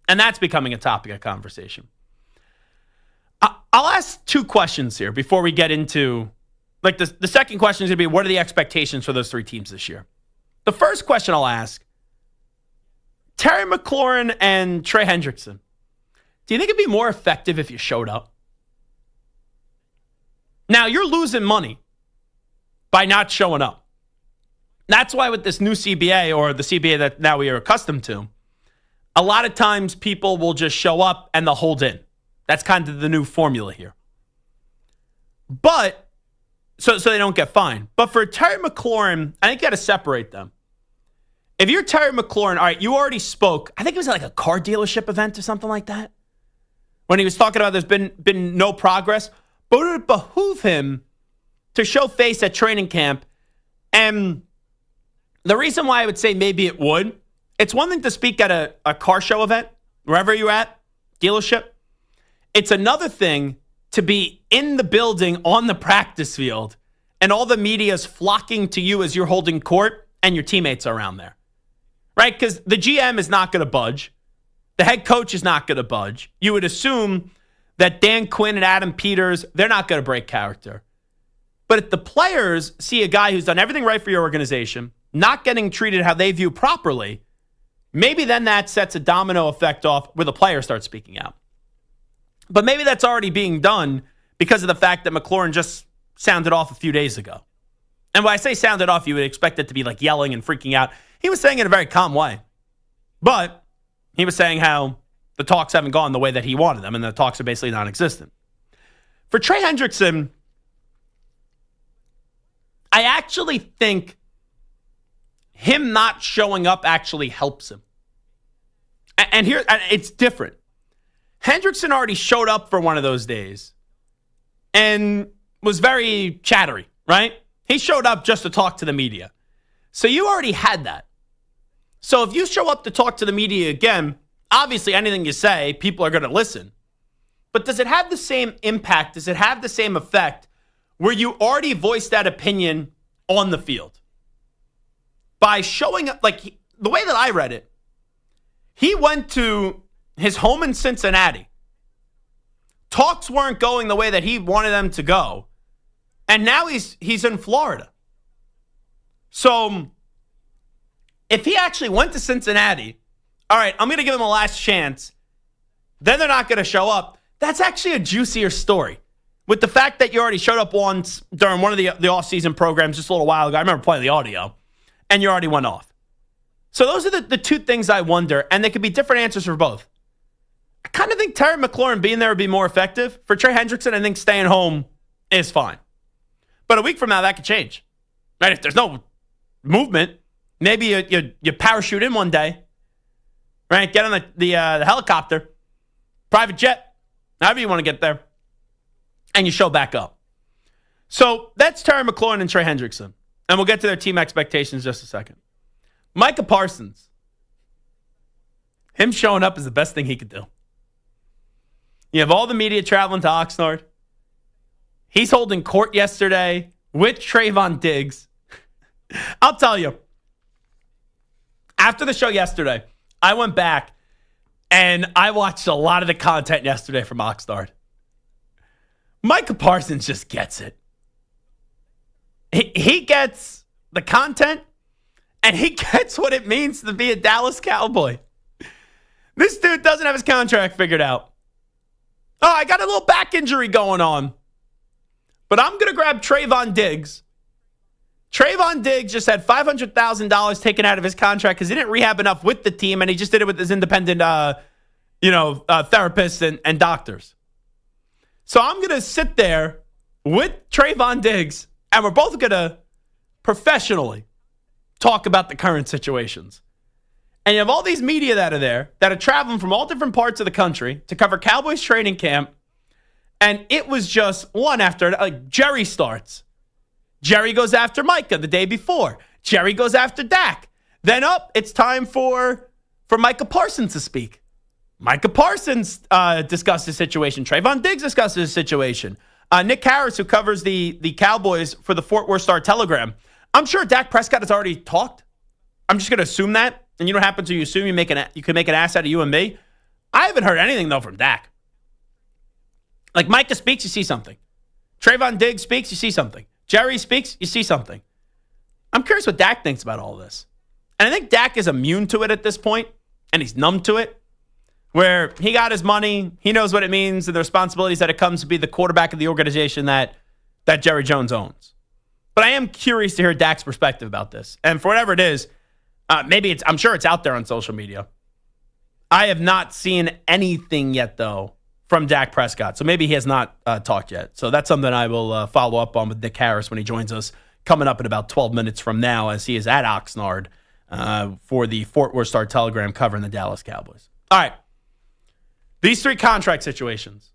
And that's becoming a topic of conversation. I'll ask two questions here before we get into, the second question is going to be, what are the expectations for those three teams this year? The first question I'll ask, Terry McLaurin and Trey Hendrickson, do you think it'd be more effective if you showed up? Now, you're losing money by not showing up. That's why with this new CBA, or the CBA that now we are accustomed to, a lot of times people will just show up and they'll hold in. That's kind of the new formula here. But, so they don't get fined. But for Terry McLaurin, I think you got to separate them. If you're Terry McLaurin, all right, you already spoke, I think it was like a car dealership event or something like that, when he was talking about there's been no progress. But it would behoove him to show face at training camp. And the reason why I would say maybe it would, it's one thing to speak at a car show event, wherever you're at, dealership. It's another thing to be in the building on the practice field and all the media is flocking to you as you're holding court and your teammates are around there, right? Because the GM is not going to budge. The head coach is not going to budge. You would assume that Dan Quinn and Adam Peters, they're not going to break character. But if the players see a guy who's done everything right for your organization, not getting treated how they view properly, maybe then that sets a domino effect off where the players start speaking out. But maybe that's already being done because of the fact that McLaurin just sounded off a few days ago. And when I say sounded off, you would expect it to be like yelling and freaking out. He was saying it in a very calm way. But he was saying how the talks haven't gone the way that he wanted them, and the talks are basically non-existent. For Trey Hendrickson, I actually think him not showing up actually helps him. And here, it's different. Hendrickson already showed up for one of those days and was very chattery, right? He showed up just to talk to the media. So you already had that. So if you show up to talk to the media again, obviously anything you say, people are going to listen. But does it have the same impact? Does it have the same effect where you already voiced that opinion on the field? By showing up, like the way that I read it, he went to his home in Cincinnati. Talks weren't going the way that he wanted them to go. And now he's in Florida. So if he actually went to Cincinnati, all right, I'm going to give him a last chance, then they're not going to show up. That's actually a juicier story. With the fact that you already showed up once during one of the offseason programs just a little while ago. I remember playing the audio. And you already went off. So those are the two things I wonder, and there could be different answers for both. I kind of think Terry McLaurin being there would be more effective. For Trey Hendrickson, I think staying home is fine. But a week from now, that could change. Right? If there's no movement, maybe you parachute in one day, right? Get on the helicopter, private jet, however you want to get there, and you show back up. So that's Terry McLaurin and Trey Hendrickson. And we'll get to their team expectations in just a second. Micah Parsons. Him showing up is the best thing he could do. You have all the media traveling to Oxnard. He's holding court yesterday with Trayvon Diggs. I'll tell you, after the show yesterday, I went back and I watched a lot of the content yesterday from Oxnard. Micah Parsons just gets it. He gets the content, and he gets what it means to be a Dallas Cowboy. This dude doesn't have his contract figured out. Oh, I got a little back injury going on, but I'm going to grab Trayvon Diggs. Trayvon Diggs just had $500,000 taken out of his contract because he didn't rehab enough with the team, and he just did it with his independent, therapists and doctors. So I'm going to sit there with Trayvon Diggs, and we're both going to professionally talk about the current situations. And you have all these media that are there that are traveling from all different parts of the country to cover Cowboys training camp. And it was just one after, like, Jerry starts. Jerry goes after Micah the day before. Jerry goes after Dak. Then it's time for Micah Parsons to speak. Micah Parsons discussed his situation. Trayvon Diggs discussed his situation. Nick Harris, who covers the Cowboys for the Fort Worth Star-Telegram, I'm sure Dak Prescott has already talked. I'm just going to assume that. And you know what happens when you assume you can make an ass out of you and me? I haven't heard anything, though, from Dak. Like, Micah speaks, you see something. Trayvon Diggs speaks, you see something. Jerry speaks, you see something. I'm curious what Dak thinks about all of this. And I think Dak is immune to it at this point, and he's numb to it, where he got his money, he knows what it means, and the responsibilities that it comes to be the quarterback of the organization that Jerry Jones owns. But I am curious to hear Dak's perspective about this. And for whatever it is, I'm sure it's out there on social media. I have not seen anything yet, though, from Dak Prescott. So maybe he has not talked yet. So that's something I will follow up on with Nick Harris when he joins us coming up in about 12 minutes from now, as he is at Oxnard for the Fort Worth Star-Telegram covering the Dallas Cowboys. All right. These three contract situations.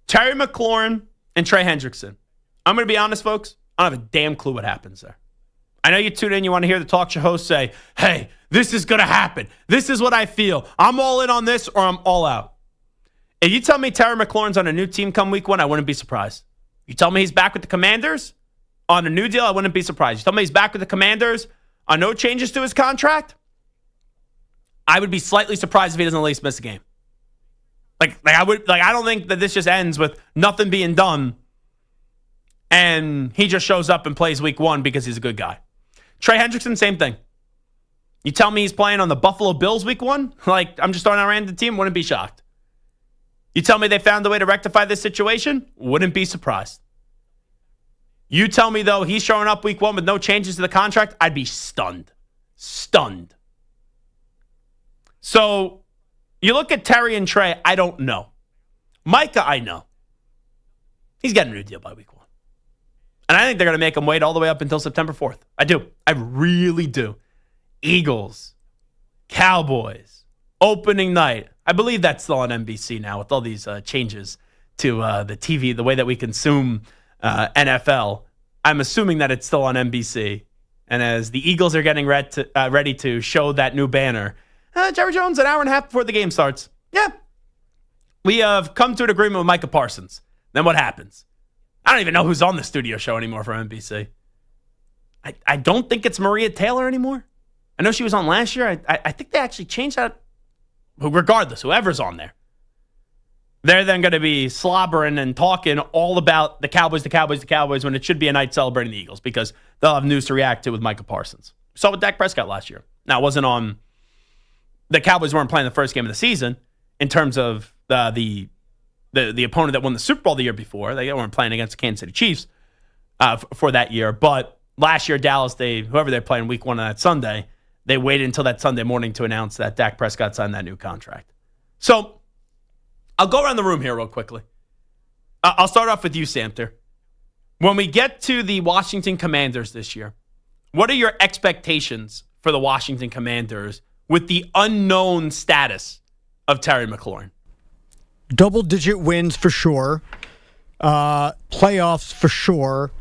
Terry McLaurin and Trey Hendrickson. I'm going to be honest, folks. I don't have a damn clue what happens there. I know you tune in, you want to hear the talk show host say, hey, this is going to happen. This is what I feel. I'm all in on this or I'm all out. If you tell me Terry McLaurin's on a new team come week one, I wouldn't be surprised. You tell me he's back with the Commanders on a new deal, I wouldn't be surprised. You tell me he's back with the Commanders on no changes to his contract, I would be slightly surprised if he doesn't at least miss a game. I don't think that this just ends with nothing being done and he just shows up and plays week one because he's a good guy. Trey Hendrickson, same thing. You tell me he's playing on the Buffalo Bills week one? I'm just throwing out a random team, wouldn't be shocked. You tell me they found a way to rectify this situation? Wouldn't be surprised. You tell me, though, he's showing up week one with no changes to the contract? I'd be stunned. Stunned. So, you look at Terry and Trey, I don't know. Micah, I know. He's getting a new deal by week one. And I think they're going to make him wait all the way up until September 4th. I do. I really do. Eagles, Cowboys, opening night. I believe that's still on NBC now with all these changes to the TV, the way that we consume NFL. I'm assuming that it's still on NBC. And as the Eagles are getting ready to show that new banner, Jerry Jones, an hour and a half before the game starts. Yeah. We have come to an agreement with Micah Parsons. Then what happens? I don't even know who's on the studio show anymore for NBC. I don't think it's Maria Taylor anymore. I know she was on last year. I think they actually changed that. Regardless, whoever's on there. They're then going to be slobbering and talking all about the Cowboys when it should be a night celebrating the Eagles because they'll have news to react to with Micah Parsons. Saw with Dak Prescott last year. Now, it wasn't on... The Cowboys weren't playing the first game of the season in terms of the opponent that won the Super Bowl the year before. They weren't playing against the Kansas City Chiefs for that year. But last year, Dallas, whoever they're playing week one on that Sunday, they waited until that Sunday morning to announce that Dak Prescott signed that new contract. So I'll go around the room here real quickly. I'll start off with you, Samter. When we get to the Washington Commanders this year, what are your expectations for the Washington Commanders with the unknown status of Terry McLaurin? Double-digit wins for sure. Playoffs for sure.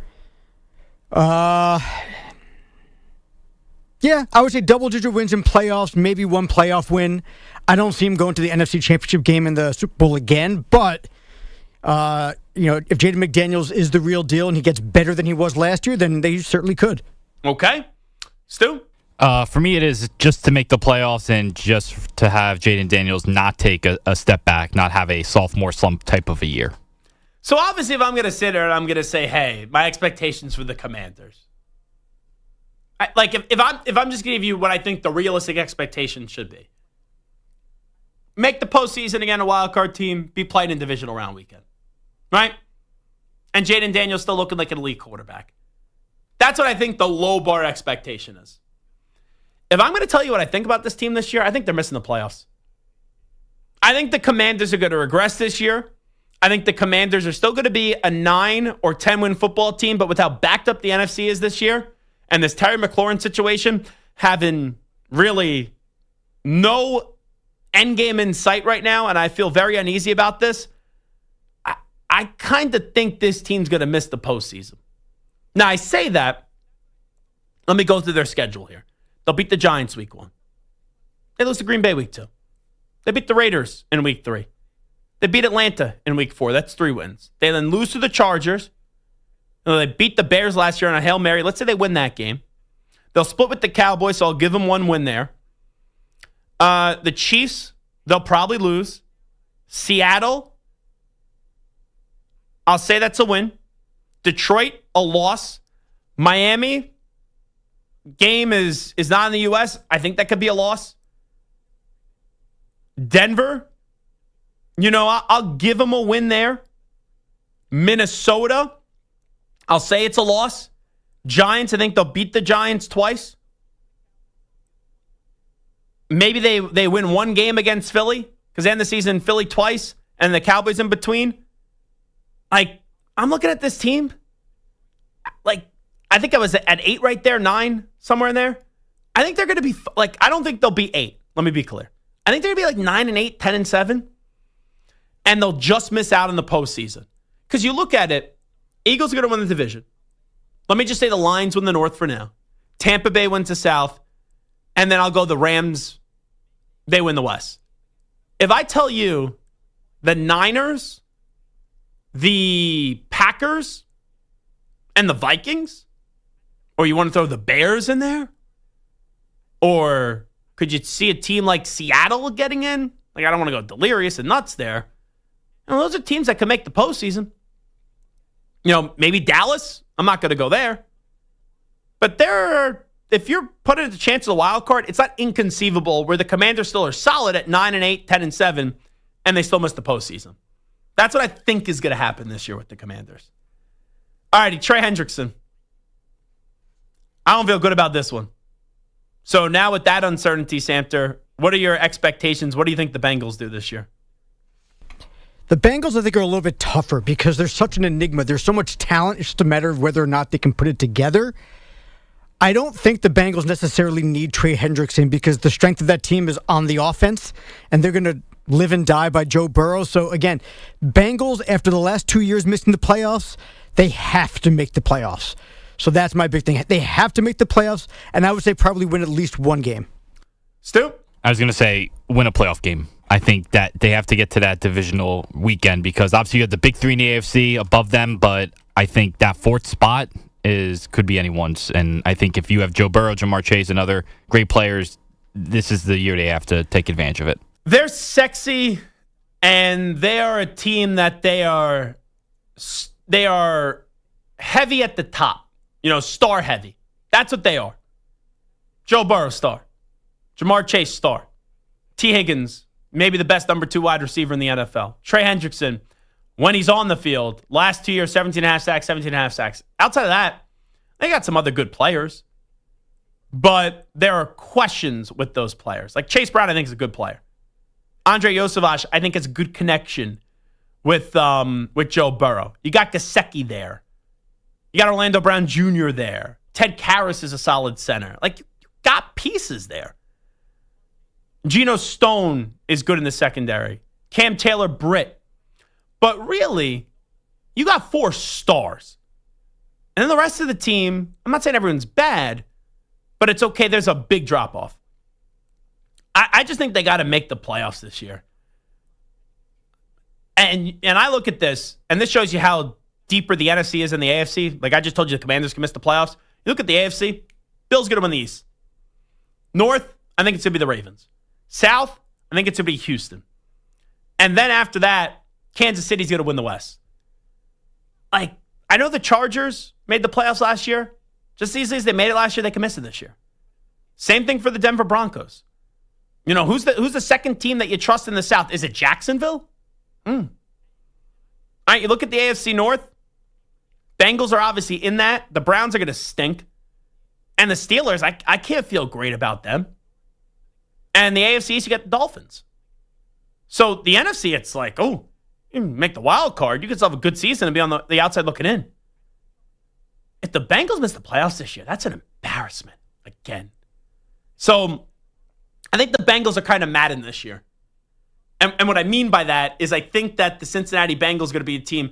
Yeah, I would say double-digit wins in playoffs, maybe one playoff win. I don't see him going to the NFC Championship game in the Super Bowl again, but If Jaden McDaniels is the real deal and he gets better than he was last year, then they certainly could. Okay. Stu? For me, it is just to make the playoffs and just to have Jaden Daniels not take a step back, not have a sophomore slump type of a year. So obviously, if I'm going to sit there and I'm going to say, hey, my expectations for the Commanders. If I'm just going to give you what I think the realistic expectation should be. Make the postseason again a wild card team, be played in divisional round weekend. Right? And Jaden Daniels still looking like an elite quarterback. That's what I think the low bar expectation is. If I'm going to tell you what I think about this team this year, I think they're missing the playoffs. I think the Commanders are going to regress this year. I think the Commanders are still going to be a 9 or 10 win football team, but with how backed up the NFC is this year, and this Terry McLaurin situation having really no end game in sight right now, and I feel very uneasy about this, I kind of think this team's going to miss the postseason. Now, I say that. Let me go through their schedule here. They'll beat the Giants week 1. They lose to Green Bay week 2. They beat the Raiders in week 3. They beat Atlanta in week 4. That's 3 wins. They then lose to the Chargers. They beat the Bears last year on a Hail Mary. Let's say they win that game. They'll split with the Cowboys, so I'll give them 1 win there. The Chiefs, they'll probably lose. Seattle, I'll say that's a win. Detroit, a loss. Miami, game is not in the U.S. I think that could be a loss. Denver, I'll give them a win there. Minnesota, I'll say it's a loss. Giants, I think they'll beat the Giants twice. Maybe they win 1 game against Philly because they end the season Philly twice and the Cowboys in between. I'm looking at this team. I think I was at 8 right there, 9, somewhere in there. I think they're going to be, I don't think they'll be 8. Let me be clear. I think they're going to be 9 and 8, 10 and 7. And they'll just miss out in the postseason. Because you look at it, Eagles are going to win the division. Let me just say the Lions win the North for now. Tampa Bay wins the South. And then I'll go the Rams, they win the West. If I tell you the Niners, the Packers, and the Vikings, or you want to throw the Bears in there? Or could you see a team like Seattle getting in? I don't want to go delirious and nuts there. Those are teams that can make the postseason. Maybe Dallas. I'm not going to go there. But if you're putting a chance of the wild card, it's not inconceivable where the Commanders still are solid at 9 and 8, 10 and 7, and they still miss the postseason. That's what I think is going to happen this year with the Commanders. All righty, Trey Hendrickson. I don't feel good about this one. So now with that uncertainty, Samter, what are your expectations? What do you think the Bengals do this year? The Bengals, I think, are a little bit tougher because they're such an enigma. There's so much talent. It's just a matter of whether or not they can put it together. I don't think the Bengals necessarily need Trey Hendrickson because the strength of that team is on the offense, and they're going to live and die by Joe Burrow. So, again, Bengals, after the last 2 years missing the playoffs, they have to make the playoffs. So that's my big thing. They have to make the playoffs, and I would say probably win at least 1 game. Stu? I was going to say win a playoff game. I think that they have to get to that divisional weekend because obviously you have the big 3 in the AFC above them, but I think that 4th spot could be anyone's. And I think if you have Joe Burrow, Jamar Chase, and other great players, this is the year they have to take advantage of it. They're sexy, and they are a team that they are heavy at the top. Star heavy. That's what they are. Joe Burrow, star. Jamar Chase, star. T. Higgins, maybe the best number 2 wide receiver in the NFL. Trey Hendrickson, when he's on the field, last 2 years, 17.5 sacks, 17.5 sacks. Outside of that, they got some other good players. But there are questions with those players. Like Chase Brown, I think, is a good player. Andre Yosevich, I think, has a good connection with Joe Burrow. You got Gesicki there. You got Orlando Brown Jr. there. Ted Karras is a solid center. You got pieces there. Geno Stone is good in the secondary. Cam Taylor-Britt. But really, you got 4 stars. And then the rest of the team, I'm not saying everyone's bad, but it's okay. There's a big drop-off. I just think they got to make the playoffs this year. And I look at this, and this shows you how deeper the NFC is in the AFC. Like I just told you, the Commanders can miss the playoffs. You look at the AFC, Bills going to win the East. North, I think it's going to be the Ravens. South, I think it's going to be Houston. And then after that, Kansas City's going to win the West. Like, I know the Chargers made the playoffs last year. Just as easily as they made it last year, they can miss it this year. Same thing for the Denver Broncos. You know, who's the second team that you trust in the South? Is it Jacksonville? All right, you look at the AFC North. Bengals are obviously in that. The Browns are going to stink. And the Steelers, I can't feel great about them. And the AFC East, you get the Dolphins. So the NFC, it's like, oh, you make the wild card. You could still have a good season and be on the outside looking in. If the Bengals miss the playoffs this year, that's an embarrassment again. So I think the Bengals are kind of mad in this year. And what I mean by that is I think that the Cincinnati Bengals are going to be a team,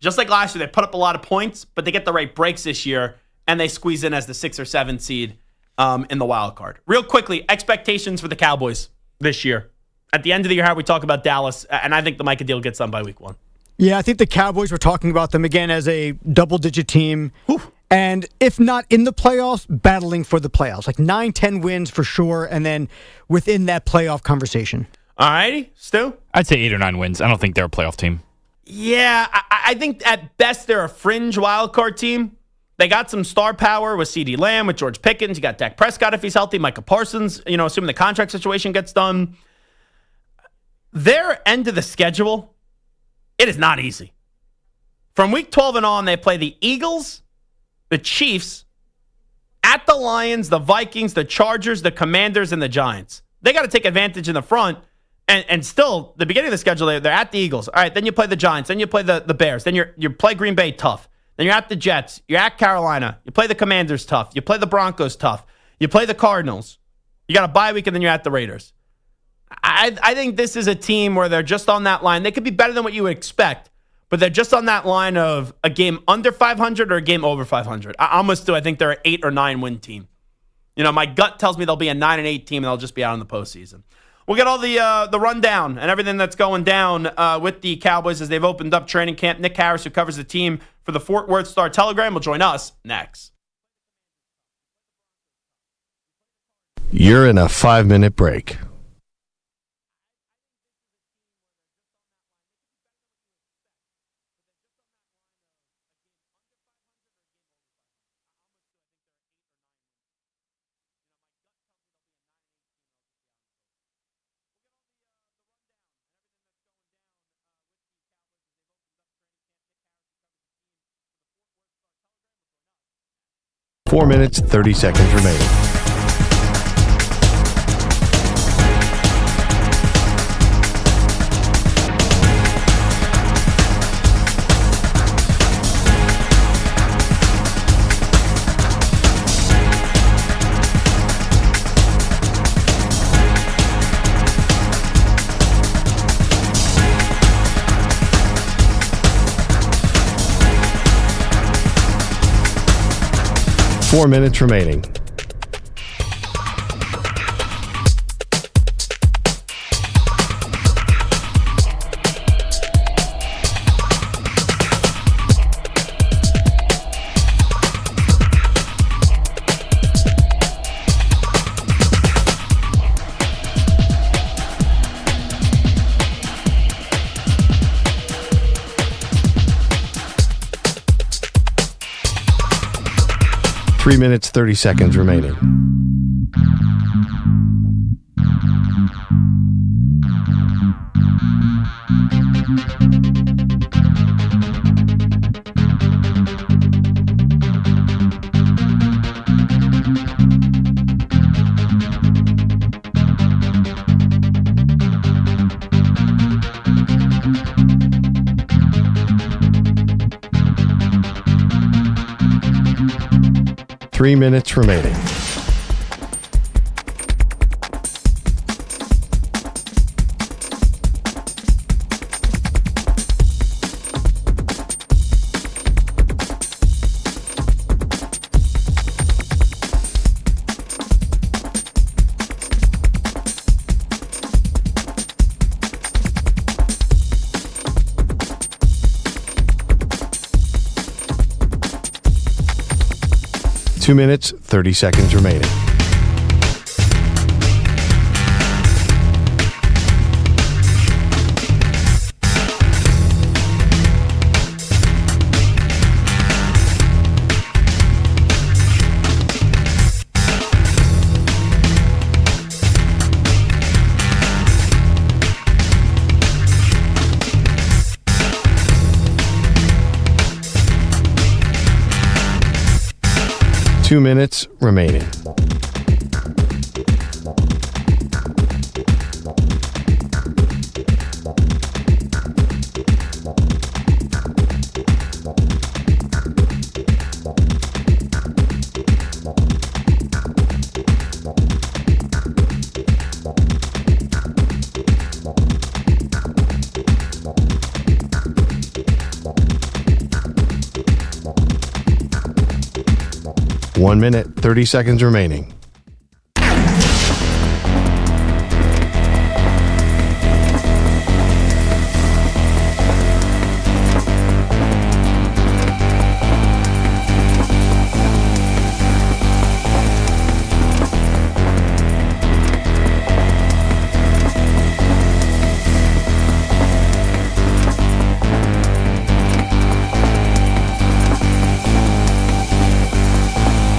just like last year, they put up a lot of points, but they get the right breaks this year, and they squeeze in as the 6 or 7 seed in the wild card. Real quickly, expectations for the Cowboys this year. At the end of the year, how we talk about Dallas, and I think the Micah deal gets done by week 1. Yeah, I think the Cowboys, we're talking about them again as a double-digit team. And if not in the playoffs, battling for the playoffs. Like 9-10 wins for sure, and then within that playoff conversation. All righty, Stu? I'd say 8 or 9 wins. I don't think they're a playoff team. Yeah, I think at best they're a fringe wild card team. They got some star power with CeeDee Lamb, with George Pickens. You got Dak Prescott if he's healthy, Micah Parsons, assuming the contract situation gets done. Their end of the schedule, it is not easy. From week 12 and on, they play the Eagles, the Chiefs, at the Lions, the Vikings, the Chargers, the Commanders, and the Giants. They got to take advantage in the front. And still, the beginning of the schedule, they're at the Eagles. All right, then you play the Giants. Then you play the Bears. Then you play Green Bay tough. Then you're at the Jets. You're at Carolina. You play the Commanders tough. You play the Broncos tough. You play the Cardinals. You got a bye week, and then you're at the Raiders. I think this is a team where they're just on that line. They could be better than what you would expect, but they're just on that line of a game under 500 or a game over 500. I almost do. I think they're an 8 or 9 win team. My gut tells me they'll be a 9-8 team, and they'll just be out in the postseason. We'll get all the rundown and everything that's going down with the Cowboys as they've opened up training camp. Nick Harris, who covers the team for the Fort Worth Star-Telegram, will join us next. You're in a 5-minute break. Four minutes, 30 seconds remaining. Four minutes remaining. Three minutes, 30 seconds remaining. Three minutes remaining. 2 minutes, 30 seconds remaining. Two minutes remaining. One minute, 30 seconds remaining.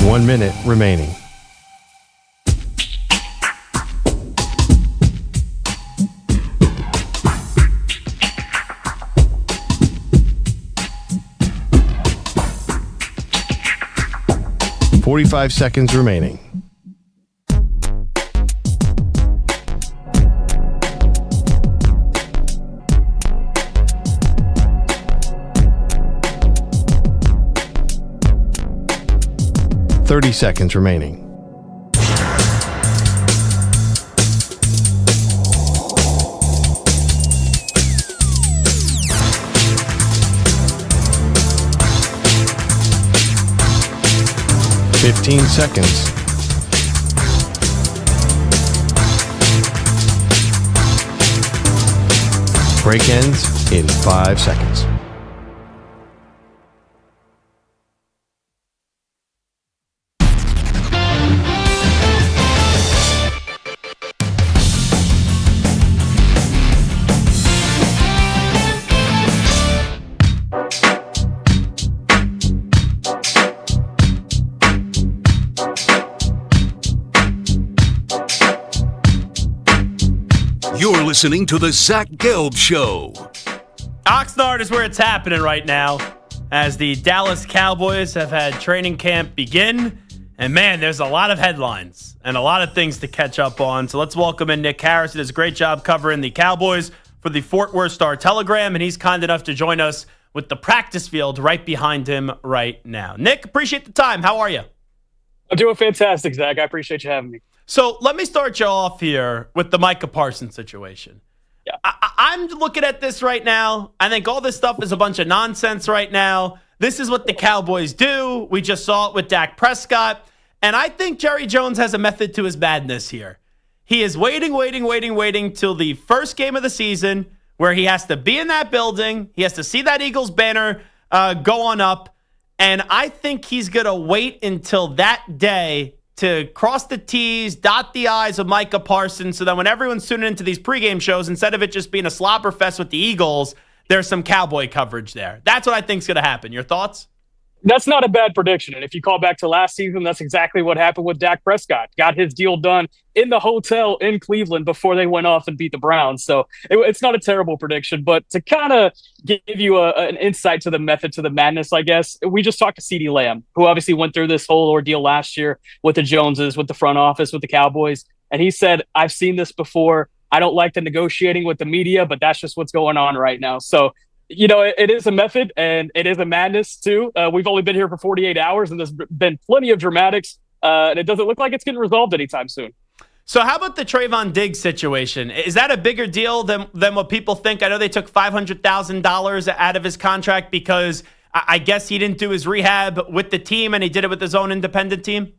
One minute remaining. .45 seconds remaining. .30 seconds remaining. .15 seconds. Break ends in 5 seconds. You're listening to the Zach Gelb Show. Oxnard is where it's happening right now as the Dallas Cowboys have had training camp begin. And man, there's a lot of headlines and a lot of things to catch up on. So let's welcome in Nick Harris. He does a great job covering the Cowboys for the Fort Worth Star-Telegram. And he's kind enough to join us with the practice field right behind him right now. Nick, appreciate the time. How are you? I'm doing fantastic, Zach. I appreciate you having me. So let me start you off here with the Micah Parsons situation. Yeah. I'm looking at this right now. I think all this stuff is a bunch of nonsense right now. This is what the Cowboys do. We just saw it with Dak Prescott. And I think Jerry Jones has a method to his madness here. He is waiting till the first game of the season where he has to be in that building. He has to see that Eagles banner go on up. And I think he's going to wait until that day to cross the T's, dot the I's of Micah Parsons, so that when everyone's tuning into these pregame shows, instead of it just being a slobber fest with the Eagles, there's some Cowboy coverage there. That's what I think is going to happen. Your thoughts? That's not a bad prediction. And if you call back to last season, that's exactly what happened with Dak Prescott. Got his deal done in the hotel in Cleveland before they went off and beat the Browns. So it's not a terrible prediction. But to kind of give you an insight to the method to the madness, I guess, we just talked to CeeDee Lamb, who obviously went through this whole ordeal last year with the Joneses, with the front office, with the Cowboys. And he said, I've seen this before. I don't like the negotiating with the media, but that's just what's going on right now. So you know, it is a method and it is a madness too. We've only been here for 48 hours and there's been plenty of dramatics and it doesn't look like it's getting resolved anytime soon. So how about the Trayvon Diggs situation? Is that a bigger deal than what people think? I know they took $500,000 out of his contract because I guess he didn't do his rehab with the team and he did it with his own independent team.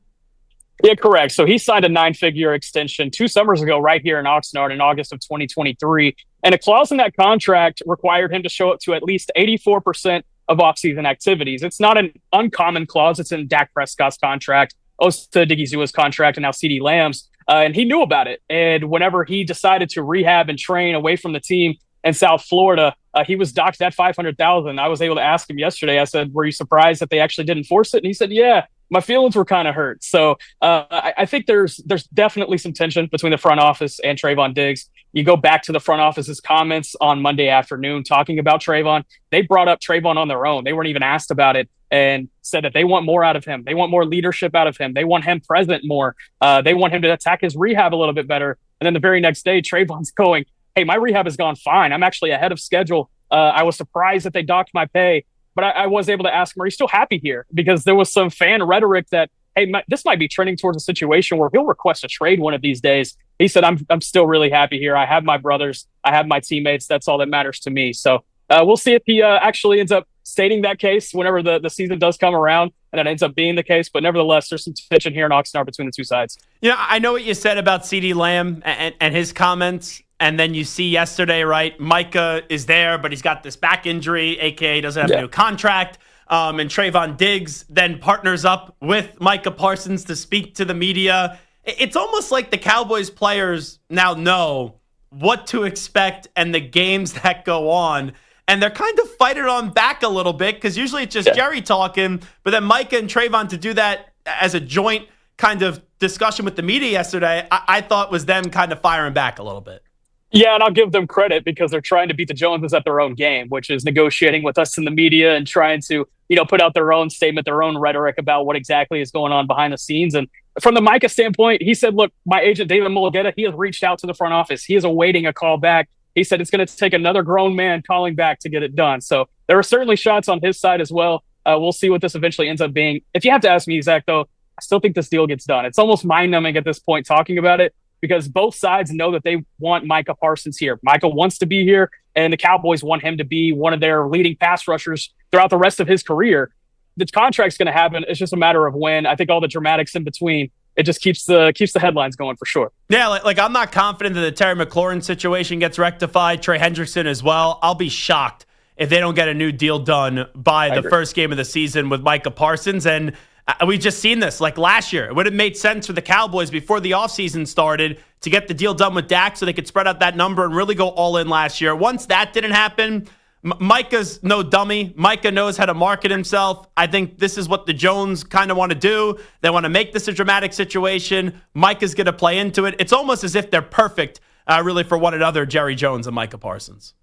Yeah, correct. So he signed a 9-figure extension 2 summers ago right here in Oxnard in August of 2023. And a clause in that contract required him to show up to at least 84% of offseason activities. It's not an uncommon clause. It's in Dak Prescott's contract, Osa Digizua's contract, and now CeeDee Lamb's. And he knew about it. And whenever he decided to rehab and train away from the team in South Florida, he was docked that $500,000. I was able to ask him yesterday. I said, "Were you surprised that they actually didn't force it?" And he said, "Yeah, my feelings were kind of hurt." So I think there's definitely some tension between the front office and Trayvon Diggs. You go back to the front office's comments on Monday afternoon talking about Trayvon. They brought up Trayvon on their own. They weren't even asked about it, and said that they want more out of him. They want more leadership out of him. They want him present more. They want him to attack his rehab a little bit better. And then the very next day, Trayvon's going, "Hey, my rehab has gone fine. I'm actually ahead of schedule. I was surprised that they docked my pay." But I was able to ask him, "Are you still happy here?" Because there was some fan rhetoric that, hey, this might be trending towards a situation where he'll request a trade one of these days. He said, I'm still really happy here. I have my brothers. I have my teammates. That's all that matters to me. So we'll see if he actually ends up stating that case whenever the season does come around, and that ends up being the case. But nevertheless, there's some tension here in Oxnard between the two sides. I know what you said about CeeDee Lamb and his comments. And then you see yesterday, right, Micah is there, but he's got this back injury, a.k.a. doesn't have a new contract. And Trayvon Diggs then partners up with Micah Parsons to speak to the media. It's almost like the Cowboys players now know what to expect and the games that go on. And they're kind of fighting on back a little bit, because usually it's just Jerry talking. But then Micah and Trayvon to do that as a joint kind of discussion with the media yesterday, I thought was them kind of firing back a little bit. Yeah, and I'll give them credit because they're trying to beat the Joneses at their own game, which is negotiating with us in the media and trying to, put out their own statement, their own rhetoric about what exactly is going on behind the scenes. And from the Micah standpoint, he said, "Look, my agent, David Mulugeta, he has reached out to the front office. He is awaiting a call back." He said it's going to take another grown man calling back to get it done. So there are certainly shots on his side as well. We'll see what this eventually ends up being. If you have to ask me, Zach, though, I still think this deal gets done. It's almost mind-numbing at this point talking about it, because both sides know that they want Micah Parsons here. Micah wants to be here, and the Cowboys want him to be one of their leading pass rushers throughout the rest of his career. The contract's going to happen. It's just a matter of when. I think all the dramatics in between, it just keeps the headlines going for sure. Yeah, like I'm not confident that the Terry McLaurin situation gets rectified. Trey Hendrickson as well. I'll be shocked if they don't get a new deal done by the first game of the season with Micah Parsons. And we've just seen this like last year. It would have made sense for the Cowboys before the offseason started to get the deal done with Dak so they could spread out that number and really go all in last year. Once that didn't happen, Micah's no dummy. Micah knows how to market himself. I think this is what the Jones kind of want to do. They want to make this a dramatic situation. Micah's going to play into it. It's almost as if they're perfect, really, for one another, Jerry Jones and Micah Parsons.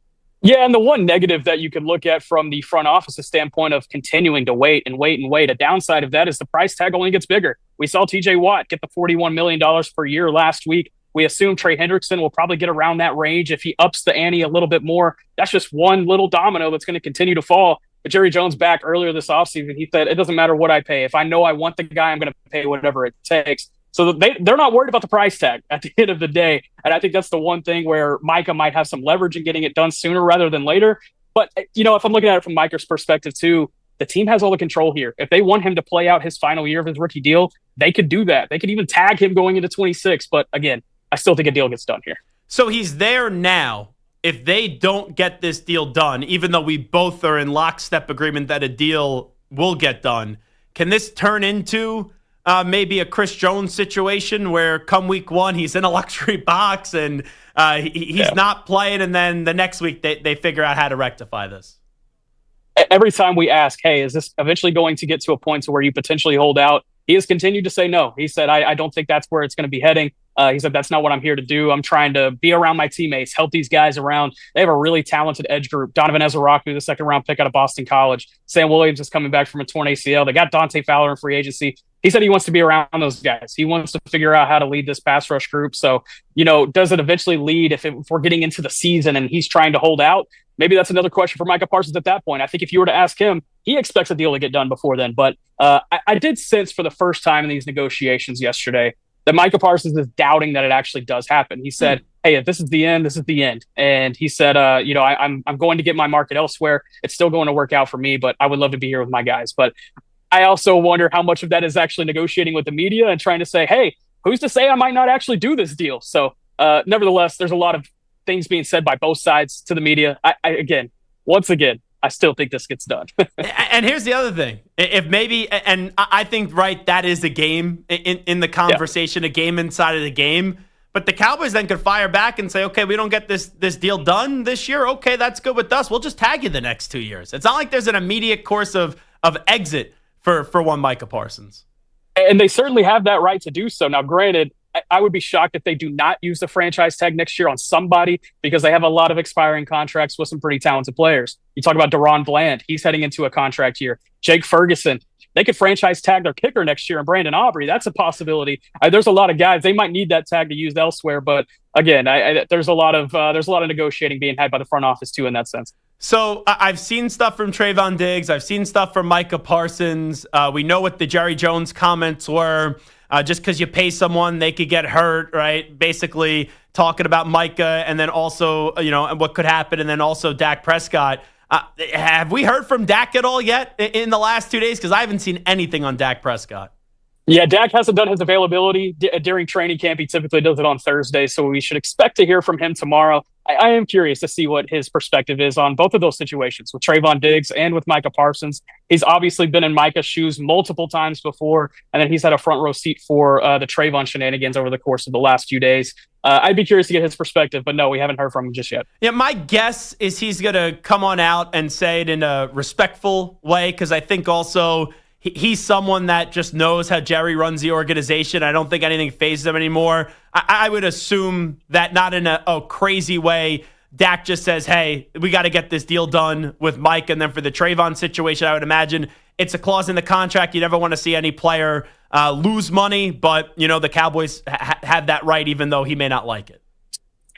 Yeah, and the one negative that you could look at from the front office's standpoint of continuing to wait, a downside of that is the price tag only gets bigger. We saw TJ Watt get the $41 million per year last week. We assume Trey Hendrickson will probably get around that range if he ups the ante a little bit more. That's just one little domino that's going to continue to fall. But Jerry Jones back earlier this offseason, he said, it doesn't matter what I pay. If I know I want the guy, I'm going to pay whatever it takes. So they're not worried about the price tag at the end of the day. And I think that's the one thing where Micah might have some leverage in getting it done sooner rather than later. But, if I'm looking at it from Micah's perspective too, the team has all the control here. If they want him to play out his final year of his rookie deal, they could do that. They could even tag him going into 26. But again, I still think a deal gets done here. So he's there now. If they don't get this deal done, even though we both are in lockstep agreement that a deal will get done, can this turn into maybe a Chris Jones situation where come week one, he's in a luxury box and he's not playing, and then the next week they figure out how to rectify this? Every time we ask, hey, is this eventually going to get to a point to where you potentially hold out? He has continued to say no. He said, I don't think that's where it's going to be heading. He said, that's not what I'm here to do. I'm trying to be around my teammates, help these guys around. They have a really talented edge group. Donovan Ezraku, the second-round pick out of Boston College. Sam Williams is coming back from a torn ACL. They got Dante Fowler in free agency. He said he wants to be around those guys. He wants to figure out how to lead this pass rush group. So, does it eventually lead if we're getting into the season and he's trying to hold out? Maybe that's another question for Micah Parsons at that point. I think if you were to ask him, he expects a deal to get done before then. But I did sense for the first time in these negotiations yesterday that Micah Parsons is doubting that it actually does happen. He said, hey, if this is the end, this is the end. And he said, I'm going to get my market elsewhere. It's still going to work out for me, but I would love to be here with my guys. But I also wonder how much of that is actually negotiating with the media and trying to say, hey, who's to say I might not actually do this deal? So nevertheless, there's a lot of things being said by both sides to the media. Once again, I still think this gets done. And here's the other thing. If maybe, and I think, right, that is a game in the conversation, a game inside of the game. But the Cowboys then could fire back and say, okay, we don't get this deal done this year. Okay, that's good with us. We'll just tag you the next 2 years. It's not like there's an immediate course of exit for one Micah Parsons. And they certainly have that right to do so. Now, granted, I would be shocked if they do not use the franchise tag next year on somebody, because they have a lot of expiring contracts with some pretty talented players. You talk about Deron Bland. He's heading into a contract year. Jake Ferguson. They could franchise tag their kicker next year, and Brandon Aubrey. That's a possibility. There's a lot of guys they might need that tag to use elsewhere. But again, there's a lot of negotiating being had by the front office too in that sense. So I've seen stuff from Trayvon Diggs. I've seen stuff from Micah Parsons. We know what the Jerry Jones comments were. Just because you pay someone, they could get hurt, right? Basically talking about Micah, and then also, and what could happen, and then also Dak Prescott. Have we heard from Dak at all yet in the last 2 days? Because I haven't seen anything on Dak Prescott. Yeah, Dak hasn't done his availability during training camp. He typically does it on Thursday, so we should expect to hear from him tomorrow. I am curious to see what his perspective is on both of those situations with Trayvon Diggs and with Micah Parsons. He's obviously been in Micah's shoes multiple times before, and then he's had a front row seat for the Trayvon shenanigans over the course of the last few days. I'd be curious to get his perspective, but no, we haven't heard from him just yet. Yeah, my guess is he's going to come on out and say it in a respectful way, because I think also he's someone that just knows how Jerry runs the organization. I don't think anything phases him anymore. I would assume that not in a crazy way. Dak just says, hey, we got to get this deal done with Mike. And then for the Trayvon situation, I would imagine it's a clause in the contract. You never want to see any player lose money. But, the Cowboys have that right, even though he may not like it.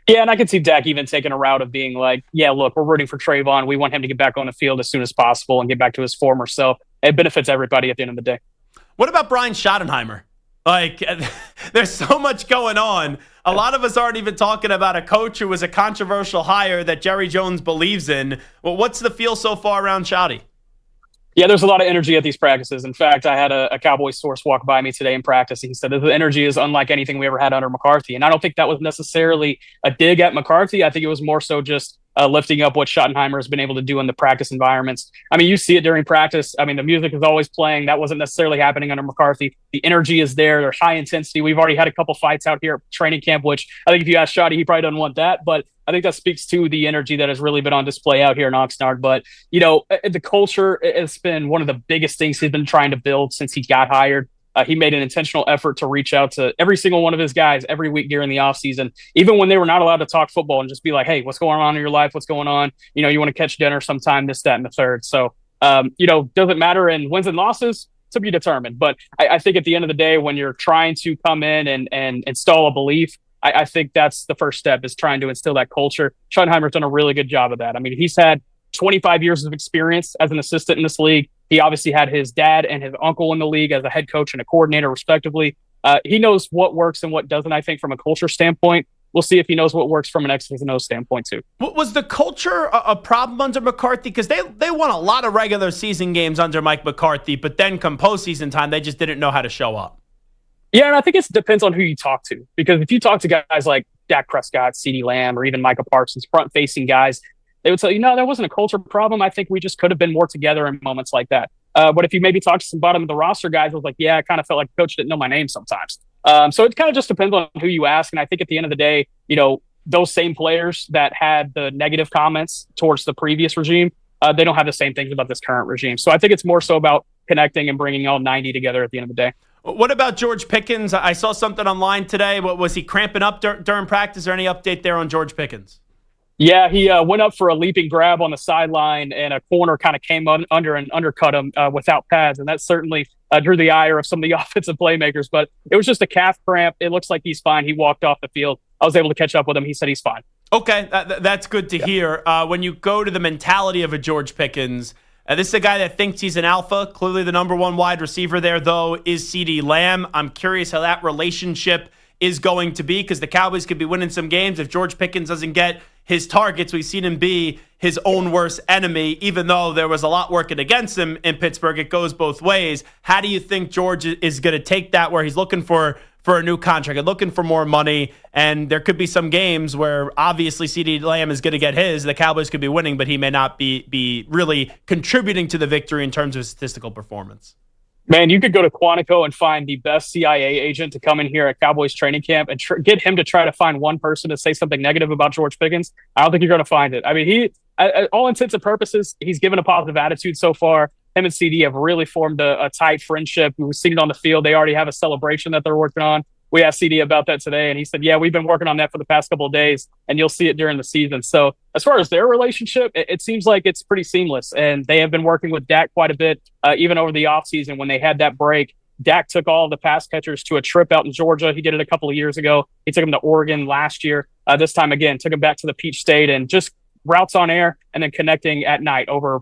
Yeah, and I could see Dak even taking a route of being like, yeah, look, we're rooting for Trayvon. We want him to get back on the field as soon as possible and get back to his former self. It benefits everybody at the end of the day. What about Brian Schottenheimer? Like, there's so much going on. A lot of us aren't even talking about a coach who was a controversial hire that Jerry Jones believes in. Well, what's the feel so far around Schotty? Yeah, there's a lot of energy at these practices. In fact, I had a Cowboys source walk by me today in practice. He said that the energy is unlike anything we ever had under McCarthy. And I don't think that was necessarily a dig at McCarthy. I think it was more so just lifting up what Schottenheimer has been able to do in the practice environments. I mean, you see it during practice. I mean, the music is always playing. That wasn't necessarily happening under McCarthy. The energy is there. There's high intensity. We've already had a couple fights out here at training camp, which I think if you ask Schotty, he probably doesn't want that. But I think that speaks to the energy that has really been on display out here in Oxnard. But, the culture has been one of the biggest things he's been trying to build since he got hired. He made an intentional effort to reach out to every single one of his guys every week during the offseason, even when they were not allowed to talk football, and just be like, hey, what's going on in your life? What's going on? You want to catch dinner sometime, this, that, and the third. So, doesn't matter in wins and losses to be determined. But I think at the end of the day, when you're trying to come in and install a belief, I think that's the first step, is trying to instill that culture. Schottenheimer's done a really good job of that. I mean, he's had 25 years of experience as an assistant in this league. He obviously had his dad and his uncle in the league as a head coach and a coordinator, respectively. He knows what works and what doesn't, I think, from a culture standpoint. We'll see if he knows what works from an X's and O's standpoint, too. Was the culture a problem under McCarthy? Because they won a lot of regular season games under Mike McCarthy, but then come postseason time, they just didn't know how to show up. Yeah, and I think it depends on who you talk to. Because if you talk to guys like Dak Prescott, CeeDee Lamb, or even Micah Parsons, front-facing guys, they would tell you, no, that wasn't a culture problem. I think we just could have been more together in moments like that. But if you maybe talk to some bottom of the roster guys, it was like, yeah, I kind of felt like the coach didn't know my name sometimes. So it kind of just depends on who you ask. And I think at the end of the day, those same players that had the negative comments towards the previous regime, they don't have the same things about this current regime. So I think it's more so about connecting and bringing all 90 together at the end of the day. What about George Pickens? I saw something online today. What was he cramping up during practice? Is there any update there on George Pickens? Yeah, he went up for a leaping grab on the sideline, and a corner kind of came under and undercut him without pads, and that certainly drew the ire of some of the offensive playmakers. But it was just a calf cramp. It looks like he's fine. He walked off the field. I was able to catch up with him. He said he's fine. Okay, that's good to hear. When you go to the mentality of a George Pickens, this is a guy that thinks he's an alpha. Clearly the number one wide receiver there, though, is CeeDee Lamb. I'm curious how that relationship is going to be, because the Cowboys could be winning some games if George Pickens doesn't get his targets. We've seen him be his own worst enemy, even though there was a lot working against him in Pittsburgh. It goes both ways. How do you think George is going to take that, where he's looking for for a new contract and looking for more money. And there could be some games where obviously CeeDee Lamb is going to get his. The Cowboys could be winning, but he may not be really contributing to the victory in terms of statistical performance. Man, you could go to Quantico and find the best CIA agent to come in here at Cowboys training camp and get him to try to find one person to say something negative about George Pickens. I don't think you're going to find it. I mean, he, at all intents and purposes, he's given a positive attitude so far. Him and CD have really formed a tight friendship. We've seen it on the field. They already have a celebration that they're working on. We asked CD about that today, and he said, yeah, we've been working on that for the past couple of days, and you'll see it during the season. So as far as their relationship, it seems like it's pretty seamless, and they have been working with Dak quite a bit, even over the offseason when they had that break. Dak took all of the pass catchers to a trip out in Georgia. He did it a couple of years ago. He took them to Oregon last year. This time, again, took them back to the Peach State and just routes on air and then connecting at night over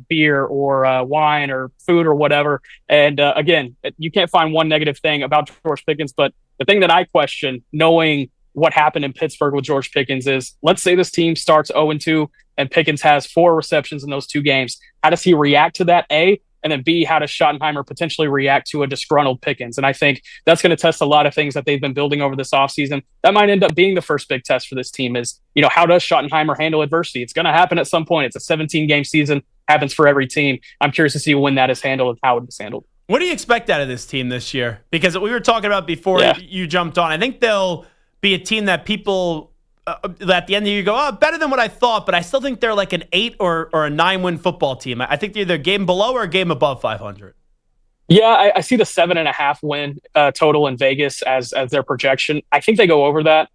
beer or wine or food or whatever. And again, you can't find one negative thing about George Pickens, but the thing that I question, knowing what happened in Pittsburgh with George Pickens, is let's say this team starts 0-2 and Pickens has 4 receptions in those 2 games. How does he react to that, A? And then B, how does Schottenheimer potentially react to a disgruntled Pickens? And I think that's going to test a lot of things that they've been building over this offseason. That might end up being the first big test for this team is, how does Schottenheimer handle adversity? It's going to happen at some point. It's a 17-game season, happens for every team. I'm curious to see when that is handled and how it is handled. What do you expect out of this team this year? Because we were talking about before you jumped on. I think they'll be a team that people at the end of the year go, oh, better than what I thought, but I still think they're like an 8 or a 9-win football team. I think they're either a game below or a game above 500. Yeah, I see the 7.5 win total in Vegas as their projection. I think they go over that.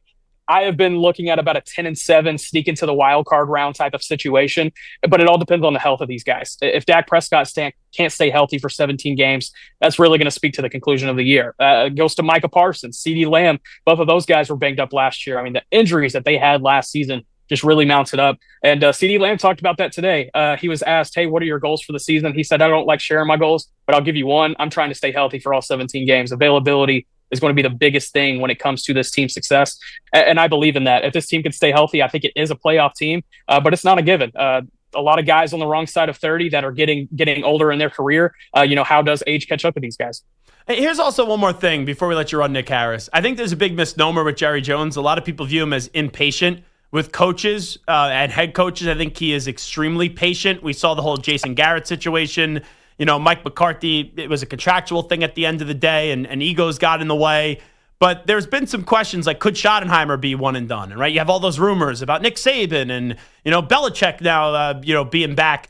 I have been looking at about a 10-7 sneak into the wild card round type of situation, but it all depends on the health of these guys. If Dak Prescott can't stay healthy for 17 games, that's really going to speak to the conclusion of the year. It goes to Micah Parsons, CeeDee Lamb. Both of those guys were banged up last year. I mean, the injuries that they had last season just really mounted up. And CeeDee Lamb talked about that today. He was asked, hey, what are your goals for the season? He said, I don't like sharing my goals, but I'll give you one. I'm trying to stay healthy for all 17 games. Availability is going to be the biggest thing when it comes to this team's success. And I believe in that. If this team can stay healthy, I think it is a playoff team, but it's not a given. A lot of guys on the wrong side of 30 that are getting older in their career. How does age catch up with these guys? Here's also one more thing before we let you run, Nick Harris. I think there's a big misnomer with Jerry Jones. A lot of people view him as impatient with coaches and head coaches. I think he is extremely patient. We saw the whole Jason Garrett situation. Mike McCarthy, it was a contractual thing at the end of the day, and egos got in the way. But there's been some questions like, could Schottenheimer be one and done? And right, you have all those rumors about Nick Saban and Belichick now, being back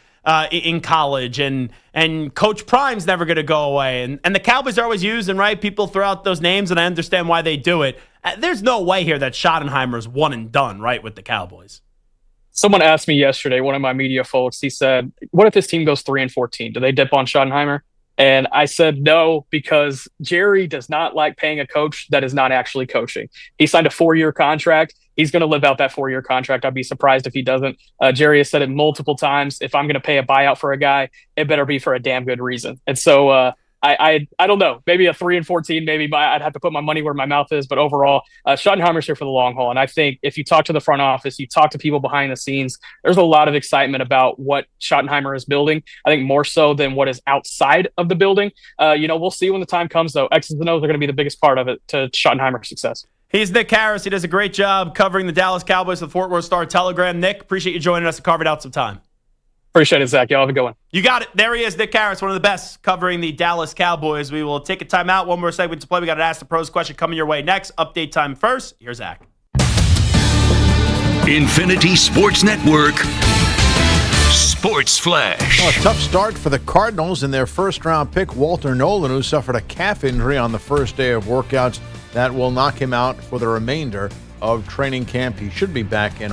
in college, and Coach Prime's never going to go away. And the Cowboys are always used, and right, people throw out those names, and I understand why they do it. There's no way here that Schottenheimer's one and done, right, with the Cowboys. Someone asked me yesterday, one of my media folks, he said, what if this team goes 3-14? Do they dip on Schottenheimer? And I said no, because Jerry does not like paying a coach that is not actually coaching. He signed a 4-year contract. He's going to live out that 4-year contract. I'd be surprised if he doesn't. Jerry has said it multiple times. If I'm going to pay a buyout for a guy, it better be for a damn good reason. And so I don't know. Maybe a 3-14. Maybe I'd have to put my money where my mouth is. But overall, Schottenheimer's here for the long haul. And I think if you talk to the front office, you talk to people behind the scenes, there's a lot of excitement about what Schottenheimer is building. I think more so than what is outside of the building. We'll see when the time comes, though. X's and O's are going to be the biggest part of it to Schottenheimer's success. He's Nick Harris. He does a great job covering the Dallas Cowboys with Fort Worth Star-Telegram. Nick, appreciate you joining us and carving out some time. Appreciate it, Zach. Y'all have a good one. You got it. There he is, Nick Harris, one of the best covering the Dallas Cowboys. We will take a timeout. One more segment to play. We got an Ask the Pros question coming your way next. Update time first. Here's Zach. Infinity Sports Network. Sports Flash. Well, a tough start for the Cardinals in their first-round pick, Walter Nolan, who suffered a calf injury on the first day of workouts. That will knock him out for the remainder of training camp. He should be back in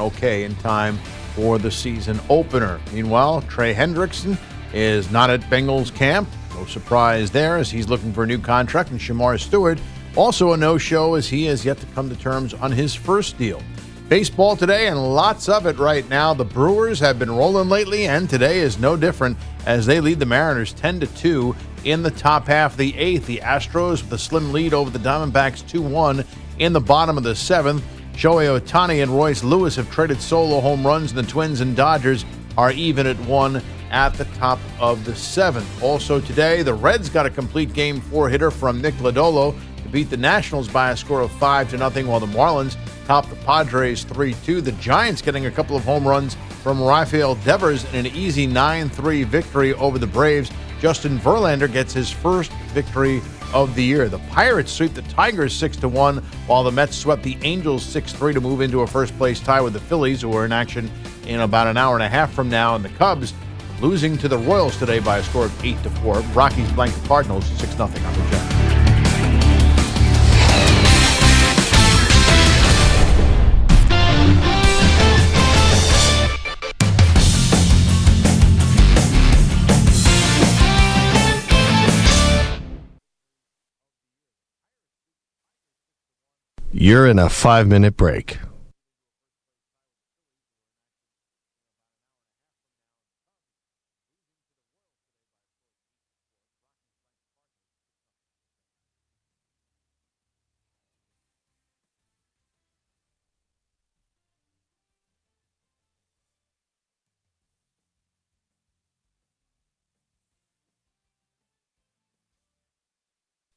time for the season opener. Meanwhile, Trey Hendrickson is not at Bengals camp. No surprise there, as he's looking for a new contract. And Shamar Stewart, also a no-show, as he has yet to come to terms on his first deal. Baseball today, and lots of it right now. The Brewers have been rolling lately, and today is no different as they lead the Mariners 10-2 in the top half of the 8th. The Astros with a slim lead over the Diamondbacks 2-1 in the bottom of the 7th. Shohei Ohtani and Royce Lewis have traded solo home runs, and the Twins and Dodgers are even at 1 at the top of the 7th. Also today, the Reds got a complete Game 4 hitter from Nick Lodolo to beat the Nationals by a score of 5-0, while the Marlins topped the Padres 3-2. The Giants getting a couple of home runs from Rafael Devers in an easy 9-3 victory over the Braves. Justin Verlander gets his first victory of the year. The Pirates sweep the Tigers 6-1, while the Mets swept the Angels 6-3 to move into a first-place tie with the Phillies, who are in action in about an hour and a half from now. And the Cubs losing to the Royals today by a score of 8-4. Rockies blank the Cardinals 6-0 on the Jets. You're in a 5-minute break.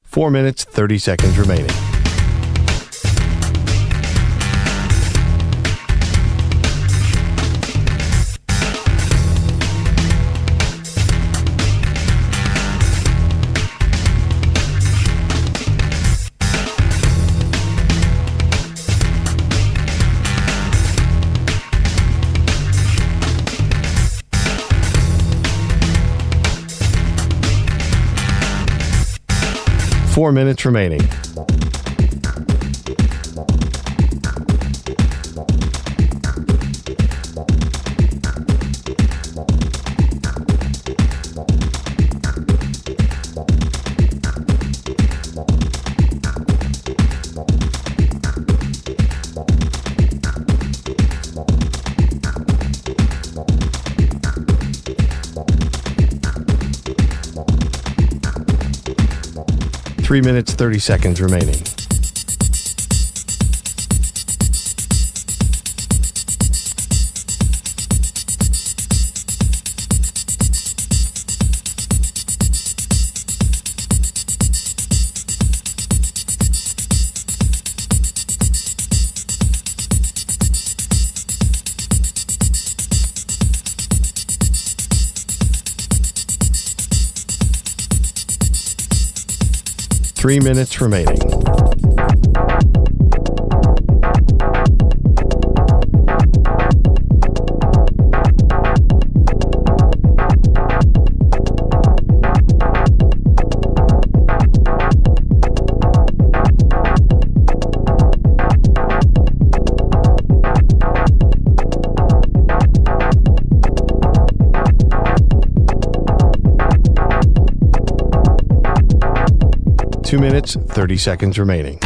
Four minutes, 30 seconds remaining. Four minutes remaining. Three minutes, 30 seconds remaining. Three minutes remaining. Two minutes, 30 seconds remaining.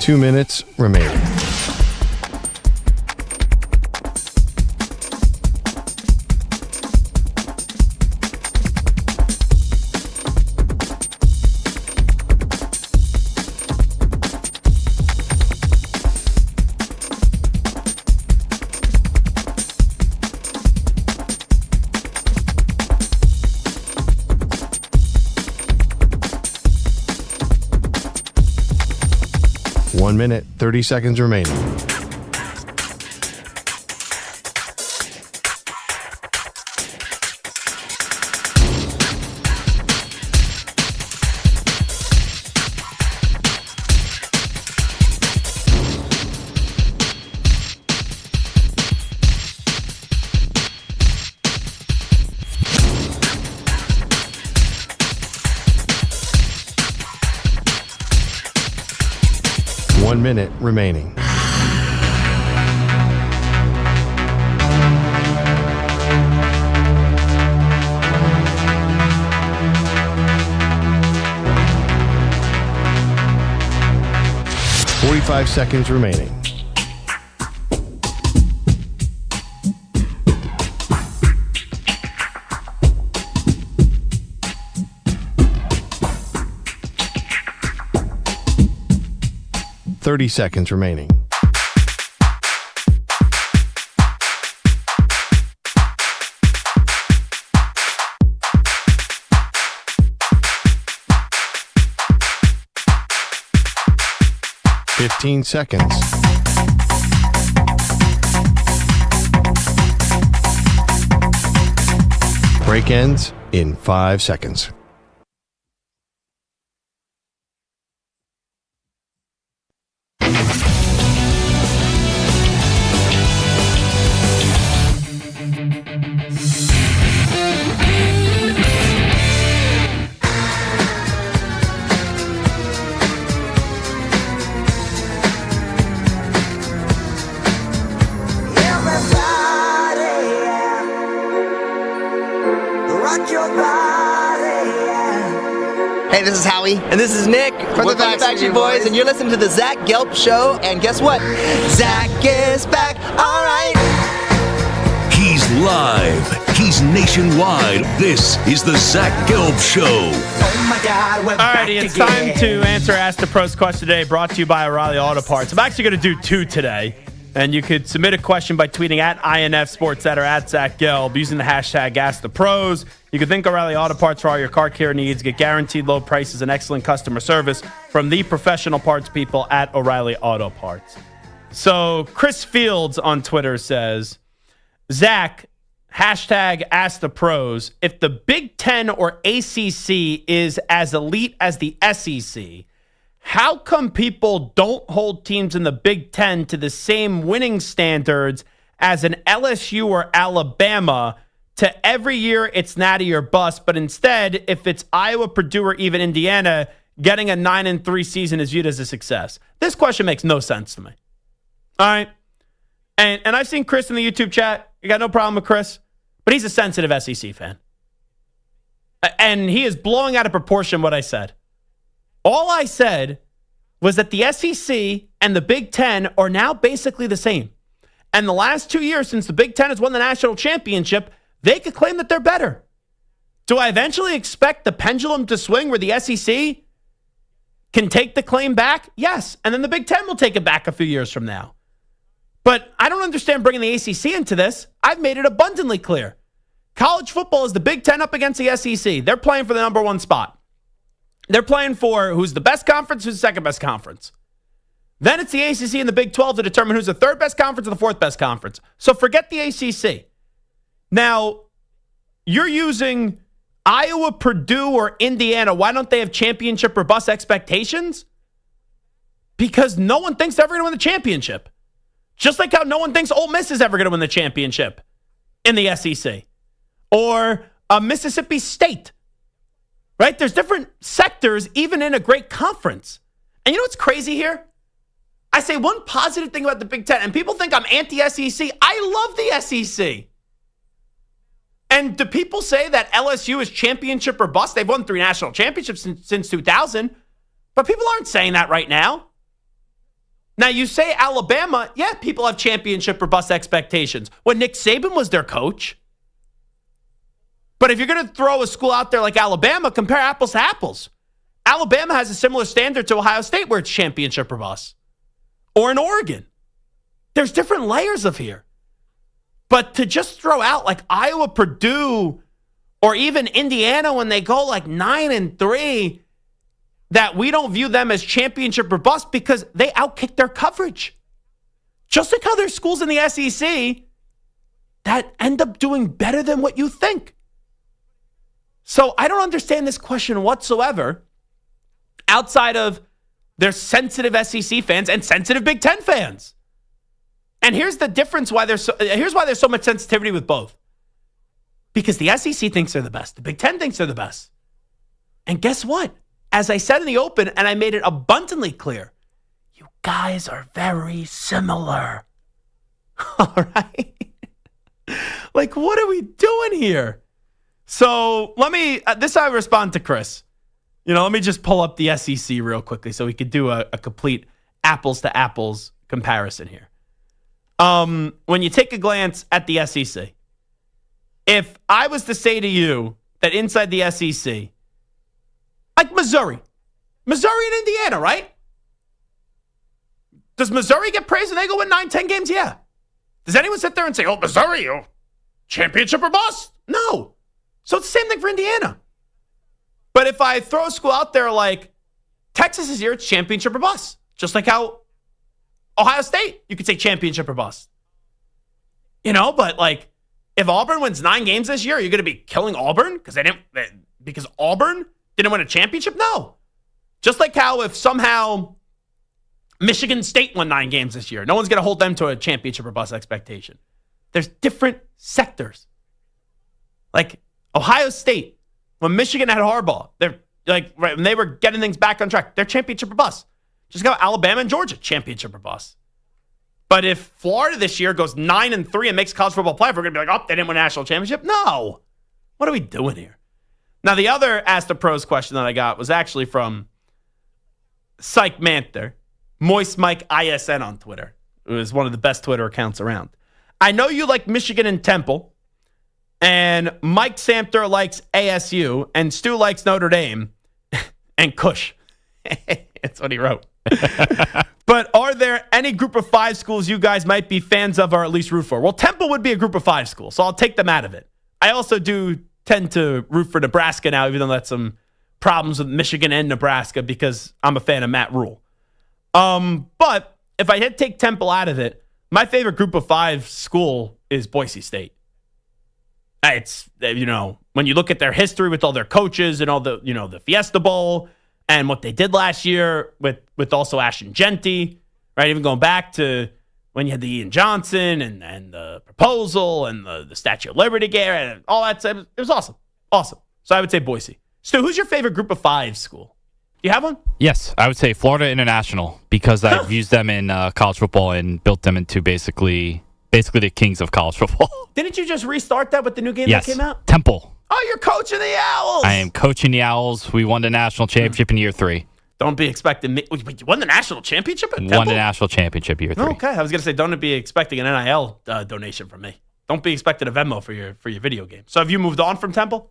Two minutes remaining. One minute, 30 seconds remaining. One minute remaining. 45 seconds remaining. Seconds remaining. Seconds. Break ends in 5 seconds. Hey, this is Howie. And this is Nick. We're from the Backstreet Boys. And you're listening to the Zach Gelb Show. And guess what? Zach is back. All right. He's live. He's nationwide. This is the Zach Gelb Show. Oh, my God. We're All righty, it's time to answer Ask the Pros question today, brought to you by O'Reilly Auto Parts. I'm actually going to do 2 today. And you could submit a question by tweeting at INF SportsNet or at Zach Gelb using the hashtag AskThePros. You can thank O'Reilly Auto Parts for all your car care needs. Get guaranteed low prices and excellent customer service from the professional parts people at O'Reilly Auto Parts. So Chris Fields on Twitter says, Zach, hashtag AskThePros. If the Big Ten or ACC is as elite as the SEC, how come people don't hold teams in the Big Ten to the same winning standards as an LSU or Alabama? To every year, it's natty or bust, but instead, if it's Iowa, Purdue, or even Indiana, getting a 9-3 season is viewed as a success. This question makes no sense to me. All right? And I've seen Chris in the YouTube chat. You got no problem with Chris, but he's a sensitive SEC fan. And he is blowing out of proportion what I said. All I said was that the SEC and the Big Ten are now basically the same. And the last 2 years since the Big Ten has won the national championship, they could claim that they're better. Do I eventually expect the pendulum to swing where the SEC can take the claim back? Yes. And then the Big Ten will take it back a few years from now. But I don't understand bringing the ACC into this. I've made it abundantly clear. College football is the Big Ten up against the SEC. They're playing for the number 1 spot. They're playing for who's the best conference, who's the second best conference. Then it's the ACC and the Big 12 to determine who's the third best conference or the fourth best conference. So forget the ACC. Now, you're using Iowa, Purdue, or Indiana. Why don't they have championship or bust expectations? Because no one thinks they're ever going to win the championship. Just like how no one thinks Ole Miss is ever going to win the championship in the SEC. Or Mississippi State. Right? There's different sectors, even in a great conference. And you know what's crazy here? I say one positive thing about the Big Ten, and people think I'm anti-SEC. I love the SEC. And do people say that LSU is championship or bust? They've won 3 national championships since 2000. But people aren't saying that right now. Now, you say Alabama, yeah, people have championship or bust expectations. When Nick Saban was their coach. But if you're going to throw a school out there like Alabama, compare apples to apples. Alabama has a similar standard to Ohio State where it's championship or bust. Or in Oregon. There's different layers of here. But to just throw out like Iowa, Purdue, or even Indiana when they go like 9-3, that we don't view them as championship or bust because they outkick their coverage. Just like how there's schools in the SEC that end up doing better than what you think. So I don't understand this question whatsoever outside of their sensitive SEC fans and sensitive Big Ten fans. And here's the difference here's why there's so much sensitivity with both. Because the SEC thinks they're the best. The Big Ten thinks they're the best. And guess what? As I said in the open, and I made it abundantly clear, you guys are very similar. All right? Like, what are we doing here? So let me, this I respond to Chris. Let me just pull up the SEC real quickly so we could do a complete apples to apples comparison here. When you take a glance at the SEC, if I was to say to you that inside the SEC, like Missouri and Indiana, right? Does Missouri get praised when they go win 9-10 games? Yeah. Does anyone sit there and say, oh, Missouri, championship or bust? No. So it's the same thing for Indiana. But if I throw a school out there like Texas is here, it's championship or bust. Just like how Ohio State, you could say championship or bust. But like if Auburn wins 9 games this year, are you going to be killing Auburn because Auburn didn't win a championship? No. Just like how if somehow Michigan State won 9 games this year, no one's going to hold them to a championship or bust expectation. There's different sectors. Like Ohio State, when Michigan had Harbaugh, they're like right when they were getting things back on track, they're championship or bust. Just go Alabama and Georgia, championship or bust. But if Florida this year goes 9-3 and makes college football playoff, we're going to be like, oh, they didn't win a national championship. No. What are we doing here? Now, the other Ask the Pros question that I got was actually from Psych Manther, Moist Mike ISN on Twitter. It was one of the best Twitter accounts around. I know you like Michigan and Temple, and Mike Samter likes ASU, and Stu likes Notre Dame, and Kush. That's what he wrote. But are there any group of 5 schools you guys might be fans of or at least root for? Well, Temple would be a group of 5 school, so I'll take them out of it. I also do tend to root for Nebraska now, even though that's some problems with Michigan and Nebraska because I'm a fan of Matt Rule. But if I had to take Temple out of it, my favorite group of 5 school is Boise State. It's, when you look at their history with all their coaches and all the, the Fiesta Bowl and what they did last year with also Ashton Genty, right? Even going back to when you had the Ian Johnson and the proposal and the Statue of Liberty game and all that stuff. It was awesome. Awesome. So I would say Boise. Stu, who's your favorite group of 5 school? Do you have one? Yes, I would say Florida International because I've used them in college football and built them into basically the kings of college football. Didn't you just restart that with the new game that came out? Temple. Oh, you're coaching the Owls. I am coaching the Owls. We won the national championship in year 3. Don't be expecting me. You won the national championship at Temple? Won the national championship year 3. Okay, I was going to say, don't be expecting an NIL donation from me. Don't be expecting a Venmo for your video game. So have you moved on from Temple?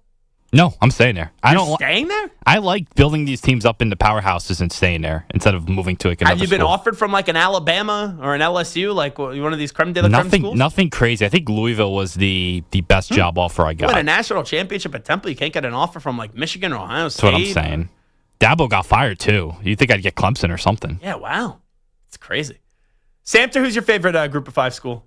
No, I'm staying there. You're staying there? I like building these teams up into powerhouses and staying there instead of moving to another Have you been school. offered from like an Alabama or an LSU, like one of these creme de la creme schools? Nothing crazy. I think Louisville was the best job offer I got. Win a national championship at Temple, you can't get an offer from like Michigan or Ohio State. That's what I'm saying. Dabo got fired too. You think I'd get Clemson or something? Yeah, wow. It's crazy. Samter, who's your favorite group of 5 school?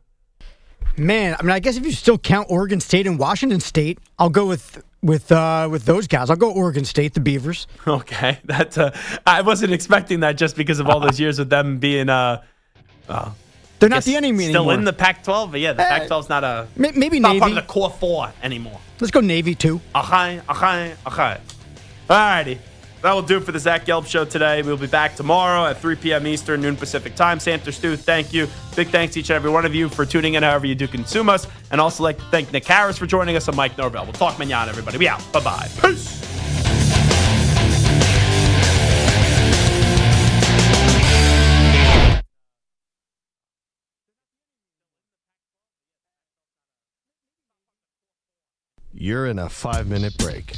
Man, I guess if you still count Oregon State and Washington State, I'll go with those guys. I'll go Oregon State, the Beavers. Okay, that's I wasn't expecting that just because of all those years with them being they're not the enemy still anymore. In the Pac-12, but yeah, the Pac-12's not maybe not Navy. part of the core 4 anymore. Let's go Navy too. Okay. Alrighty. That will do it for the Zach Gelb Show today. We'll be back tomorrow at 3 p.m. Eastern, noon Pacific time. Samter, Stu, thank you. Big thanks to each and every one of you for tuning in however you do consume us. And also like to thank Nick Harris for joining us and Mike Norvell. We'll talk manana, everybody. We out. Bye-bye. Peace. You're in a 5-minute break.